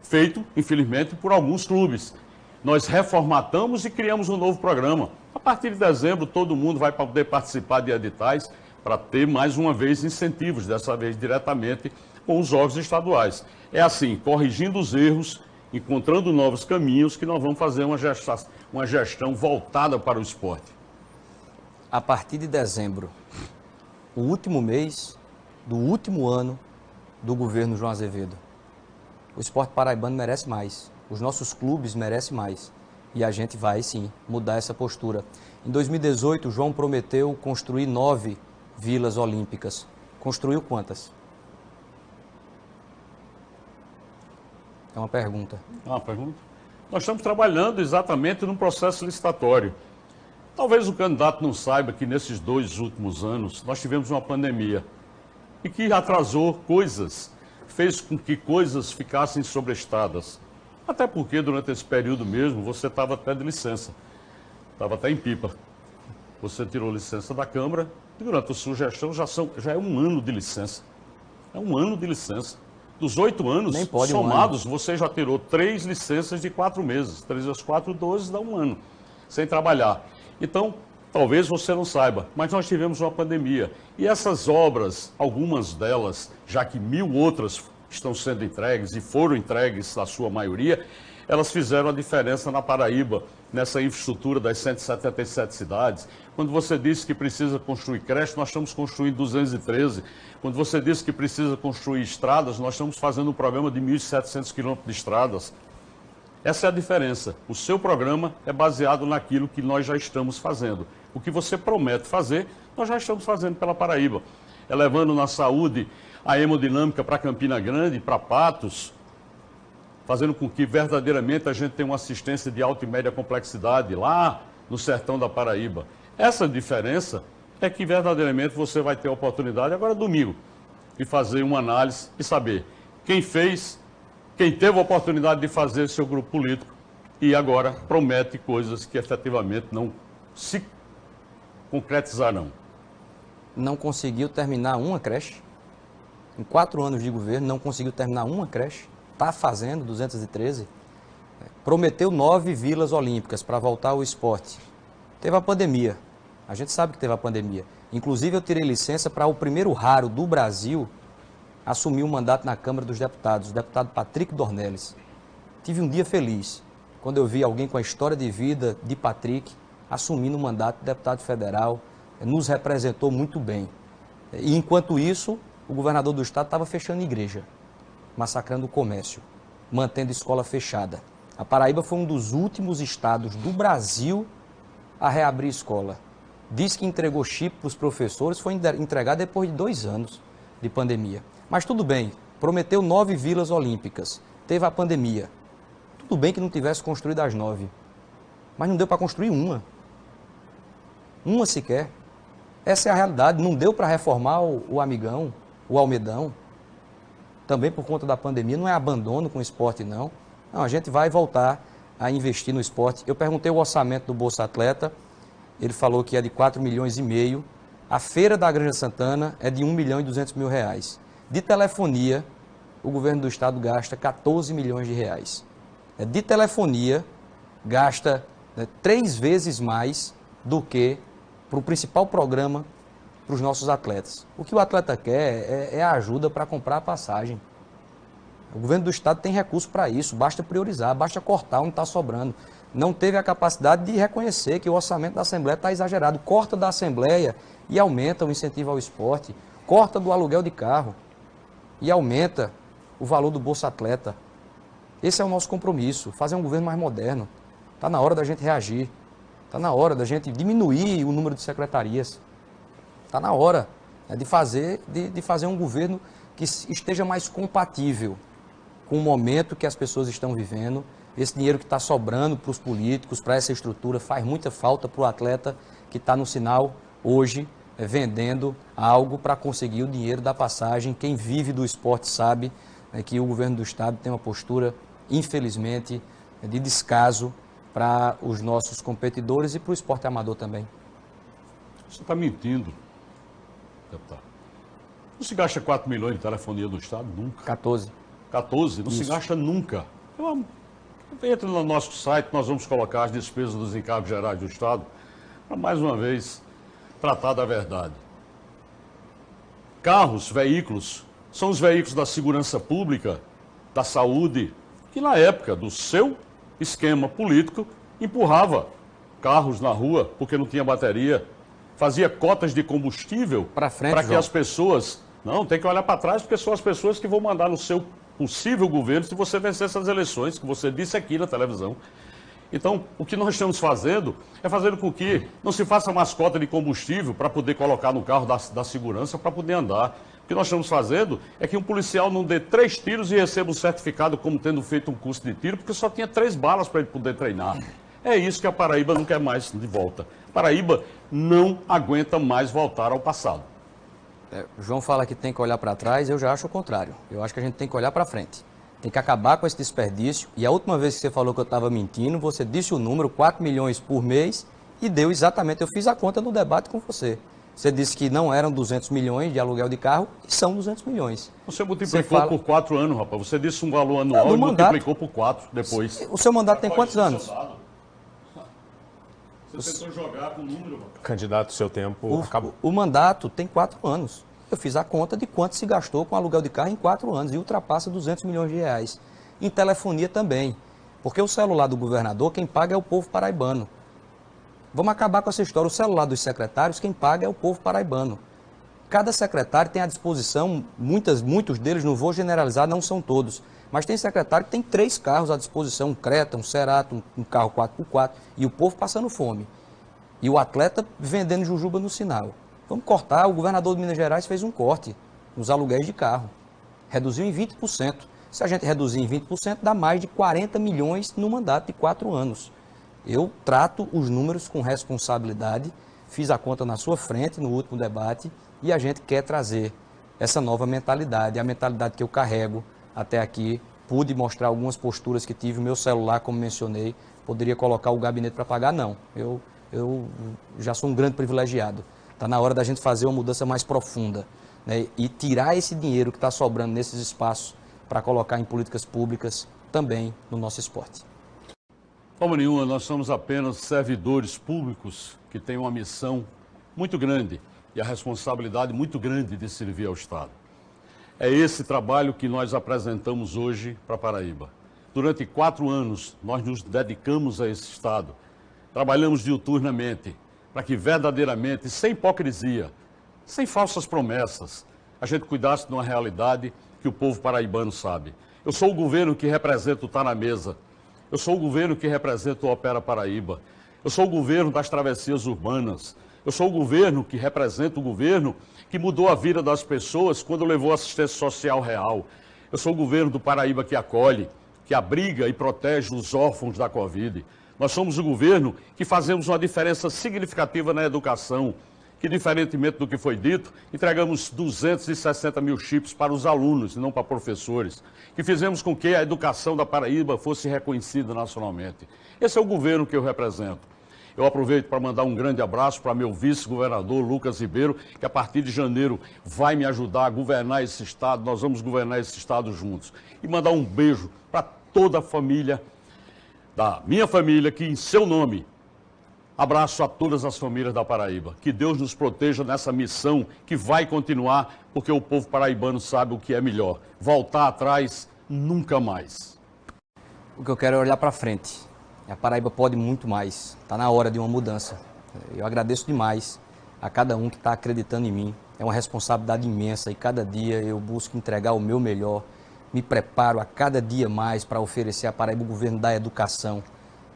feito, infelizmente, por alguns clubes. Nós reformatamos e criamos um novo programa. A partir de dezembro, todo mundo vai poder participar de editais para ter, mais uma vez, incentivos, dessa vez diretamente com os órgãos estaduais. É assim, corrigindo os erros, encontrando novos caminhos, que nós vamos fazer uma gestão voltada para o esporte. A partir de dezembro, o último mês do último ano do governo João Azevedo, O esporte paraibano merece mais. Os nossos clubes merecem mais. E a gente vai, sim, mudar essa postura. Em 2018, o João prometeu construir 9 vilas olímpicas. Construiu quantas? É uma pergunta. Uma pergunta? Nós estamos trabalhando exatamente num processo licitatório. Talvez o candidato não saiba que nesses 2 últimos anos nós tivemos uma pandemia e que atrasou coisas, fez com que coisas ficassem sobrestadas. Até porque durante esse período mesmo você estava até de licença, estava até em pipa. Você tirou licença da Câmara e durante a sua gestão já é 1 ano de licença. É 1 ano de licença. Dos 8 anos Nem pode somados, você já tirou 3 licenças de 4 meses. 3 vezes 4, 12, dá 1 ano, sem trabalhar. Então, talvez você não saiba, mas nós tivemos uma pandemia. E essas obras, algumas delas, já que 1000 outras estão sendo entregues e foram entregues, a sua maioria, elas fizeram a diferença na Paraíba, nessa infraestrutura das 177 cidades. Quando você disse que precisa construir creche, nós estamos construindo 213. Quando você disse que precisa construir estradas, nós estamos fazendo um programa de 1.700 quilômetros de estradas. Essa é a diferença. O seu programa é baseado naquilo que nós já estamos fazendo. O que você promete fazer, nós já estamos fazendo pela Paraíba. Elevando na saúde a hemodinâmica para Campina Grande, para Patos, fazendo com que verdadeiramente a gente tenha uma assistência de alta e média complexidade lá no sertão da Paraíba. Essa diferença é que verdadeiramente você vai ter a oportunidade, agora domingo, de fazer uma análise e saber quem fez, quem teve a oportunidade de fazer seu grupo político e agora promete coisas que efetivamente não se concretizarão. Não conseguiu terminar uma creche. Em 4 anos de governo, não conseguiu terminar uma creche. Está fazendo 213. Prometeu 9 vilas olímpicas para voltar ao esporte. Teve a pandemia. A gente sabe que teve a pandemia. Inclusive, eu tirei licença para o primeiro raro do Brasil assumir um mandato na Câmara dos Deputados, o deputado Patrick Dornelles. Tive um dia feliz quando eu vi alguém com a história de vida de Patrick assumindo o mandato de deputado federal. Nos representou muito bem. E enquanto isso, o governador do estado estava fechando igreja, massacrando o comércio, mantendo escola fechada. A Paraíba foi um dos últimos estados do Brasil a reabrir escola. Diz que entregou chip para os professores, foi entregar depois de 2 anos de pandemia. Mas tudo bem, prometeu 9 vilas olímpicas, teve a pandemia. Tudo bem que não tivesse construído as 9, mas não deu para construir uma. Uma sequer. Essa é a realidade, não deu para reformar o Amigão, o Almedão. Também por conta da pandemia, não é abandono com o esporte, não. Não, a gente vai voltar a investir no esporte. Eu perguntei o orçamento do Bolsa Atleta, ele falou que é de 4,5 milhões. A feira da Granja Santana é de 1.200.000 reais. De telefonia, o governo do estado gasta 14 milhões de reais. De telefonia, gasta 3 vezes mais do que para o principal programa para os nossos atletas. O que o atleta quer é a ajuda para comprar a passagem. O governo do estado tem recurso para isso, basta priorizar, basta cortar onde está sobrando. Não teve a capacidade de reconhecer que o orçamento da Assembleia está exagerado. Corta da Assembleia e aumenta o incentivo ao esporte, corta do aluguel de carro e aumenta o valor do Bolsa Atleta. Esse é o nosso compromisso, fazer um governo mais moderno. Está na hora da gente reagir, está na hora da gente diminuir o número de secretarias. Está na hora de fazer um governo que esteja mais compatível com o momento que as pessoas estão vivendo. Esse dinheiro que está sobrando para os políticos, para essa estrutura, faz muita falta para o atleta que está no sinal hoje, vendendo algo para conseguir o dinheiro da passagem. Quem vive do esporte sabe que o governo do estado tem uma postura, infelizmente, de descaso para os nossos competidores e para o esporte amador também. Você está mentindo, deputado. Não se gasta 4 milhões de telefonia do estado? Nunca. 14. 14? Não Isso. se gasta nunca. Entre no nosso site, nós vamos colocar as despesas dos encargos gerais do estado para, mais uma vez, tratar da verdade. Carros, veículos, são os veículos da segurança pública, da saúde, que na época do seu esquema político empurrava carros na rua porque não tinha bateria, fazia cotas de combustível para que as pessoas... Não, tem que olhar para trás porque são as pessoas que vão mandar no seu possível governo se você vencer essas eleições, que você disse aqui na televisão. Então, o que nós estamos fazendo é fazendo com que não se faça mascota de combustível para poder colocar no carro da segurança para poder andar. O que nós estamos fazendo é que um policial não dê 3 tiros e receba um certificado como tendo feito um curso de tiro, porque só tinha 3 balas para ele poder treinar. É isso que a Paraíba não quer mais de volta. Paraíba não aguenta mais voltar ao passado. O João fala que tem que olhar para trás, eu já acho o contrário. Eu acho que a gente tem que olhar para frente. Tem que acabar com esse desperdício. E a última vez que você falou que eu estava mentindo, você disse o número, 4 milhões por mês, e deu exatamente, eu fiz a conta no debate com você. Você disse que não eram 200 milhões de aluguel de carro, e são 200 milhões. Você multiplicou por 4 anos, rapaz. Você disse um valor anual e multiplicou por 4 depois. O seu mandato tem quantos anos? Você tentou jogar com o número, rapaz. Candidato, seu tempo acabou. O mandato tem 4 anos. Eu fiz a conta de quanto se gastou com aluguel de carro em 4 anos e ultrapassa 200 milhões de reais. Em telefonia também, porque o celular do governador, quem paga é o povo paraibano. Vamos acabar com essa história. O celular dos secretários, quem paga é o povo paraibano. Cada secretário tem à disposição, muitos deles, não vou generalizar, não são todos, mas tem secretário que tem 3 carros à disposição, um Creta, um Cerato, um carro 4x4, e o povo passando fome. E o atleta vendendo jujuba no sinal. Vamos cortar, o governador de Minas Gerais fez um corte nos aluguéis de carro, reduziu em 20%. Se a gente reduzir em 20%, dá mais de 40 milhões no mandato de 4 anos. Eu trato os números com responsabilidade, fiz a conta na sua frente no último debate e a gente quer trazer essa nova mentalidade, a mentalidade que eu carrego até aqui. Pude mostrar algumas posturas que tive, o meu celular, como mencionei, poderia colocar o gabinete para pagar, não. Eu já sou um grande privilegiado. Está na hora da gente fazer uma mudança mais profunda, né, e tirar esse dinheiro que está sobrando nesses espaços para colocar em políticas públicas também no nosso esporte. Forma nenhuma, nós somos apenas servidores públicos que têm uma missão muito grande e a responsabilidade muito grande de servir ao Estado. É esse trabalho que nós apresentamos hoje para Paraíba. Durante 4 anos, nós nos dedicamos a esse Estado. Trabalhamos diuturnamente para que verdadeiramente, sem hipocrisia, sem falsas promessas, a gente cuidasse de uma realidade que o povo paraibano sabe. Eu sou o governo que representa o Tá na Mesa. Eu sou o governo que representa o Opera Paraíba. Eu sou o governo das travessias urbanas. Eu sou o governo que representa o governo que mudou a vida das pessoas quando levou assistência social real. Eu sou o governo do Paraíba que acolhe, que abriga e protege os órfãos da Covid. Nós somos o governo que fazemos uma diferença significativa na educação, que, diferentemente do que foi dito, entregamos 260 mil chips para os alunos e não para professores, que fizemos com que a educação da Paraíba fosse reconhecida nacionalmente. Esse é o governo que eu represento. Eu aproveito para mandar um grande abraço para meu vice-governador, Lucas Ribeiro, que a partir de janeiro vai me ajudar a governar esse estado, nós vamos governar esse estado juntos. E mandar um beijo para toda a família, da minha família, que em seu nome, abraço a todas as famílias da Paraíba. Que Deus nos proteja nessa missão que vai continuar, porque o povo paraibano sabe o que é melhor. Voltar atrás, nunca mais. O que eu quero é olhar para frente. A Paraíba pode muito mais. Está na hora de uma mudança. Eu agradeço demais a cada um que está acreditando em mim. É uma responsabilidade imensa e cada dia eu busco entregar o meu melhor. Me preparo a cada dia mais para oferecer à Paraíba o governo da educação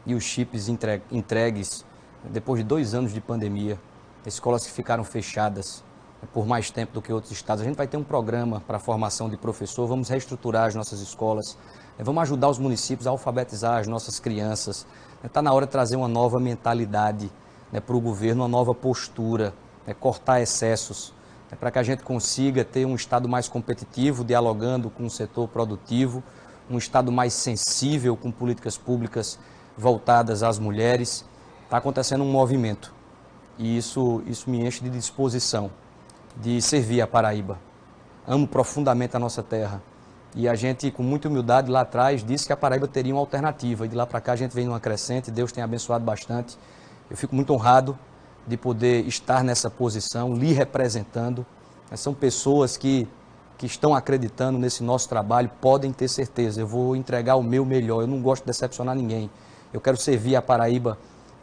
e os chips entregues depois de 2 anos de pandemia, escolas que ficaram fechadas por mais tempo do que outros estados. A gente vai ter um programa para a formação de professor, vamos reestruturar as nossas escolas, vamos ajudar os municípios a alfabetizar as nossas crianças. Está na hora de trazer uma nova mentalidade, para o governo, uma nova postura, cortar excessos, para que a gente consiga ter um estado mais competitivo, dialogando com o setor produtivo, um estado mais sensível com políticas públicas voltadas às mulheres. Está acontecendo um movimento e isso me enche de disposição de servir a Paraíba. Amo profundamente a nossa terra e a gente, com muita humildade, lá atrás, disse que a Paraíba teria uma alternativa e de lá para cá a gente vem numa crescente, Deus tem abençoado bastante. Eu fico muito honrado de poder estar nessa posição, lhe representando. São pessoas que estão acreditando nesse nosso trabalho, podem ter certeza, eu vou entregar o meu melhor, eu não gosto de decepcionar ninguém. Eu quero servir a Paraíba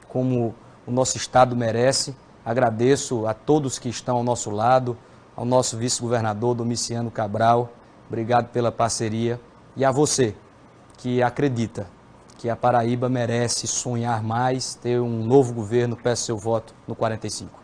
como o nosso estado merece. Agradeço a todos que estão ao nosso lado, ao nosso vice-governador Domiciano Cabral, obrigado pela parceria e a você que acredita que a Paraíba merece sonhar mais, ter um novo governo. Peço seu voto no 45.